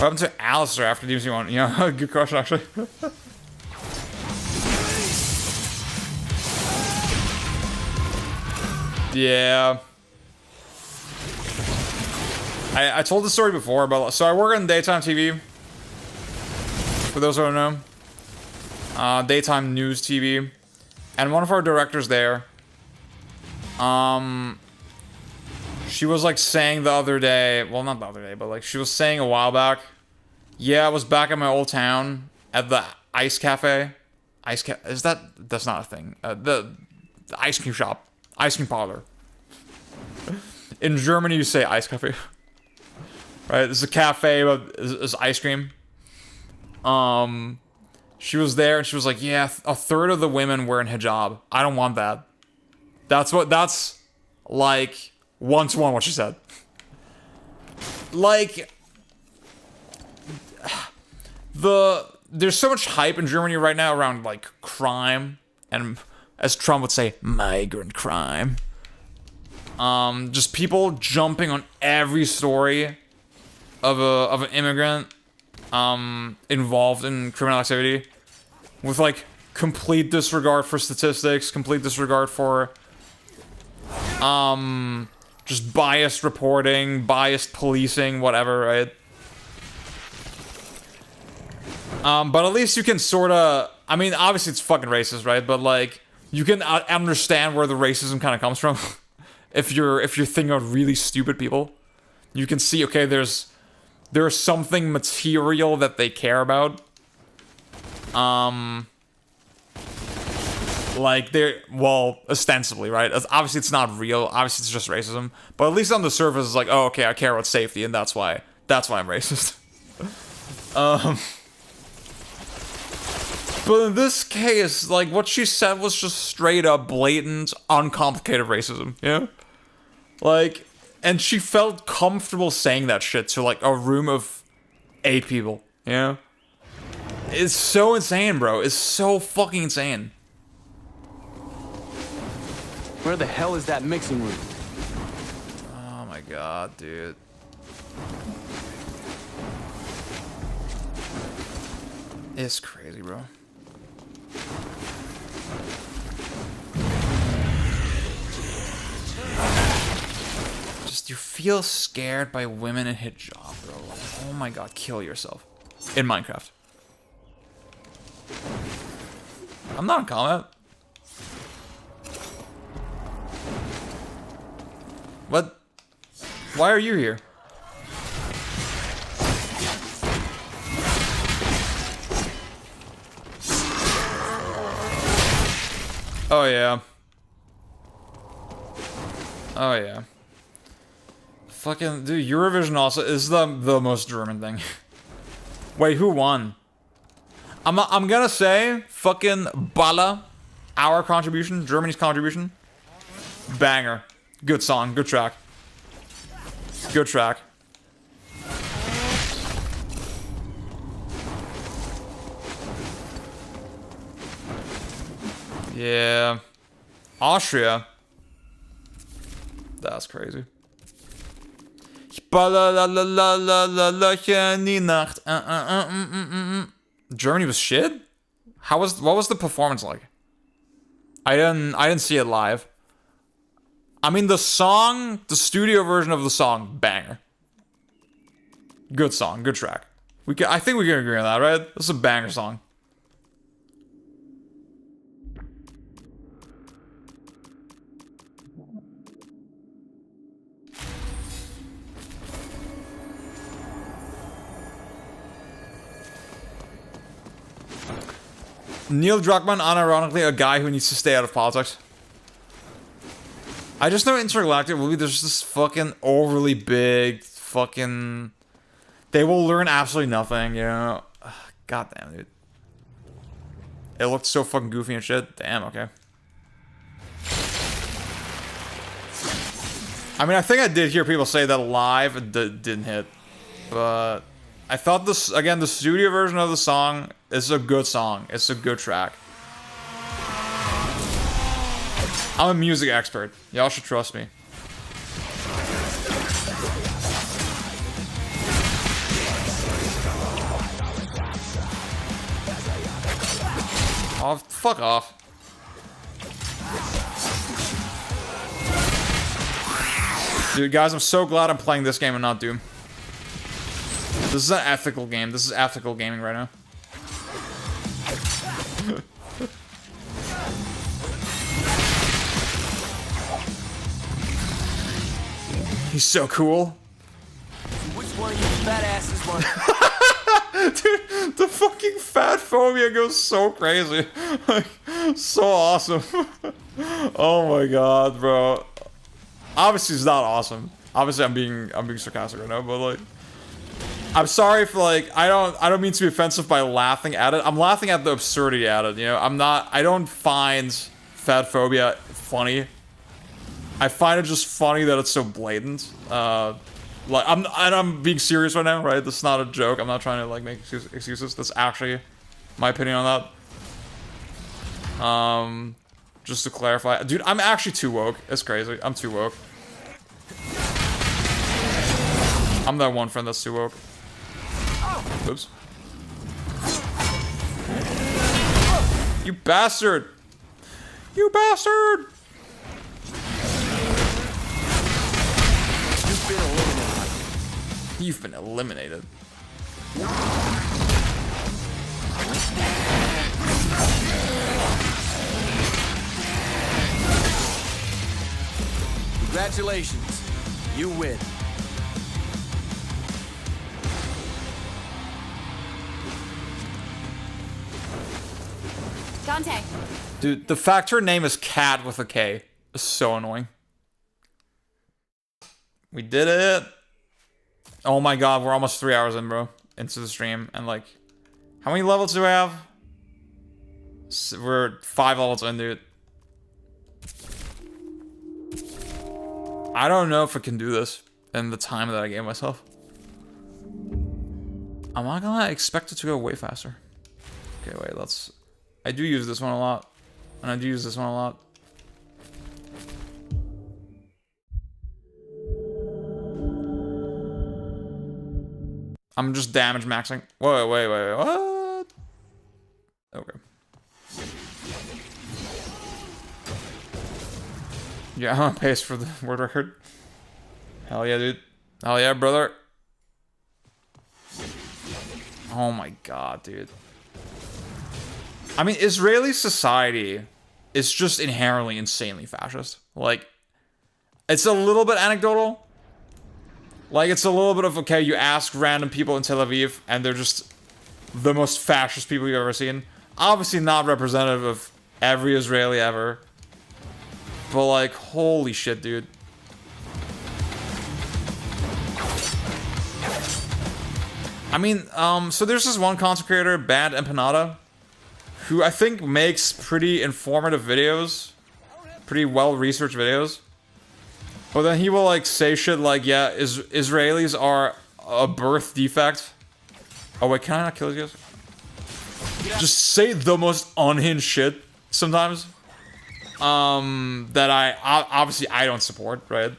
What happened to Alistair after DmC 1? Yeah, good question, actually. Yeah. I told the story before, but so I work on daytime TV. For those who don't know. Daytime news TV. And one of our directors there, she was like saying the other day, well, not the other day, but like she was saying a while back, yeah, I was back at my old town at the ice cafe. That's not a thing. The ice cream shop, ice cream parlor. In Germany, you say ice cafe. Right? This is a cafe, but it's ice cream. She was there and she was like, yeah, a third of the women wearing hijab. I don't want that. That's like 1-to-1 what she said. Like, there's so much hype in Germany right now around like crime and, as Trump would say, migrant crime. Just people jumping on every story of an immigrant involved in criminal activity with like complete disregard for statistics, complete disregard for just biased reporting, biased policing, whatever, right? But at least you can sort of, I mean, obviously it's fucking racist, right? But like, you can understand where the racism kind of comes from. if you're thinking of really stupid people, you can see, okay, there's something material that they care about. Like, well, ostensibly, right? Obviously, it's not real. Obviously, it's just racism. But at least on the surface, it's like, oh, okay, I care about safety, and that's why I'm racist. But in this case, like, what she said was just straight up, blatant, uncomplicated racism, yeah? Like, and she felt comfortable saying that shit to, like, a room of 8 people, yeah? It's so insane, bro. It's so fucking insane. Where the hell is that mixing room? Oh my god, dude. It's crazy, bro. Just, you feel scared by women in hijab, bro. Like, oh my god, kill yourself. In Minecraft. I'm not in comment. What? Why are you here? Oh yeah. Oh yeah. Fucking dude, Eurovision also is the most German thing. Wait, who won? I'm gonna say fucking Balla, our contribution, Germany's contribution. Banger. Good song, good track. Good track. Yeah. Austria. That's crazy. Germany was shit? What was the performance like? I didn't see it live. I mean the song, the studio version of the song, banger. Good song, good track. I think we can agree on that, right? This is a banger song. Neil Druckmann, unironically, a guy who needs to stay out of politics. I just know Intergalactic movie, there's this fucking overly big fucking... They will learn absolutely nothing, you know? God damn, dude. It looked so fucking goofy and shit. Damn, okay. I mean, I think I did hear people say that live it didn't hit. But I thought this, again, the studio version of the song is a good song. It's a good track. I'm a music expert. Y'all should trust me. Oh, fuck off. Dude, guys, I'm so glad I'm playing this game and not Doom. This is an ethical game. This is ethical gaming right now. He's so cool. Which one of you fat asses want? Dude, the fucking fat phobia goes so crazy. Like, so awesome. Oh my god, bro. Obviously it's not awesome. Obviously I'm being sarcastic right now, but like I'm sorry for like I don't mean to be offensive by laughing at it. I'm laughing at the absurdity at it, you know. I don't find fat phobia funny. I find it just funny that it's so blatant. Like I'm being serious right now, right? This is not a joke. I'm not trying to like make excuses. That's actually my opinion on that. Just to clarify, dude, I'm actually too woke. It's crazy. I'm too woke. I'm that one friend that's too woke. Oops. You bastard! You bastard! You've been eliminated. Congratulations. You win. Dante. Dude, the fact her name is Cat with a K is so annoying. We did it. Oh my god, we're almost 3 hours in, bro. Into the stream. And like, how many levels do we have? We're 5 levels in, dude. I don't know if I can do this in the time that I gave myself. I'm not gonna expect it to go way faster. Okay, wait, let's... I do use this one a lot. And I do use this one a lot. I'm just damage maxing. Wait, what? Okay. Yeah, I'm on pace for the word record. Hell yeah, dude. Hell yeah, brother. Oh my god, dude. I mean, Israeli society is just inherently insanely fascist. Like, it's a little bit anecdotal. Like, it's a little bit of, okay, you ask random people in Tel Aviv, and they're just the most fascist people you've ever seen. Obviously not representative of every Israeli ever. But like, holy shit, dude. I mean, so there's this one content creator, Bad Empanada, who I think makes pretty informative videos, pretty well-researched videos. But then he will like say shit like, yeah, Israelis are a birth defect. Oh wait, can I not kill these guys? Just say the most unhinged shit sometimes. That I obviously I don't support, right?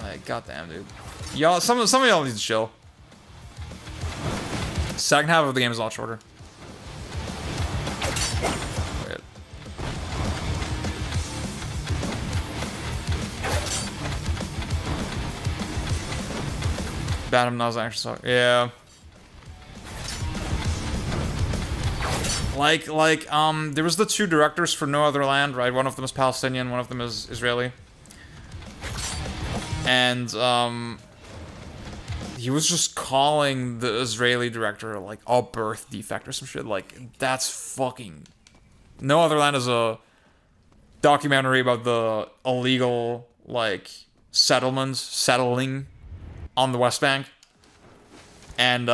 Like, goddamn, dude. Y'all, some of y'all need to chill. Second half of the game is a lot shorter. Wait. Bad Nose actually suck. Yeah. Like, there was the two directors for No Other Land, right? One of them is Palestinian, one of them is Israeli. And, he was just calling the Israeli director, like, a birth defect or some shit. Like, that's fucking... No Other Land is a documentary about the illegal, like, settling on the West Bank. And,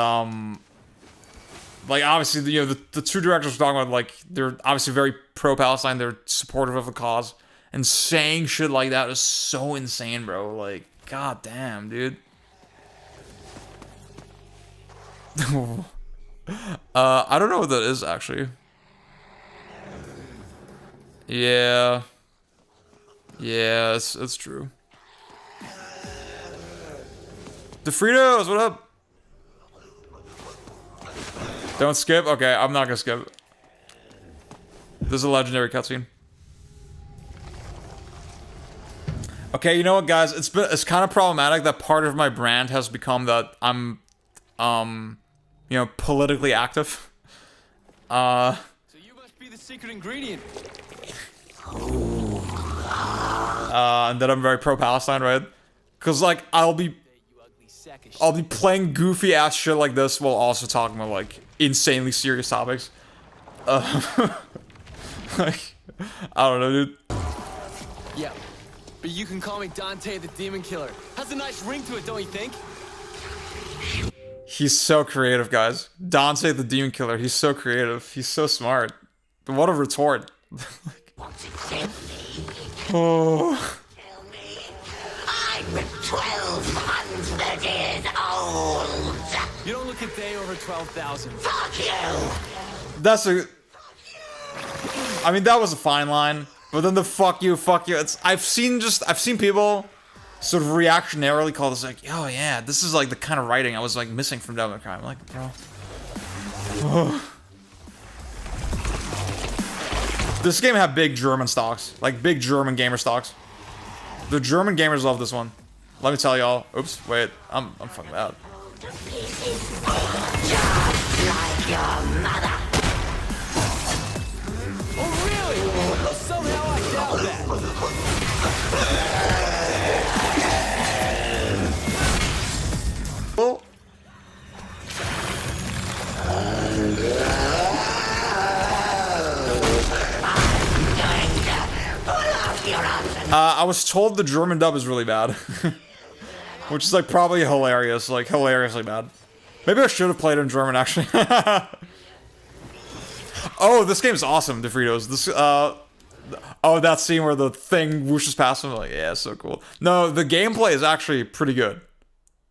like, obviously, you know, the two directors were talking about, like, they're obviously very pro-Palestine, they're supportive of the cause, and saying shit like that is so insane, bro. Like, goddamn, dude. I don't know what that is, actually. Yeah. Yeah, it's true. DeFritos, what up? Don't skip? Okay, I'm not gonna skip. This is a legendary cutscene. Okay, you know what, guys? It's kind of problematic that part of my brand has become that I'm, you know, politically active. So you must be the secret ingredient. And that I'm very pro-Palestine, right? Because, like, I'll be playing goofy ass shit like this while also talking about, like, insanely serious topics. Like, I don't know, dude. Yeah, but you can call me Dante the Demon Killer. Has a nice ring to it, don't you think? He's so creative, guys. Dante the Demon Killer, he's so creative. He's so smart. But what a retort. Oh. I'm 1,200 years old. You don't look a day over 12,000. Fuck you. That's a... I mean, that was a fine line. But then the fuck you. It's... I've seen people sort of reactionarily call this like, oh yeah, this is like the kind of writing I was like missing from Devil May Cry. I'm like, bro. This game had big German stocks. Like, big German gamer stocks. The German gamers love this one. Let me tell y'all. Oops, wait. I'm fucking bad. Just like your mother. Oh, really? Somehow I doubt that. Oh. I was told the German dub is really bad. Which is like probably hilarious, like hilariously bad. Maybe I should have played it in German actually. Oh, this game's awesome, DeFritos. This oh, that scene where the thing whooshes past him, like, yeah, so cool. No, the gameplay is actually pretty good.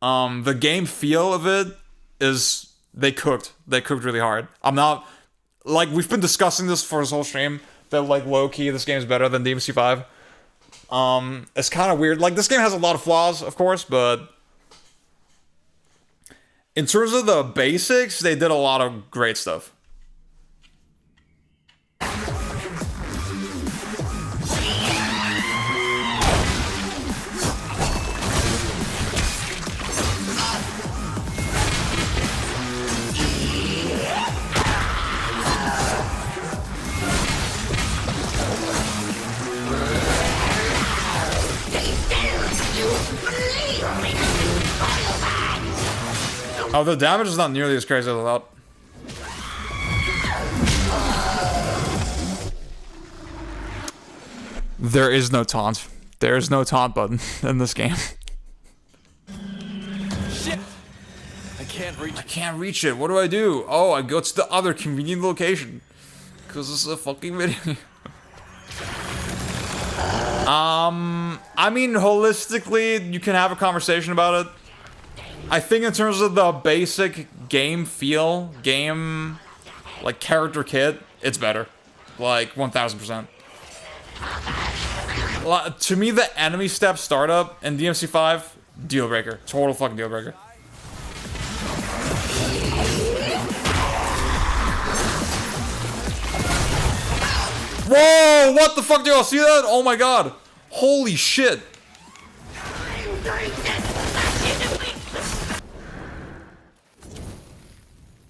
The game feel of it is they cooked really hard. I'm not like, we've been discussing this for this whole stream that like low-key this game's better than DmC 5. It's kind of weird. Like, this game has a lot of flaws, of course, but in terms of the basics, they did a lot of great stuff. Oh, the damage is not nearly as crazy as I thought. There is no taunt. There is no taunt button in this game. Shit! I can't reach it. I can't reach it. What do I do? Oh, I go to the other convenient location. Because this is a fucking video. I mean, holistically, you can have a conversation about it. I think in terms of the basic game feel, game, like, character kit, it's better. Like, 1000%. To me, the enemy step startup in DMC 5, deal breaker. Total fucking deal breaker. Whoa! What the fuck? Do y'all see that? Oh my god! Holy shit!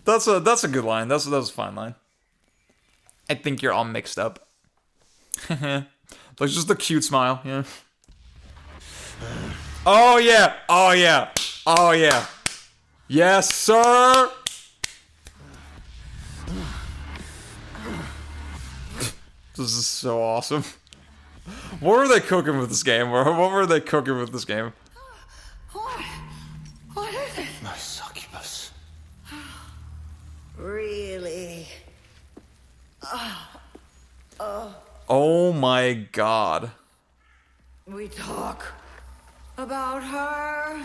That's a good line. That's a fine line. I think you're all mixed up. Like just a cute smile, yeah. Oh yeah! Oh yeah! Oh yeah! Yes, sir! This is so awesome. What were they cooking with this game? What were they cooking with this game? What is it? My succubus. Really? Oh my god. We talk about her.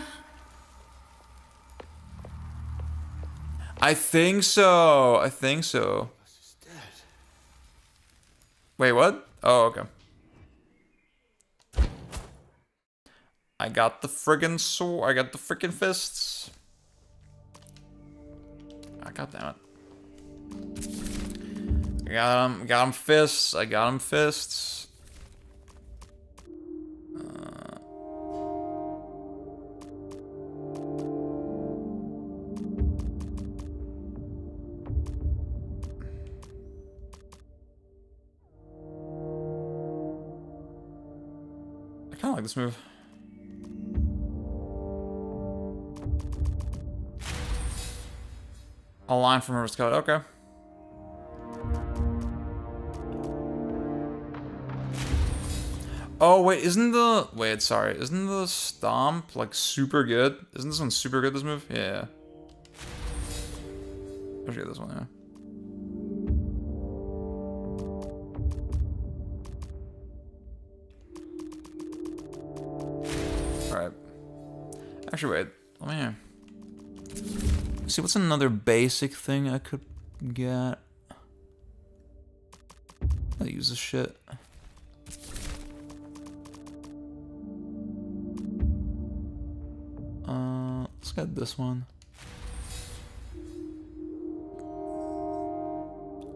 I think so. I think so. Wait, what? Oh, okay. I got the friggin' sword. I got the friggin' fists. Ah, god damn it. I got him fists. I got him fists. I kinda like this move. A line from River's Code, okay. Oh wait, isn't the stomp like super good? Isn't this one super good, this move? Yeah. I should get this one, yeah. Alright. Actually, wait. Let me see, what's another basic thing I could get? I'll use this shit. Let's get this one.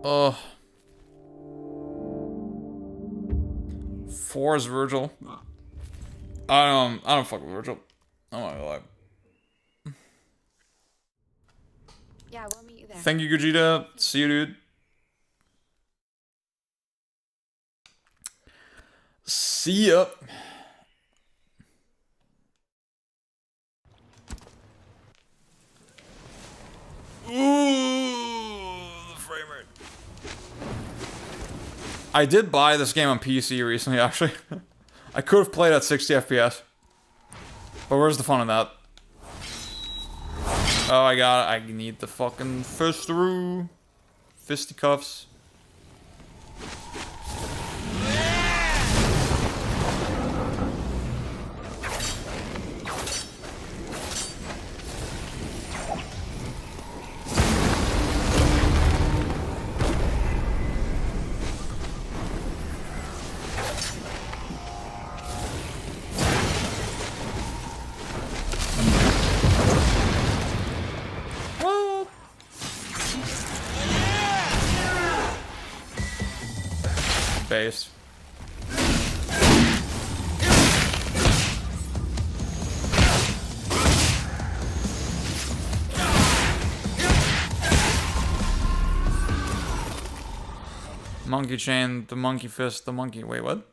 Oh. 4 is Virgil. I don't fuck with Virgil. I'm not gonna lie. Yeah, we'll meet you there. Thank you, Gogeta. See you, dude. See ya. Ooh, the frame rate. I did buy this game on PC recently, actually. I could have played at 60 FPS. But where's the fun in that? Oh, I need the fucking fist-a-roo. Fisticuffs. Based. Monkey chain, the monkey fist, the monkey. Wait, what?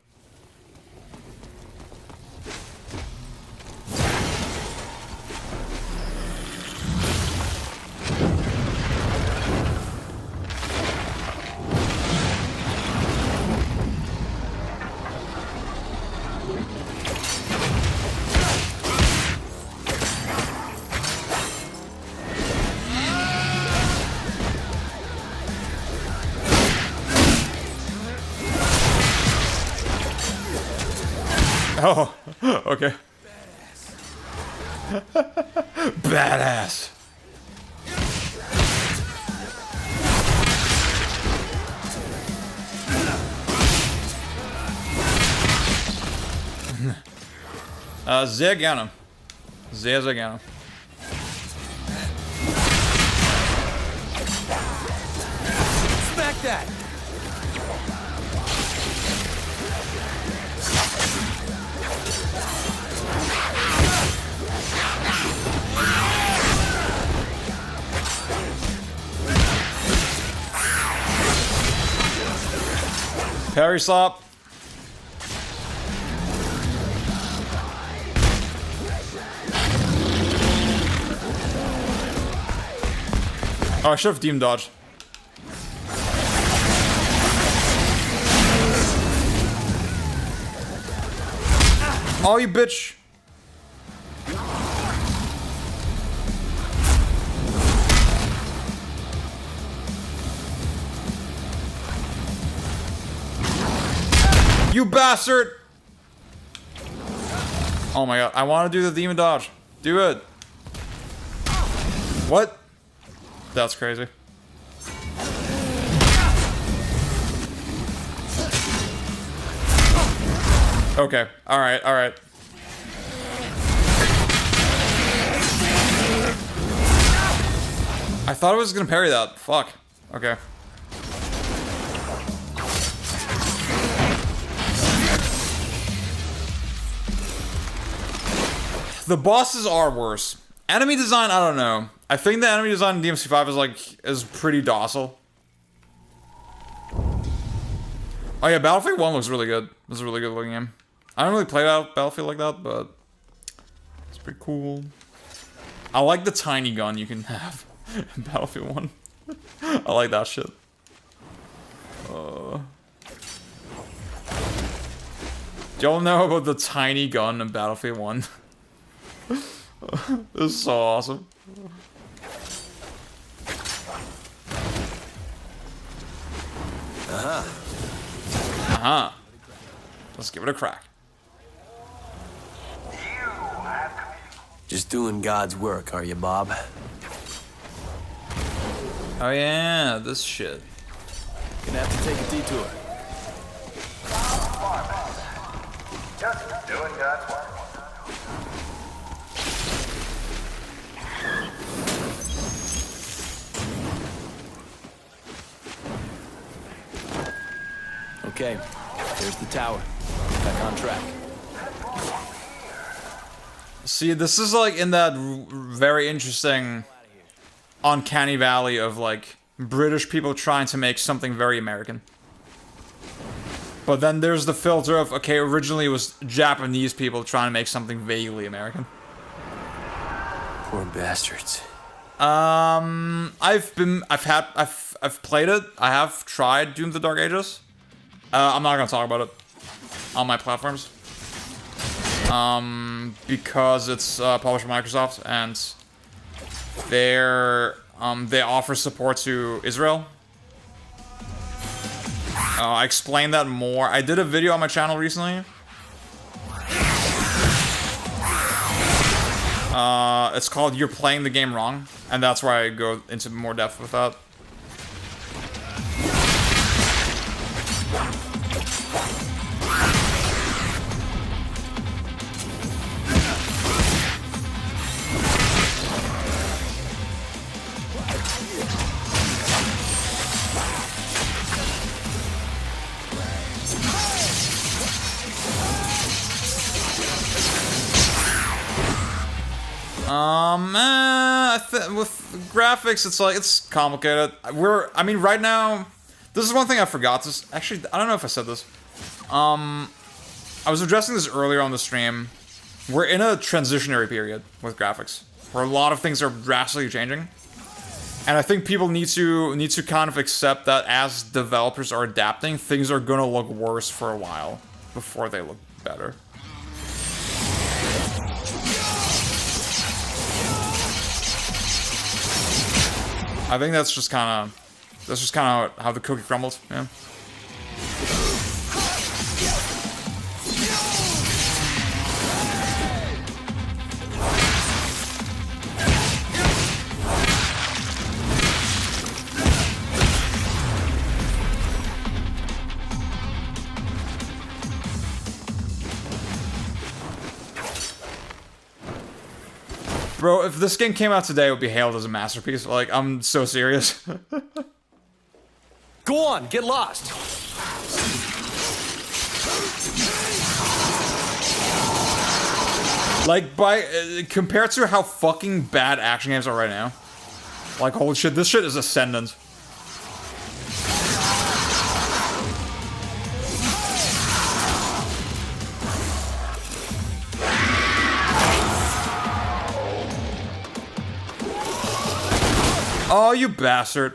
Oh, okay. Badass. Sehr gerne. Sehr, sehr gerne. Smack that! Parry slap. Oh, I should have demon dodged. Oh, you bitch. You bastard! Oh my god, I want to do the demon dodge. Do it. What? That's crazy. Okay, alright, alright. I thought I was gonna parry that. Fuck. Okay. The bosses are worse. Enemy design, I don't know. I think the enemy design in DmC 5 is pretty docile. Oh yeah, Battlefield 1 looks really good. It's a really good looking game. I don't really play Battlefield like that, but it's pretty cool. I like the tiny gun you can have in Battlefield 1. I like that shit. Do y'all know about the tiny gun in Battlefield 1? This is so awesome. Let's give it a crack. Just doing God's work, are you, Bob? Oh yeah, this shit. Gonna have to take a detour. Just doing God's work. Okay, there's the tower. Back on track. See, this is like in that very interesting uncanny valley of like British people trying to make something very American. But then there's the filter of, okay, originally it was Japanese people trying to make something vaguely American. Poor bastards. I've played it. I have tried Doom of the Dark Ages. I'm not gonna talk about it on my platforms. Because it's published by Microsoft and they offer support to Israel. I explained that more. I did a video on my channel recently. It's called You're Playing the Game Wrong, and that's why I go into more depth with that. With graphics, it's complicated. I mean, right now, this is one thing I forgot. Actually, I don't know if I said this. I was addressing this earlier on the stream. We're in a transitionary period with graphics, where a lot of things are drastically changing. And I think people need to kind of accept that as developers are adapting, things are gonna look worse for a while before they look better. I think that's just kind of how the cookie crumbles. Yeah. Bro, if this game came out today, it would be hailed as a masterpiece. Like, I'm so serious. Go on, get lost. Like, compared to how fucking bad action games are right now. Like, holy shit, this shit is ascendant. Oh, you bastard.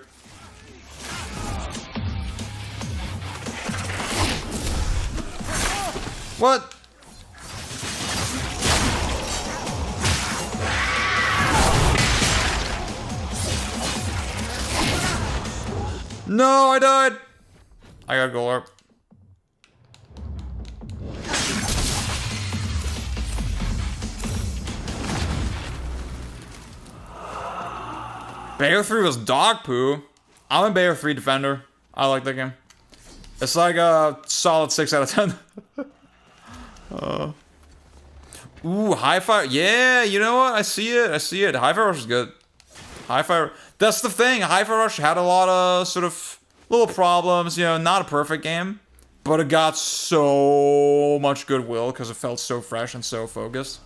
What? No, I died. I gotta go up. Bayo 3 was dog poo. I'm a Bayo 3 defender. I like that game. It's like a solid 6 out of 10. Ooh, Hi-Fi. Yeah, you know what? I see it. I see it. Hi-Fi Rush is good. Hi-Fi. That's the thing. Hi-Fi Rush had a lot of sort of little problems. You know, not a perfect game, but it got so much goodwill because it felt so fresh and so focused.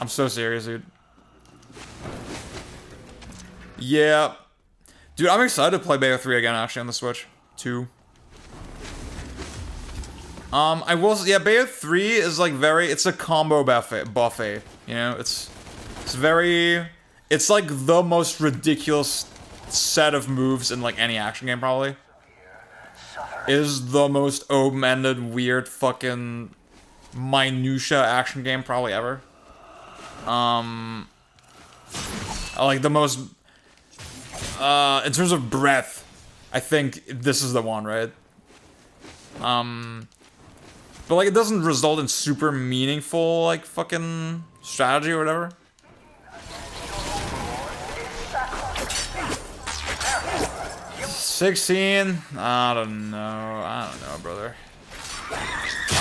I'm so serious, dude. Yeah. Dude, I'm excited to play Bayo 3 again, actually, on the Switch. 2. I will say, yeah, Bayo 3 is like it's a combo buffet, you know? It's like the most ridiculous set of moves in like any action game, probably. It is the most open-ended, weird, fucking minutia action game probably ever. Like the most, in terms of breadth, I think this is the one, right? But like it doesn't result in super meaningful like fucking strategy or whatever. $16? I don't know, brother.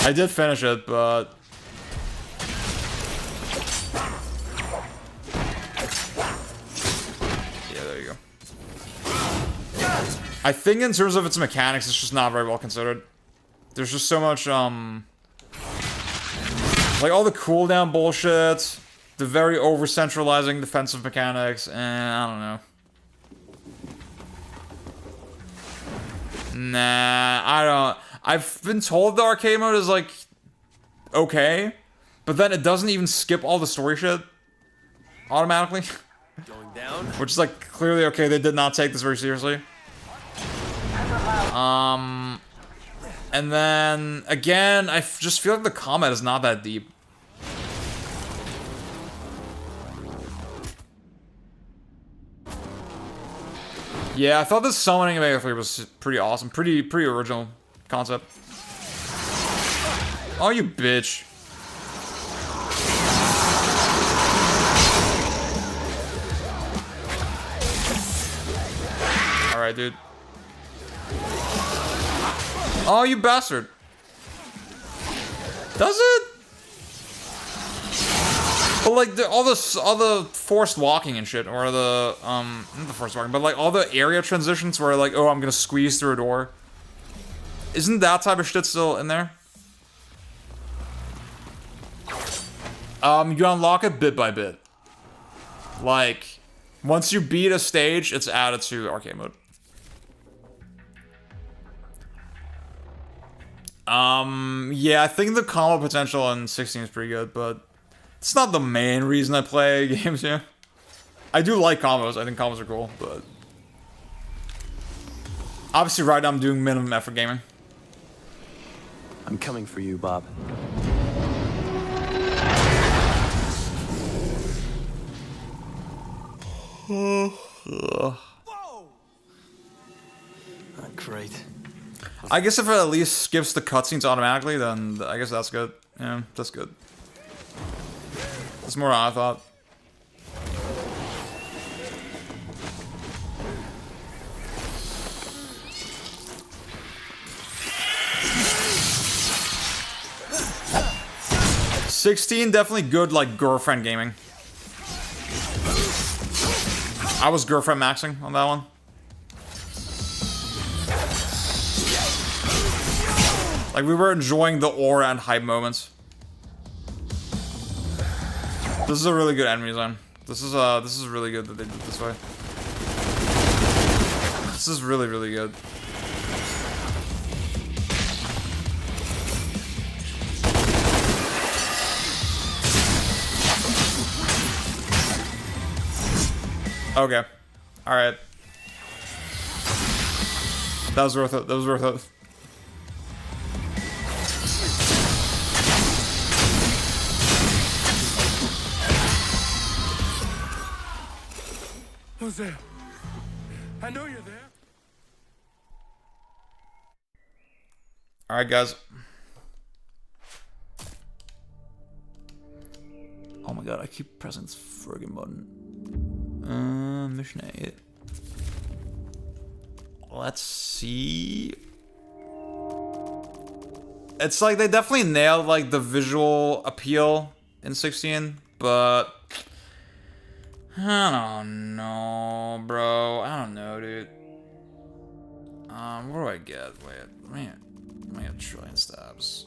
I did finish it, but yeah, there you go. I think in terms of its mechanics, it's just not very well considered. There's just so much, like all the cooldown bullshit, the very over-centralizing defensive mechanics, and I don't know. Nah, I don't. I've been told the arcade mode is, like, okay, but then it doesn't even skip all the story shit automatically. Going down. Which is, like, clearly okay, they did not take this very seriously. And then, again, I just feel like the combat is not that deep. Yeah, I thought the summoning of Bayo 3 was pretty awesome. Pretty original concept. Oh, you bitch. Alright, dude. Oh, you bastard. Does it? But like all the forced walking and shit, or the not the forced walking, but like all the area transitions where like, oh, I'm gonna squeeze through a door. Isn't that type of shit still in there? You unlock it bit by bit. Like, once you beat a stage, it's added to arcade mode. Yeah, I think the combo potential in 16 is pretty good, but it's not the main reason I play games here. I do like combos. I think combos are cool, but obviously right now I'm doing minimum effort gaming. I'm coming for you, Bob. Ugh. Great. I guess if it at least skips the cutscenes automatically, then I guess that's good. Yeah, that's good. That's more than I thought. $16, definitely good, like, girlfriend gaming. I was girlfriend maxing on that one. Like, we were enjoying the aura and hype moments. This is a really good enemy design. This is really good that they did it this way. This is really, really good. Okay. Alright. That was worth it. That was worth it. Who's there? I know you're there. Alright, guys. Oh my god, I keep pressing this friggin' button. Mission 8. Let's see. It's like they definitely nailed like the visual appeal in 16, but I don't know, bro. I don't know, dude. What do I get? Wait, man, I get trillion stabs.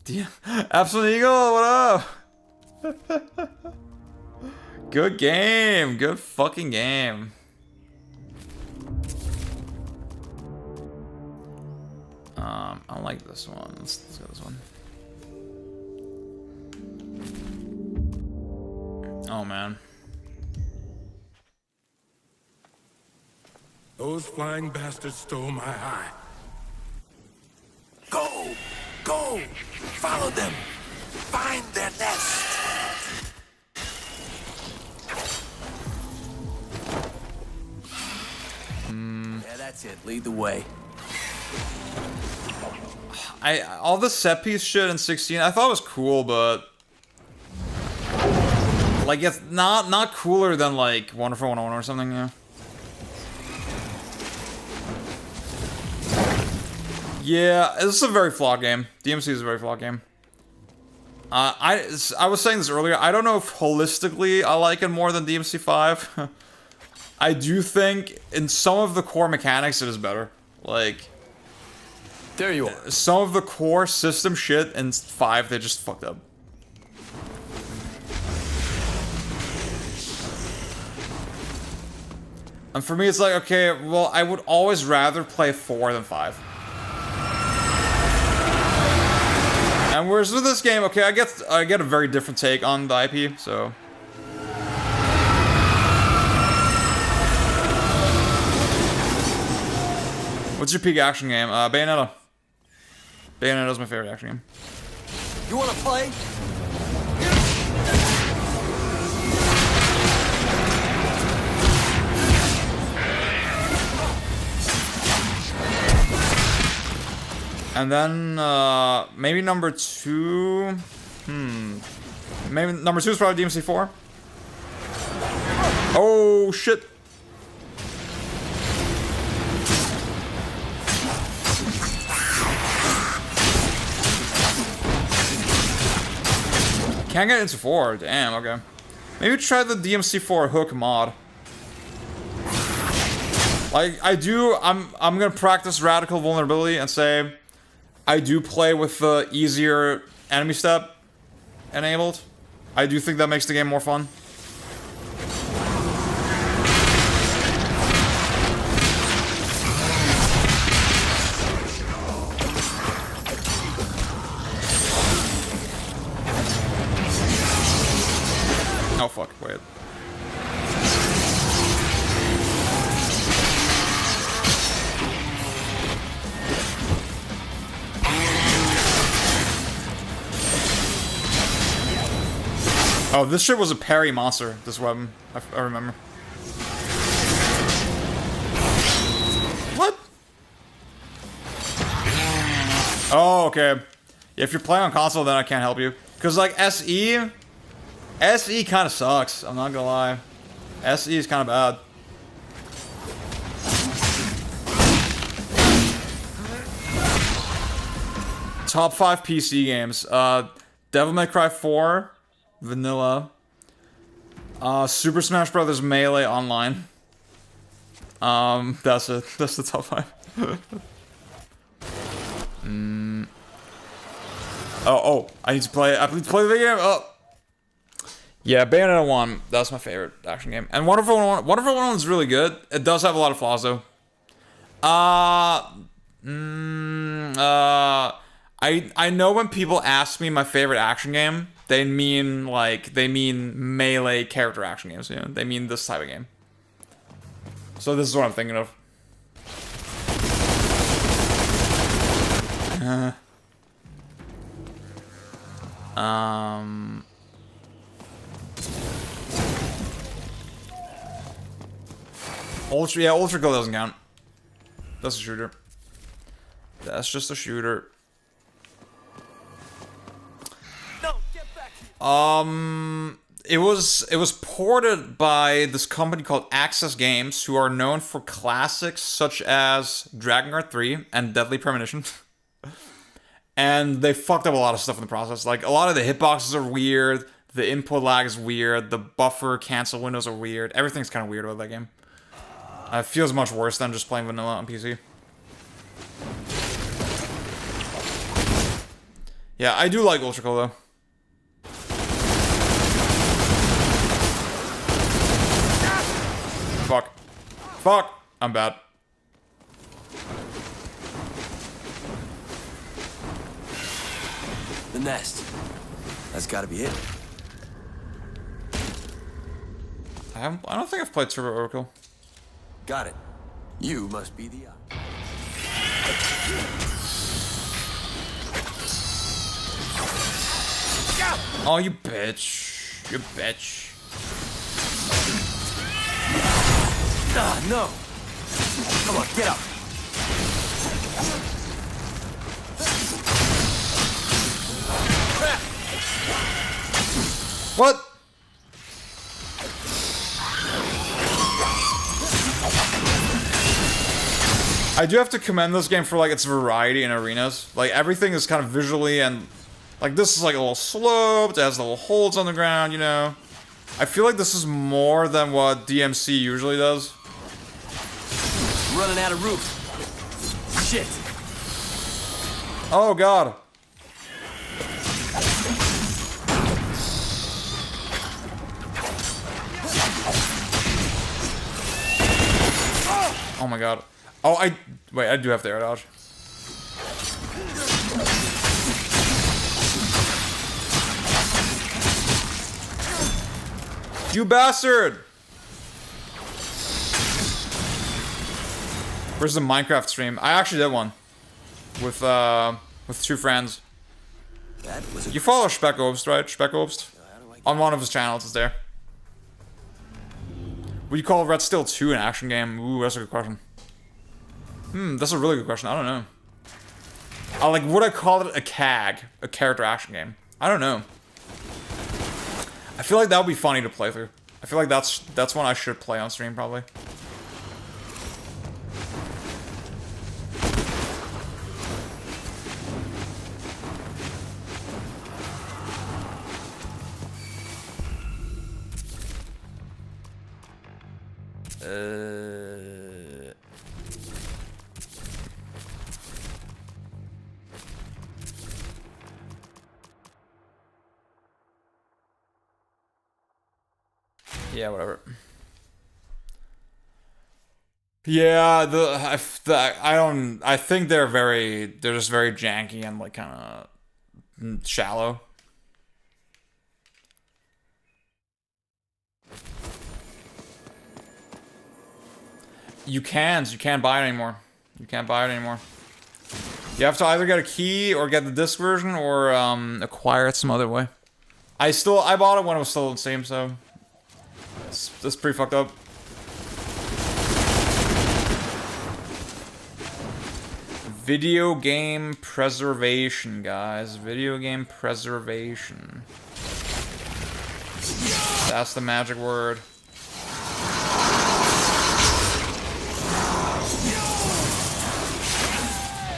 Yeah. Absolute Eagle, what up? Good game. Good fucking game. I like this one. Let's go this one. Oh man. Those flying bastards stole my eye. Go! Go! Follow them! Find their nest! Yeah, that's it. Lead the way. All the set piece shit in 16 I thought was cool, but like it's not cooler than like Wonderful 101 or something, yeah. Yeah, this is a very flawed game. DmC is a very flawed game. I was saying this earlier. I don't know if holistically I like it more than DmC 5. I do think in some of the core mechanics it is better. Like, there you are. Some of the core system shit in 5 they just fucked up. And for me it's like, okay, well I would always rather play 4 than 5. And whereas with this game, okay, I get a very different take on the IP, so. What's your peak action game? Bayonetta. Bayonetta's my favorite action game. You wanna play? And then, maybe number 2... Maybe number 2 is probably DmC 4. Oh, shit. Can't get into 4. Damn, okay. Maybe try the DmC 4 hook mod. Like, I'm gonna practice radical vulnerability and say I do play with the easier enemy step enabled. I do think that makes the game more fun. Oh fuck, wait. Oh, this shit was a parry monster, this weapon. I remember. What? Oh, okay. If you're playing on console, then I can't help you. Because, like, SE kind of sucks, I'm not gonna lie. SE is kind of bad. Top 5 PC games. Devil May Cry 4. Vanilla. Super Smash Brothers Melee Online. That's it. That's the top 5. Oh, I need to play. I need to play the video game. Oh. Yeah, Bayonetta 1. That's my favorite action game. And Wonderful 101 is really good. It does have a lot of flaws though. I know when people ask me my favorite action game, they mean melee character action games. You know, they mean this type of game. So this is what I'm thinking of. Ultra Kill doesn't count. That's a shooter. That's just a shooter. No, get back here. It was ported by this company called Access Games, who are known for classics such as Dragon Guard 3 and Deadly Premonition. And they fucked up a lot of stuff in the process. Like, a lot of the hitboxes are weird, the input lag is weird, the buffer cancel windows are weird. Everything's kind of weird about that game. It feels much worse than just playing vanilla on PC. Yeah, I do like Ultra Kill though. Fuck. Fuck! I'm bad. The nest. That's gotta be it. I don't think I've played Turbo Overkill. Got it. You must be the Oh, you bitch. You bitch. Ah, no. Come on, get up. What? I do have to commend this game for like its variety in arenas. Like everything is kind of visually and like this is like a little sloped, it has little holes on the ground, you know. I feel like this is more than what DmC usually does. Running out of roof. Shit. Oh god. Oh my god. Oh, I do have to air dodge. You bastard! Where's the Minecraft stream? I actually did one with 2 friends. You follow Speckobst, right? Speckobst? On one of his channels, it's there. Would you call Red Steel 2 an action game? Ooh, that's a good question. That's a really good question. I don't know. Like, would I call it a CAG? A character action game? I don't know. I feel like that would be funny to play through. I feel like that's one I should play on stream, probably. Yeah, whatever. Yeah, I think they're just very janky and like kind of shallow. You can't buy it anymore. You can't buy it anymore. You have to either get a key or get the disc version or acquire it some other way. I bought it when it was still on Steam, so that's pretty fucked up. Video game preservation, guys. Video game preservation. That's the magic word.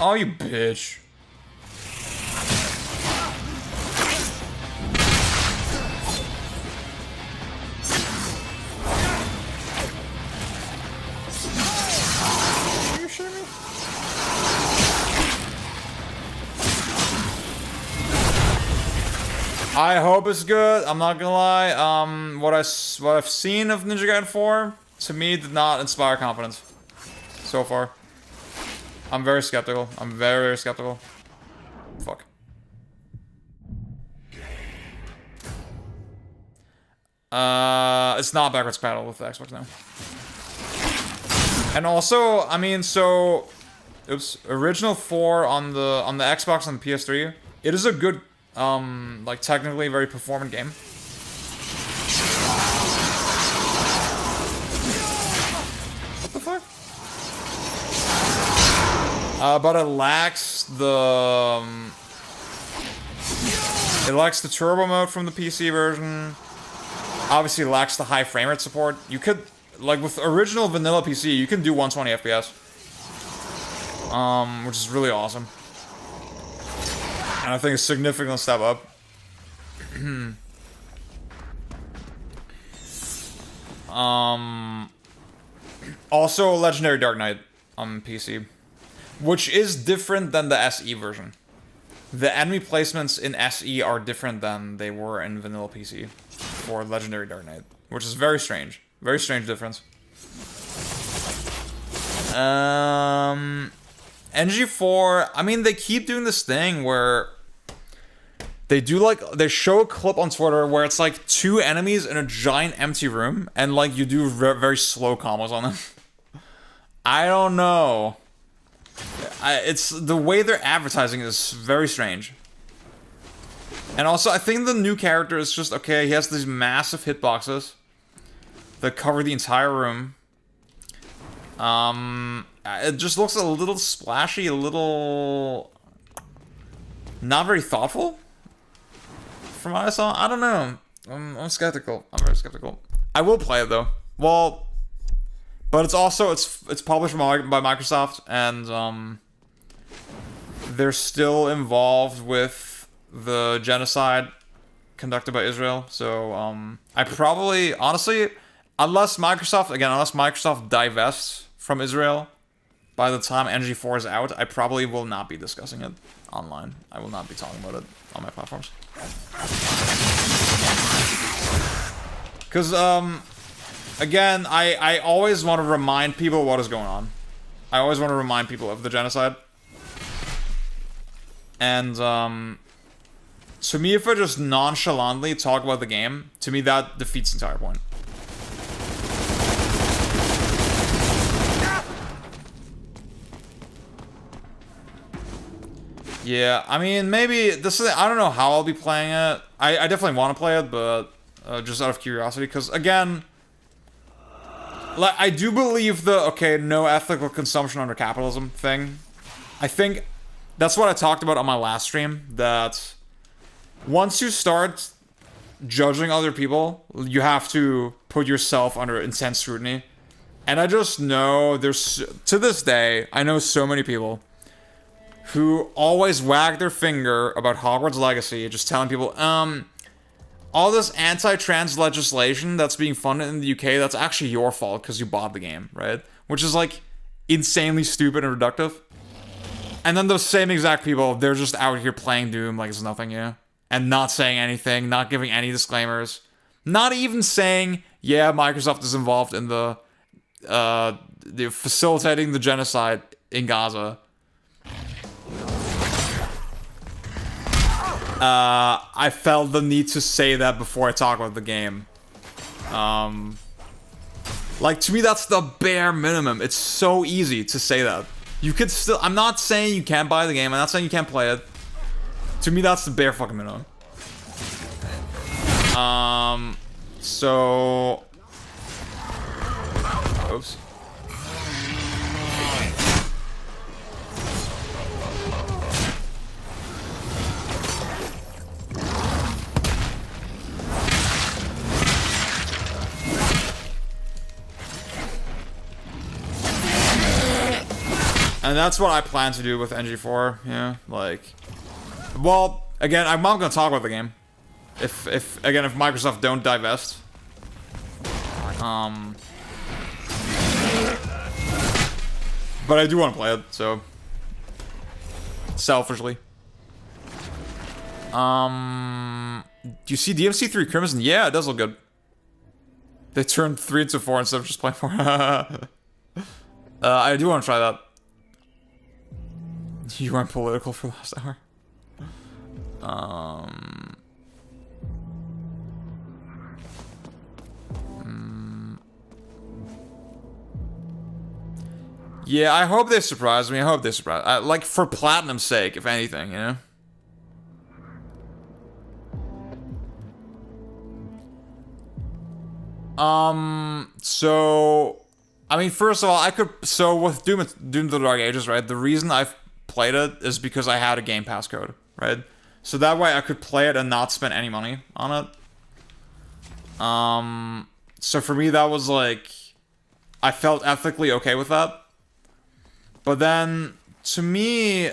Oh, you bitch. I hope it's good. I'm not gonna lie. What I've seen of Ninja Gaiden 4 to me did not inspire confidence so far. I'm very skeptical. I'm very, very skeptical. Fuck. It's not backwards compatible with the Xbox now. And also, I mean, so, oops, original 4 on the Xbox and the PS3. It is a good, like technically very performant game. What the fuck? But it lacks the turbo mode from the PC version. Obviously, it lacks the high frame rate support. You could, like with original vanilla PC, you can do 120 FPS, which is really awesome, and I think a significant step up. Also, Legendary Dark Knight on PC, which is different than the SE version. The enemy placements in SE are different than they were in vanilla PC for Legendary Dark Knight, which is very strange. Very strange difference. NG4, I mean, they keep doing this thing where they do like, they show a clip on Twitter where it's like 2 enemies in a giant empty room and like you do very slow combos on them. I don't know. It's the way they're advertising is very strange. And also, I think the new character is just, okay, he has these massive hitboxes that cover the entire room. It just looks a little splashy, a little not very thoughtful from what I saw. I don't know. I'm skeptical. I'm very skeptical. I will play it though. Well, but it's also, it's published by Microsoft, and they're still involved with the genocide conducted by Israel. So I probably, honestly, unless Microsoft divests from Israel by the time NG4 is out, I probably will not be discussing it online. I will not be talking about it on my platforms. Because, again, I always want to remind people what is going on. I always want to remind people of the genocide. And, to me, if I just nonchalantly talk about the game, to me that defeats the entire point. Yeah, I mean, maybe this is, I don't know how I'll be playing it. I definitely want to play it, but just out of curiosity, because again, like, I do believe the, okay, no ethical consumption under capitalism thing. I think that's what I talked about on my last stream, that once you start judging other people, you have to put yourself under intense scrutiny. And I just know there's, to this day, I know so many people who always wag their finger about Hogwarts Legacy, just telling people, all this anti-trans legislation that's being funded in the UK, that's actually your fault because you bought the game, right? Which is, like, insanely stupid and reductive. And then those same exact people, they're just out here playing Doom like it's nothing, yeah? And not saying anything, not giving any disclaimers. Not even saying, yeah, Microsoft is involved in the facilitating the genocide in Gaza. I felt the need to say that before I talk about the game. Like, to me, that's the bare minimum. It's so easy to say that. You could still, I'm not saying you can't buy the game, I'm not saying you can't play it. To me, that's the bare fucking minimum. So... Oops. And that's what I plan to do with NG4, yeah, like... Well, again, I'm not gonna talk about the game. If Microsoft don't divest. But I do want to play it, so... Selfishly. Do you see DmC 3 Crimson? Yeah, it does look good. They turned 3 into 4 instead of just playing 4. I do want to try that. You weren't political for the last hour. Yeah, I hope they surprise me. I hope they surprise. Like, for Platinum's sake, if anything, you know? So, I mean, first of all, so with Doom the Dark Ages, right, the reason I've played it is because I had a Game Pass code, right? So that way I could play it and not spend any money on it. So for me, that was like, I felt ethically okay with that. But then, to me,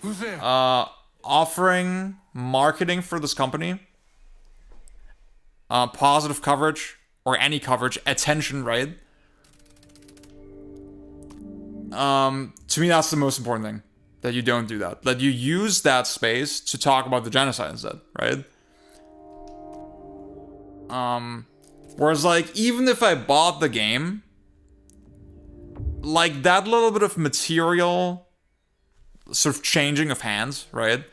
Who's there? Offering marketing for this company, positive coverage, or any coverage, attention, right? To me, that's the most important thing. That you don't do that. That you use that space to talk about the genocide instead, right? Whereas, like, even if I bought the game, like, that little bit of material sort of changing of hands, right?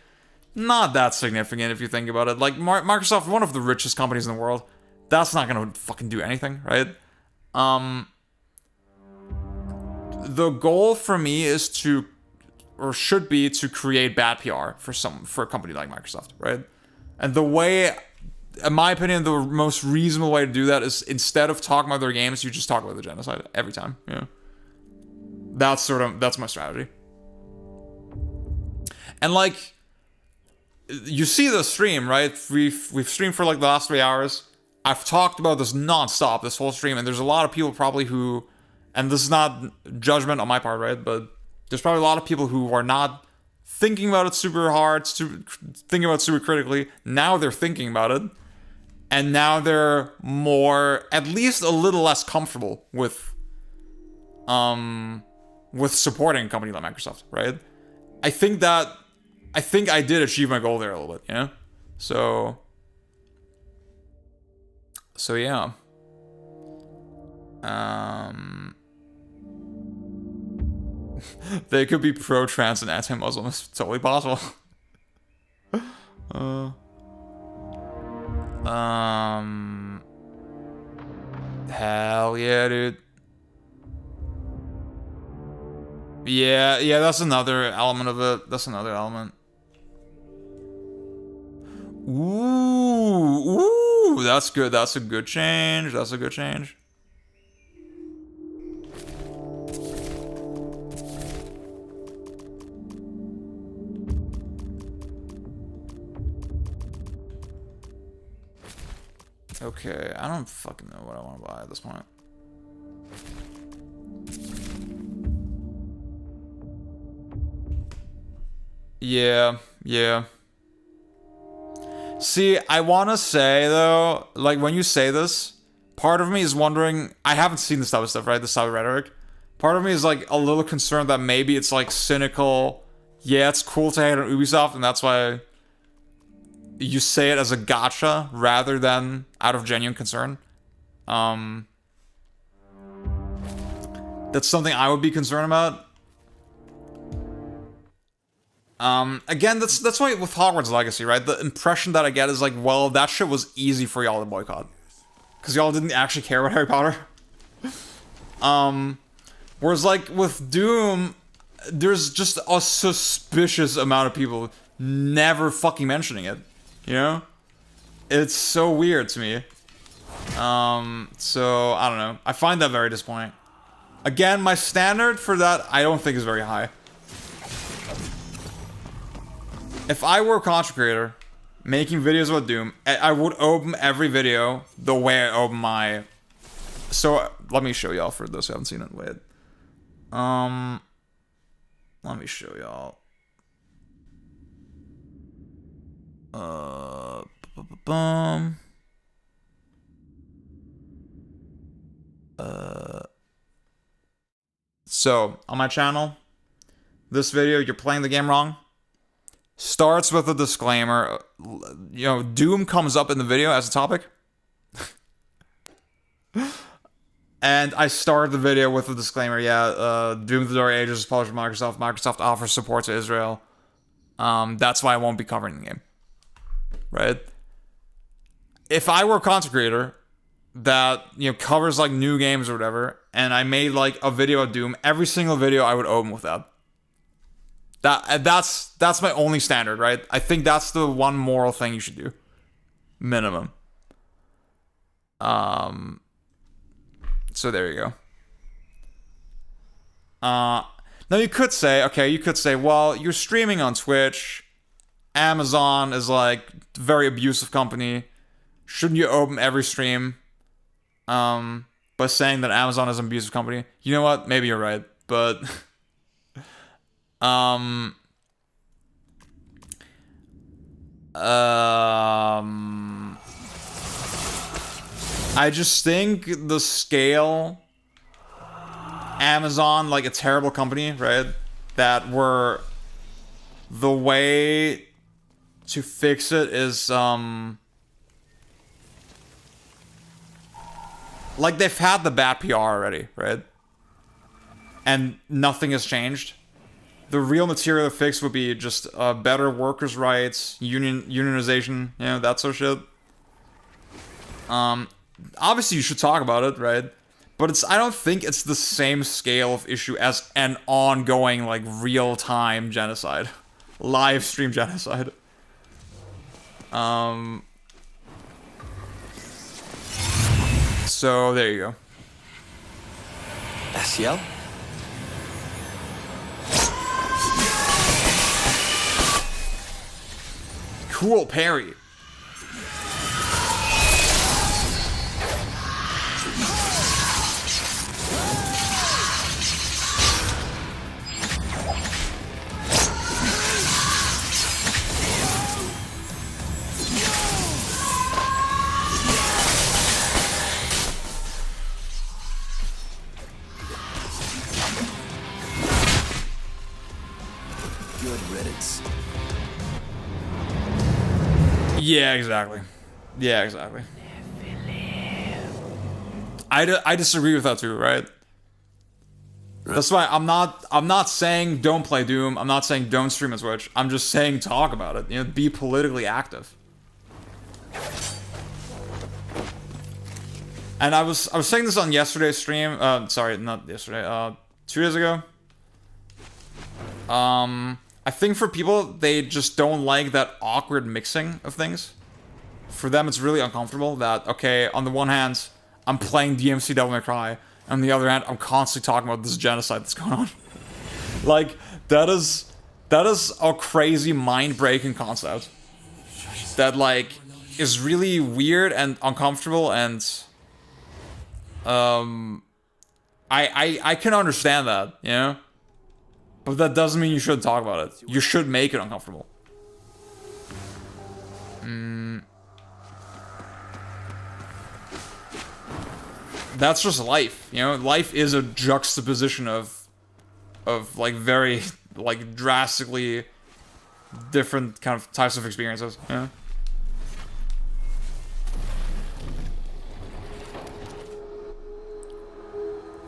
Not that significant if you think about it. Like, Microsoft, one of the richest companies in the world, that's not gonna fucking do anything, right? The goal for me is to, or should be, to create bad PR for a company like Microsoft, right? And the way, in my opinion, the most reasonable way to do that is, instead of talking about their games, you just talk about the genocide every time, you know? That's my strategy. And like, you see the stream, right? We've streamed for like the last 3 hours. I've talked about this non-stop, this whole stream, and there's a lot of people probably who, and this is not judgment on my part, right? But there's probably a lot of people who are not thinking about it super hard, thinking about it super critically. Now they're thinking about it. And now they're more, at least a little less comfortable with supporting a company like Microsoft, right? I think I did achieve my goal there a little bit, you know? So yeah. They could be pro-trans and anti-Muslim. It's totally possible. Hell yeah, dude. Yeah, that's another element of it. That's another element. Ooh, that's good. That's a good change. That's a good change. Okay, I don't fucking know what I want to buy at this point. Yeah. See, I want to say, though, like, when you say this, part of me is wondering, I haven't seen this type of stuff, right? This type of rhetoric. Part of me is, like, a little concerned that maybe it's, like, cynical. Yeah, it's cool to hate on Ubisoft, and that's why you say it as a gotcha rather than out of genuine concern. That's something I would be concerned about. Again, that's why with Hogwarts Legacy, right? The impression that I get is like, well, that shit was easy for y'all to boycott. Because y'all didn't actually care about Harry Potter. Whereas like with Doom, there's just a suspicious amount of people never fucking mentioning it. You know? It's so weird to me. So, I don't know. I find that very disappointing. Again, my standard for that, I don't think is very high. If I were a content creator making videos about Doom, I would open every video the way I open my... So, let me show y'all for those who haven't seen it. Wait. Let me show y'all. So, on my channel, this video, you're playing the game wrong. starts with a disclaimer. You know, Doom comes up in the video as a topic. And I started the video with a disclaimer. Yeah, Doom the Dark Ages is published by Microsoft. Microsoft offers support to Israel. That's why I won't be covering the game. Right? If I were a content creator that, you know, covers like new games or whatever, and I made like a video of Doom, every single video I would open with that. That's my only standard, right? I think that's the one moral thing you should do. Minimum. So there you go. Now you could say, well, you're streaming on Twitch. Amazon is like a very abusive company. Shouldn't you open every stream by saying that Amazon is an abusive company? You know what? Maybe you're right, but I just think the scale, Amazon, like a terrible company, right? That were the way to fix it is like they've had the bad PR already, right? And nothing has changed. The real material fix would be just better workers' rights, unionization, you know, that sort of shit. Obviously you should talk about it, right? But I don't think it's the same scale of issue as an ongoing, like, real-time genocide. Live stream genocide. So, there you go. SCL? Cool parry. Yeah, exactly. Yeah, exactly. I disagree with that too, right? That's why I'm not saying don't play Doom. I'm not saying don't stream on Twitch. I'm just saying talk about it. You know, be politically active. And I was saying this on yesterday's stream. Sorry, not yesterday. 2 days ago. I think for people, they just don't like that awkward mixing of things. For them, it's really uncomfortable that, okay, on the one hand, I'm playing DmC Devil May Cry, and on the other hand, I'm constantly talking about this genocide that's going on. Like, that is a crazy mind-breaking concept. That, like, is really weird and uncomfortable, and I can understand that, you know? But that doesn't mean you shouldn't talk about it. You should make it uncomfortable. That's just life, you know? Life is a juxtaposition of like very, like, drastically different kind of types of experiences, you know?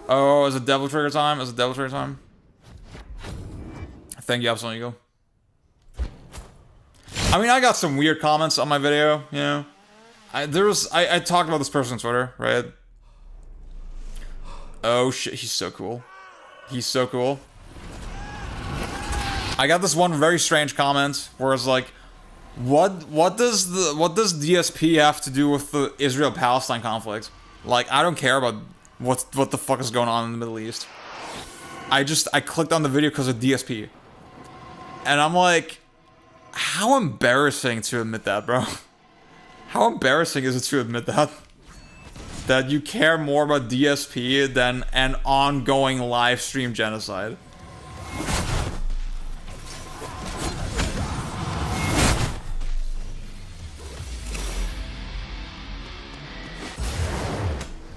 Oh, is it Devil Trigger time? Is it Devil Trigger time? Thank you, Absolute Eagle. I mean, I got some weird comments on my video, you know? I talked about this person on Twitter, right? Oh shit, he's so cool. He's so cool. I got this one very strange comment where it's like, what does DSP have to do with the Israel-Palestine conflict? Like, I don't care about what the fuck is going on in the Middle East. I clicked on the video because of DSP. And I'm like, how embarrassing to admit that, bro. How embarrassing is it to admit that? That you care more about DSP than an ongoing live stream genocide.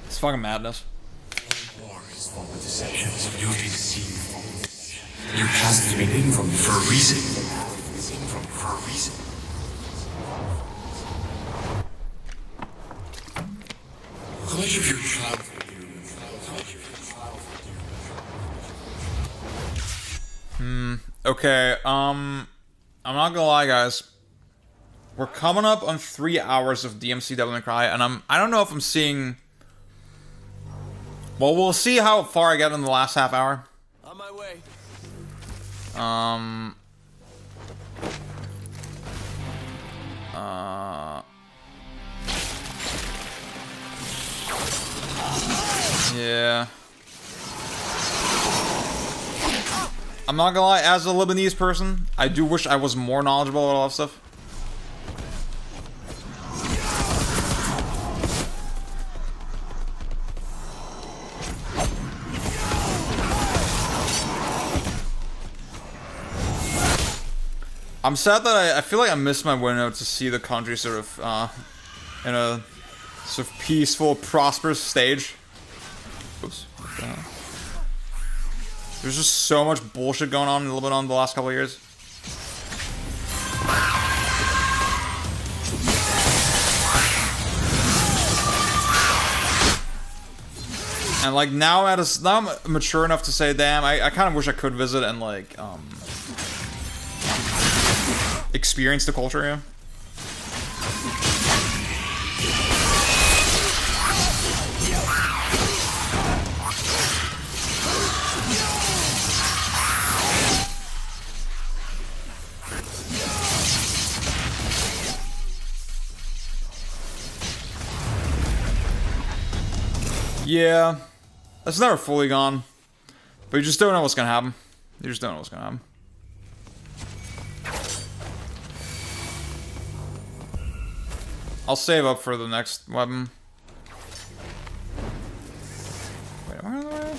It's fucking madness. War is fought with deceptions. You've been deceived. You cast me in from me for a reason. for a reason. How much of your childhood do you Okay, I'm not gonna lie, guys. We're coming up on 3 hours of DmC Devil May Cry, and I don't know if I'm seeing... Well, we'll see how far I get in the last half hour. On my way. Yeah. I'm not gonna lie, as a Lebanese person, I do wish I was more knowledgeable about all that stuff. I'm sad that I feel like I missed my window to see the country sort of in a sort of peaceful, prosperous stage. Oops. What the hell? There's just so much bullshit going on in Lebanon the last couple of years. And like now now I'm mature enough to say, damn, I kind of wish I could visit and like experience the culture, yeah. Yeah, that's never fully gone, but you just don't know what's gonna happen. You just don't know what's gonna happen. I'll save up for the next weapon. Wait, am I on the way?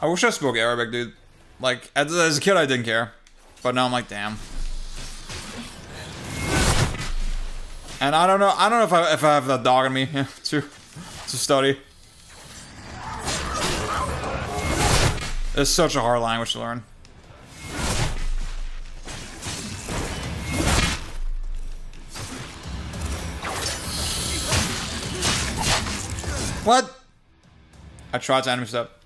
I wish I spoke Arabic, dude. Like, as a kid, I didn't care. But now I'm like, damn. And I don't know if I have that dog in me to study. It's such a hard language to learn. What? I tried to enemy step.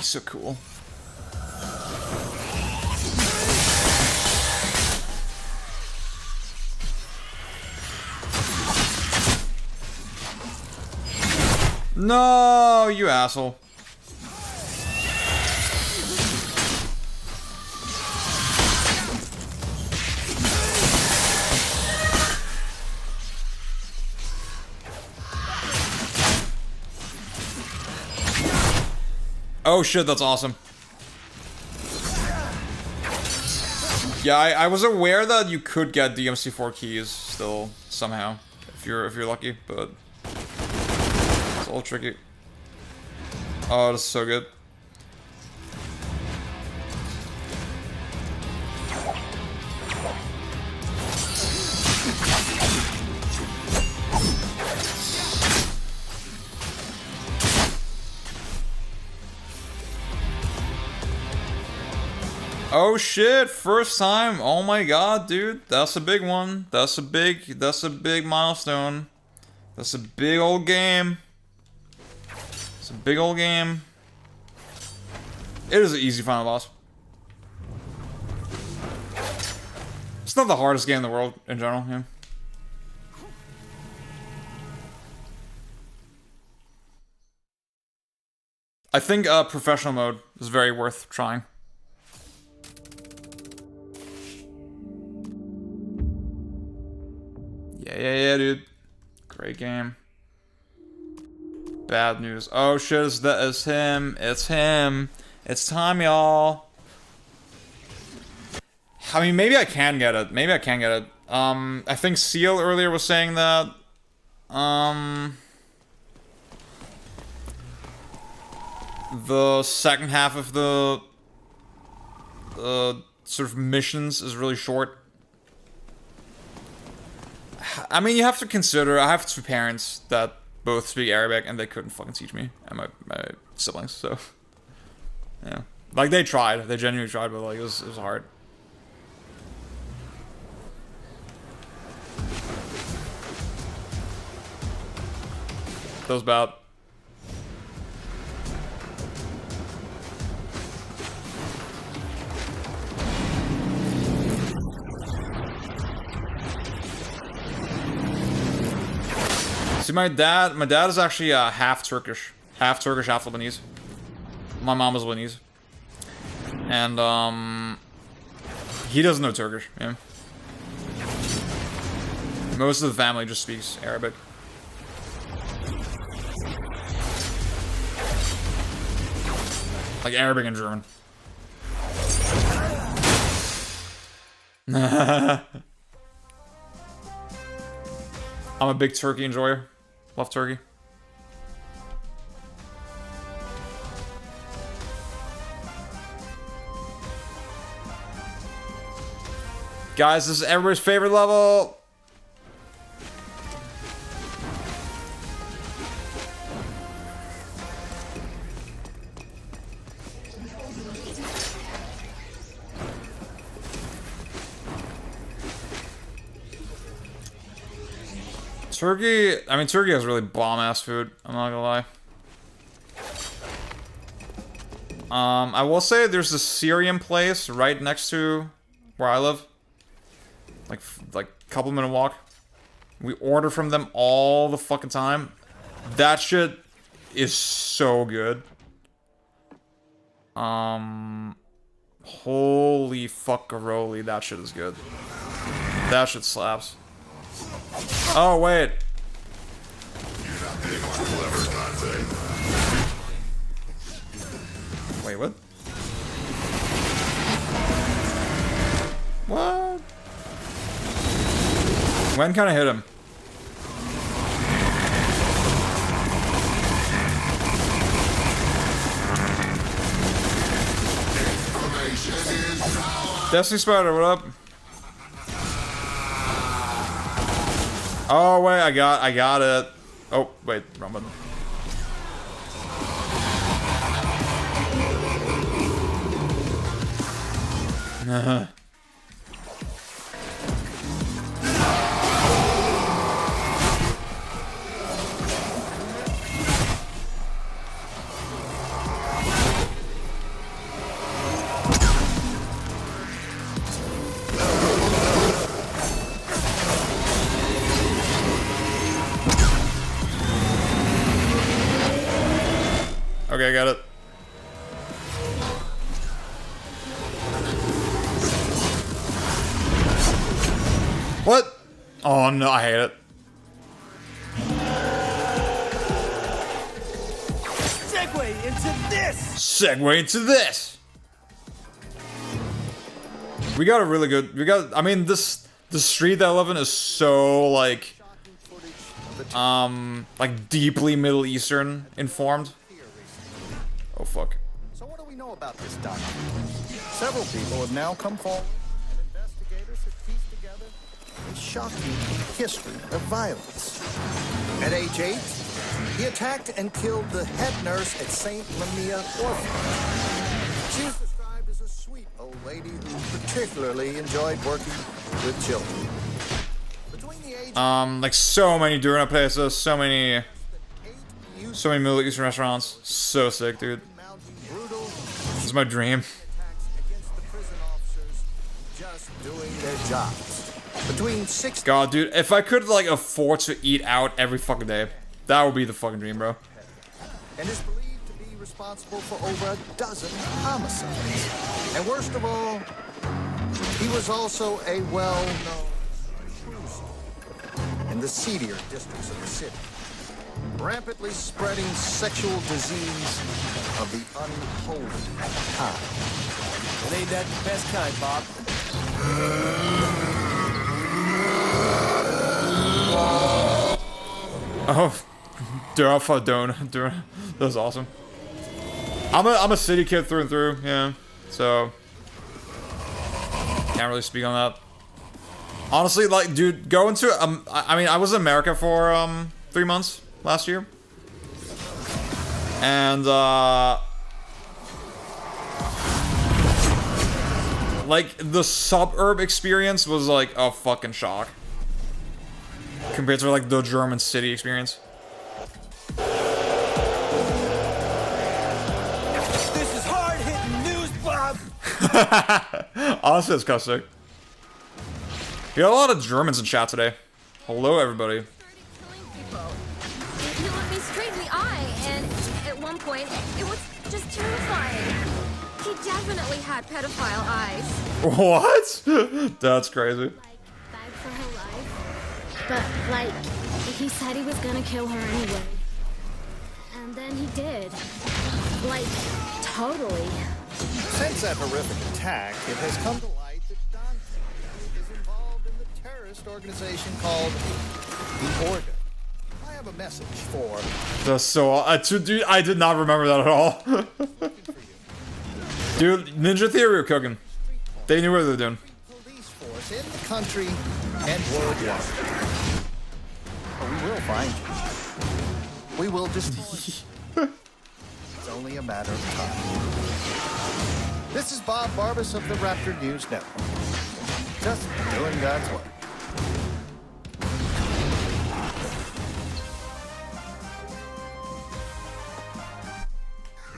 So cool. No, you asshole. Oh shit, that's awesome. Yeah, I was aware that you could get DMC4 keys still somehow if you're lucky, but it's a little tricky. Oh, this is so good. Oh shit, first time. Oh my god, dude. That's a big one. That's a big milestone. That's a big old game. It's a big old game. It is an easy final boss. It's not the hardest game in the world in general, yeah. I think professional mode is very worth trying. Yeah, dude. Great game. Bad news. Oh shit, it's him. It's him. It's time, y'all. I mean, maybe I can get it. Maybe I can get it. I think Seal earlier was saying that. The second half of the sort of missions is really short. I mean, you have to consider, I have 2 parents that both speak Arabic and they couldn't fucking teach me, and my siblings, so yeah. Like, they tried, they genuinely tried, but like, it was hard. That was bad. See, my dad is actually half Turkish, half Lebanese. My mom is Lebanese, and he doesn't know Turkish. Yeah, most of the family just speaks Arabic. Like Arabic and German. I'm a big turkey enjoyer. Love turkey. Guys, this is everybody's favorite level. Turkey, I mean, Turkey has really bomb-ass food, I'm not gonna lie. I will say there's a Syrian place right next to where I live. Like a couple minute walk. We order from them all the fucking time. That shit is so good. Holy fuckaroli, that shit is good. That shit slaps. Oh, wait. Wait, what? What? When can I hit him? Destiny Spider, what up? Oh wait, I got it. Oh wait, wrong button. Okay, I got it. What? Oh no, I hate it. Segue into this! Segue into this! We got a really good, I mean, the street that I live in is so, like deeply Middle Eastern informed. Oh fuck. So what do we know about this document? Several people have now come forward, and investigators have pieced together a shocking history of violence. At age 8, he attacked and killed the head nurse at St. Lamia Orphanage. She was described as a sweet old lady who particularly enjoyed working with children. Between the ages like so many Durna places, so many Middle Eastern restaurants. So sick, dude. This is my dream. God, dude, if I could like afford to eat out every fucking day, that would be the fucking dream, bro. And is believed to be responsible responsible for over a dozen homicides. And worst of all, he was also a well-known cruiser in the seedier districts of the city, rampantly spreading sexual disease of the unholy kind. It ain't that the best kind, Bob. Oh, dude, I thought don't. Dude, that was awesome. I'm a city kid through and through, yeah. So can't really speak on that. Honestly, like, dude, go into I mean, I was in America for 3 months last year, and like the suburb experience was like a fucking shock compared to like the German city experience. This is hard-hitting news, Bob. Honestly, it's kind of sick. We got a lot of Germans in chat today. Hello, everybody. He looked me straight in the eye, and at one point, it was just terrifying. He definitely had pedophile eyes. What? That's crazy. Bag for her life. But, like, he said he was gonna kill her anyway. And then he did. Like, totally. Since that horrific attack, it has come to light that Dante is involved in the terrorist organization called The Order. I have a message for... That's so... dude, I did not remember that at all. Dude, Ninja Theory were cooking. They knew what they were doing. Police force in the country and worldwide. But we will find you. We will destroy you. It's only a matter of time. This is Bob Barbas of the Raptor News Network. Just doing God's work.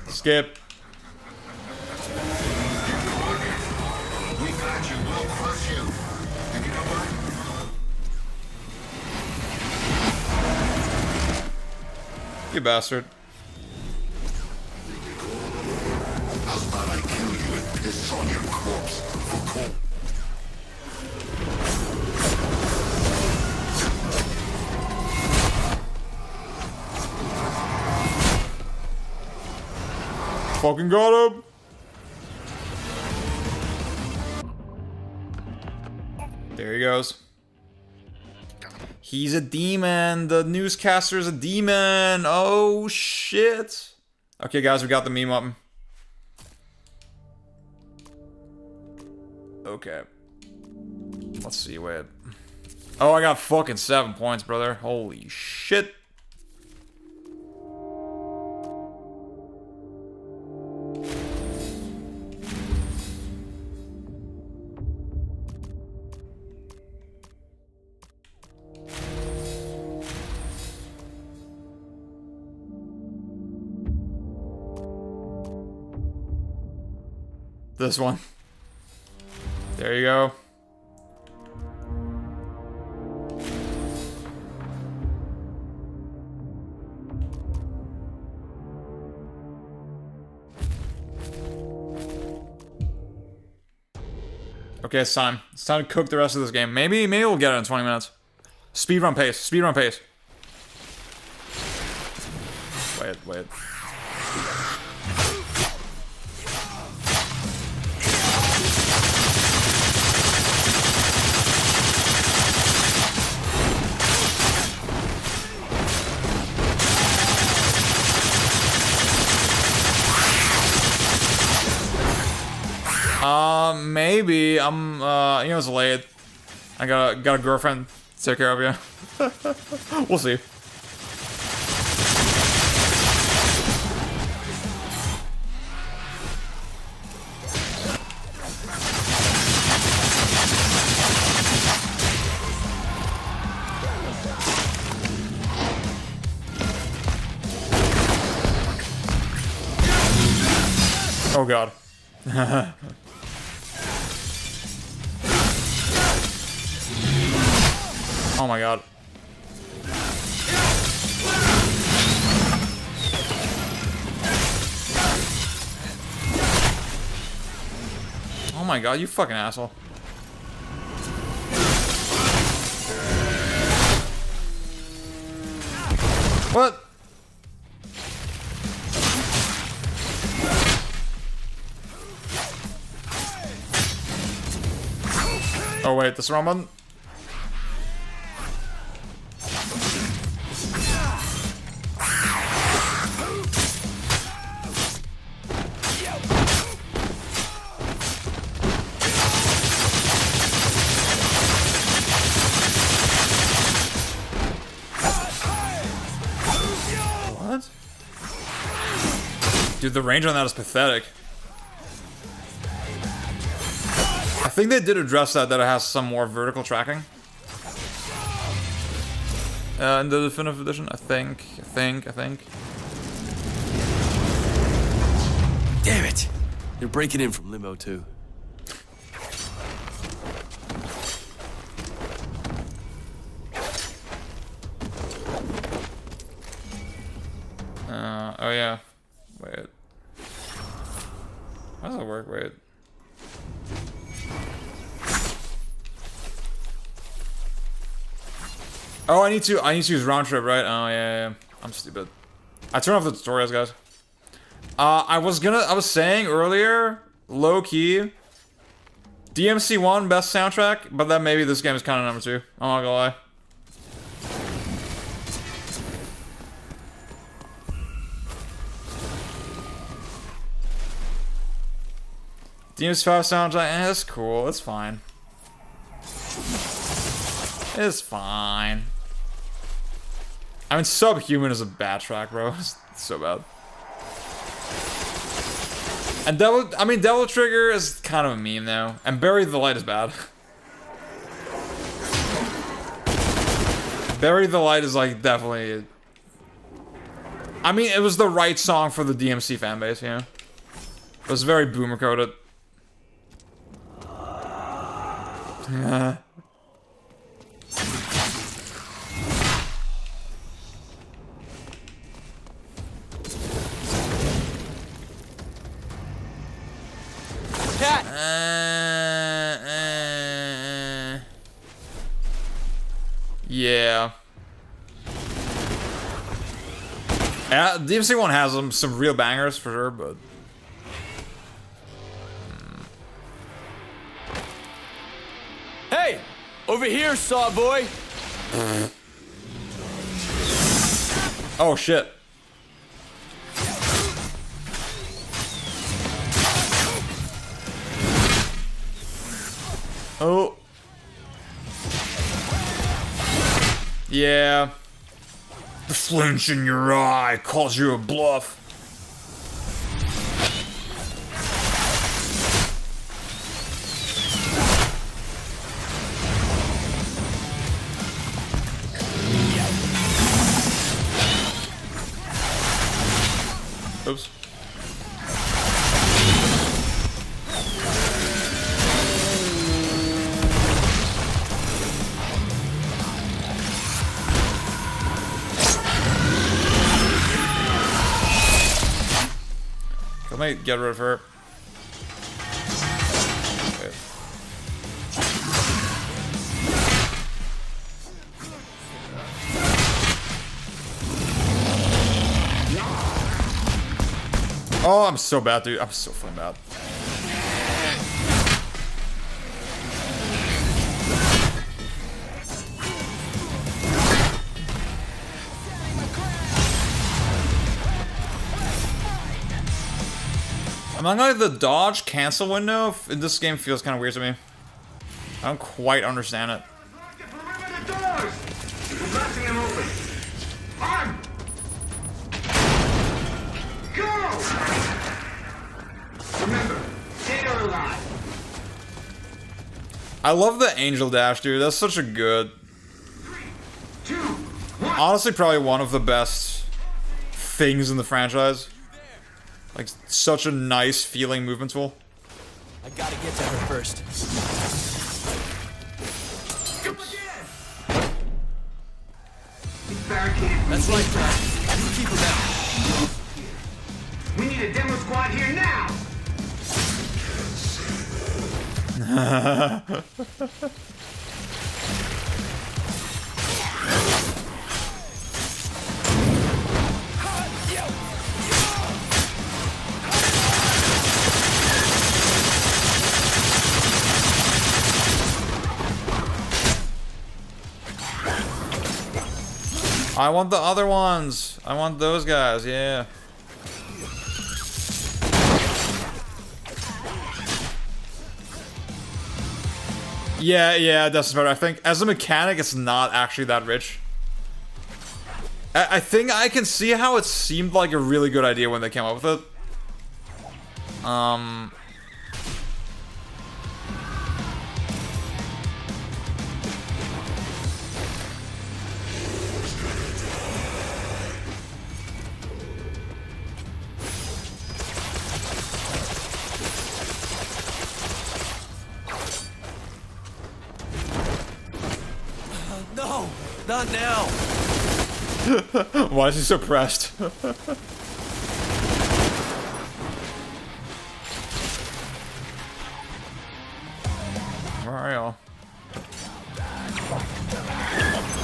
Skip. We got you, we'll crush you. And you know what? You bastard. How about I kill you and piss on your corpse for cold? Fucking got him. There he goes. He's a demon. The newscaster's a demon. Oh shit. Okay, guys, we got the meme up. Okay. Let's see, wait. Oh, I got fucking 7 points, brother. Holy shit. This one. There you go. Okay, it's time. It's time to cook the rest of this game. Maybe we'll get it in 20 minutes. Speedrun pace. Speedrun pace. Wait. Maybe. I'm, you know, it's late. I got a girlfriend to take care of you. We'll see. Oh god. Oh my god. Oh my god, you fucking asshole. What? Oh wait, this is the wrong button? What? Dude, the range on that is pathetic. I think they did address that it has some more vertical tracking. In the definitive edition, I think. Damn it! You're breaking in from Limbo too. Oh yeah. Wait. How does that work? Wait. Oh, I need to use round trip, right? Oh yeah. I'm stupid. I turned off the tutorials, guys. I was saying earlier, low key, DmC 1 best soundtrack, but then maybe this game is kind of number 2. I'm not gonna lie. DmC 5 soundtrack, it's cool, it's fine. It's fine. I mean, Subhuman is a bad track, bro. It's so bad. And Devil Trigger is kind of a meme, though. And Bury the Light is bad. Bury the Light is, like, definitely... I mean, it was the right song for the DmC fanbase, you know? It was very boomer-coded. Yeah. Cat. Yeah. Yeah, DmC 1 has some real bangers for sure, but Hey! Over here, Saw Boy! oh shit. Oh. Yeah. The flinch in your eye calls you a bluff. Oops. Let me get rid of her. Wait. Oh, I'm so bad, dude. I'm so fucking bad. I'm not gonna lie, the dodge cancel window in this game feels kind of weird to me. I don't quite understand it. I love the angel dash, dude. That's such a good... Honestly, probably one of the best things in the franchise. Like, such a nice feeling movement tool. I gotta get to her first. That's right, Brad. You keep her down. We need a demo squad here now! I want the other ones. I want those guys, yeah. Yeah, that's better. I think as a mechanic, it's not actually that rich. I think I can see how it seemed like a really good idea when they came up with it. No, not now. Why is he so pressed? Where are y'all?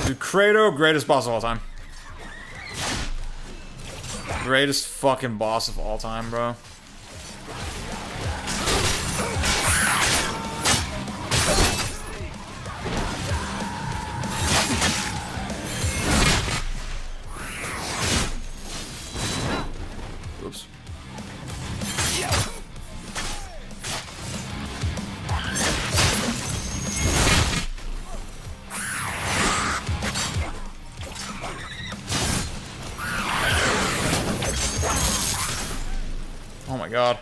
Dude, Kratos, greatest boss of all time. Greatest fucking boss of all time, bro. Oops. Oh my god.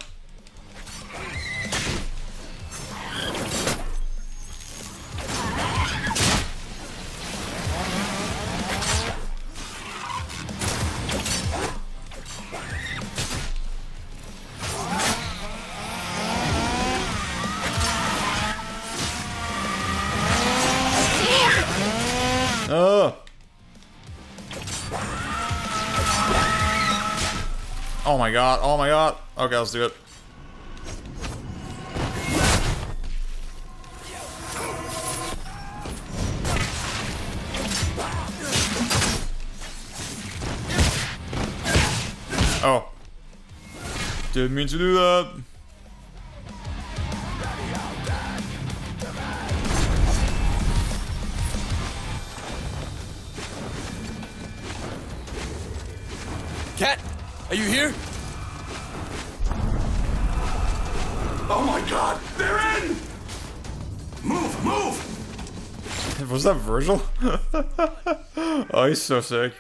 Oh my god, oh my god. Okay, let's do it. Oh. Didn't mean to do that. Cat, are you here? Oh my god, they're in! Move, move! Was that Virgil? Oh, he's so sick.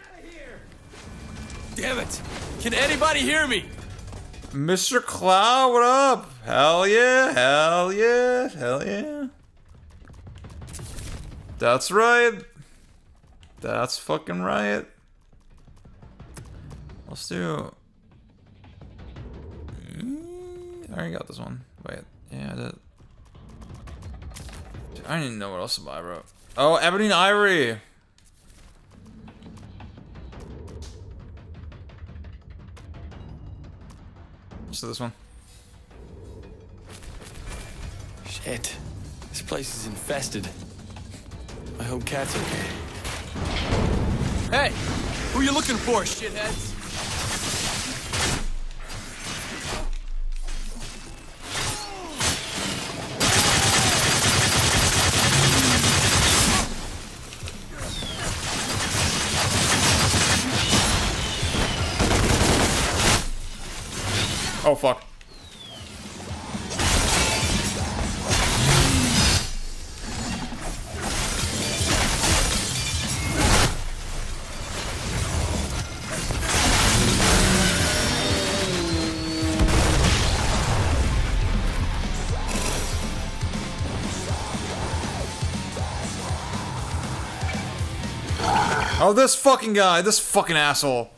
Damn it! Can anybody hear me? Mr. Cloud, what up? Hell yeah, hell yeah, hell yeah. That's right. That's fucking right. Let's do... I already got this one. Wait, yeah, I did. Dude, I didn't even know what else to buy, bro. Oh, Ebony and Ivory. Let's do this one. Shit. This place is infested. I hope Cat's okay. Hey! Who you looking for, shitheads? Oh, fuck. Oh, this fucking guy, this fucking asshole.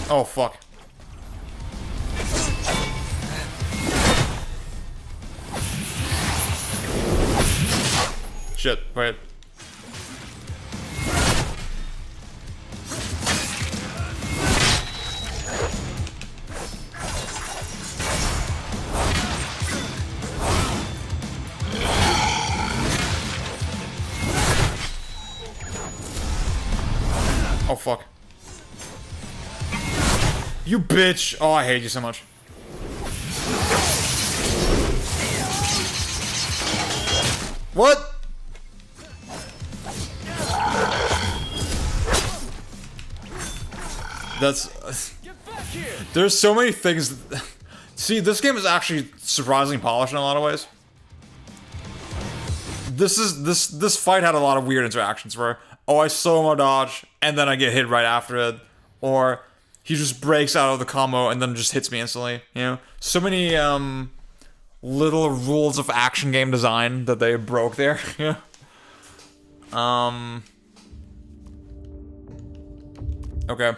Oh, fuck. Shit, wait. Oh, fuck. You bitch! Oh, I hate you so much. What? That's... There's so many things... See, this game is actually surprisingly polished in a lot of ways. This fight had a lot of weird interactions where, oh, I slow-mo dodge, and then I get hit right after it. Or, he just breaks out of the combo and then just hits me instantly, you know? So many, little rules of action game design that they broke there, yeah. Okay.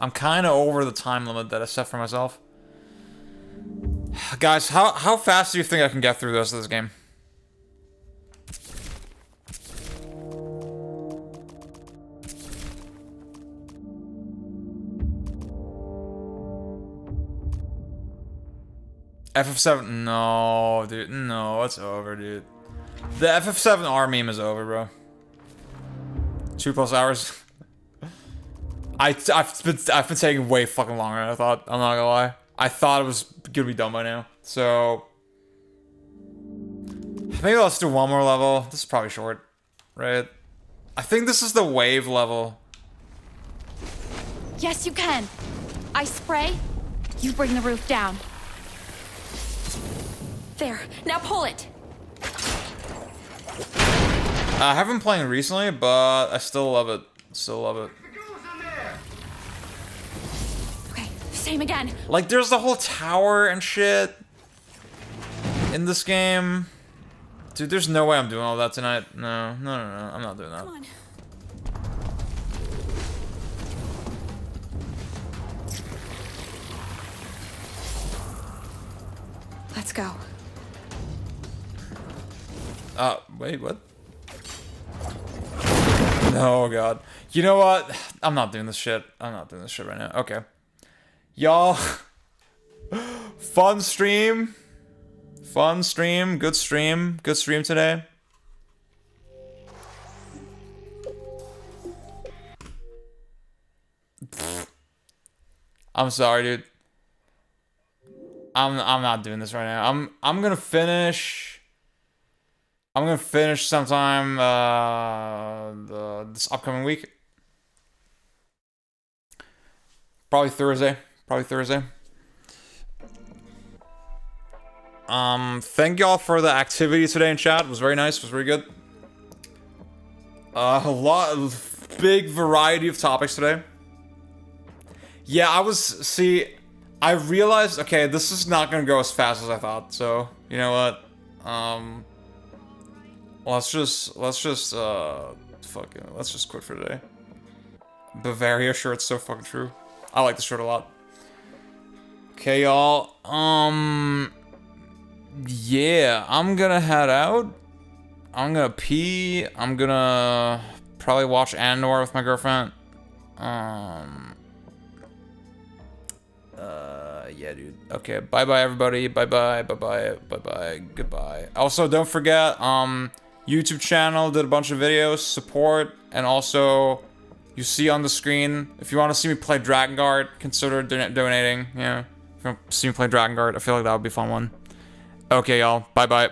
I'm kind of over the time limit that I set for myself. Guys, how fast do you think I can get through the rest of this game? FF7, no, dude, no, it's over, dude. The FF7R meme is over, bro. 2+ hours. I've been taking way fucking longer than I thought. I'm not gonna lie. I thought it was gonna be done by now. So maybe let's do one more level. This is probably short, right? I think this is the wave level. Yes, you can. I spray. You bring the roof down. There. Now pull it. I haven't been playing recently, but I still love it. Still love it. Okay, same again. Like, there's the whole tower and shit in this game. Dude, there's no way I'm doing all that tonight. No, I'm not doing that. Come on. Let's go. Wait, what? Oh, God. You know what? I'm not doing this shit. I'm not doing this shit right now. Okay. Y'all. Fun stream. Fun stream. Good stream. Good stream today. I'm sorry, dude. I'm not doing this right now. I'm gonna finish. I'm gonna finish sometime this upcoming week. Probably Thursday. Thank y'all for the activity today in chat. It was very nice. It was very good. A big variety of topics today. Yeah, I realized, okay, this is not gonna go as fast as I thought. So, you know what? Let's just quit for today. Bavaria shirt's so fucking true. I like the shirt a lot. Okay, y'all. Yeah, I'm gonna head out. I'm gonna pee. I'm gonna probably watch Andor with my girlfriend. Yeah, dude. Okay, bye-bye, everybody. Bye-bye, bye-bye, bye-bye, goodbye. Also, don't forget, YouTube channel, did a bunch of videos, support, and also, you see on the screen, if you want to see me play Dragon Guard, consider donating, yeah. If you want to see me play Dragon Guard, I feel like that would be a fun one. Okay, y'all. Bye-bye.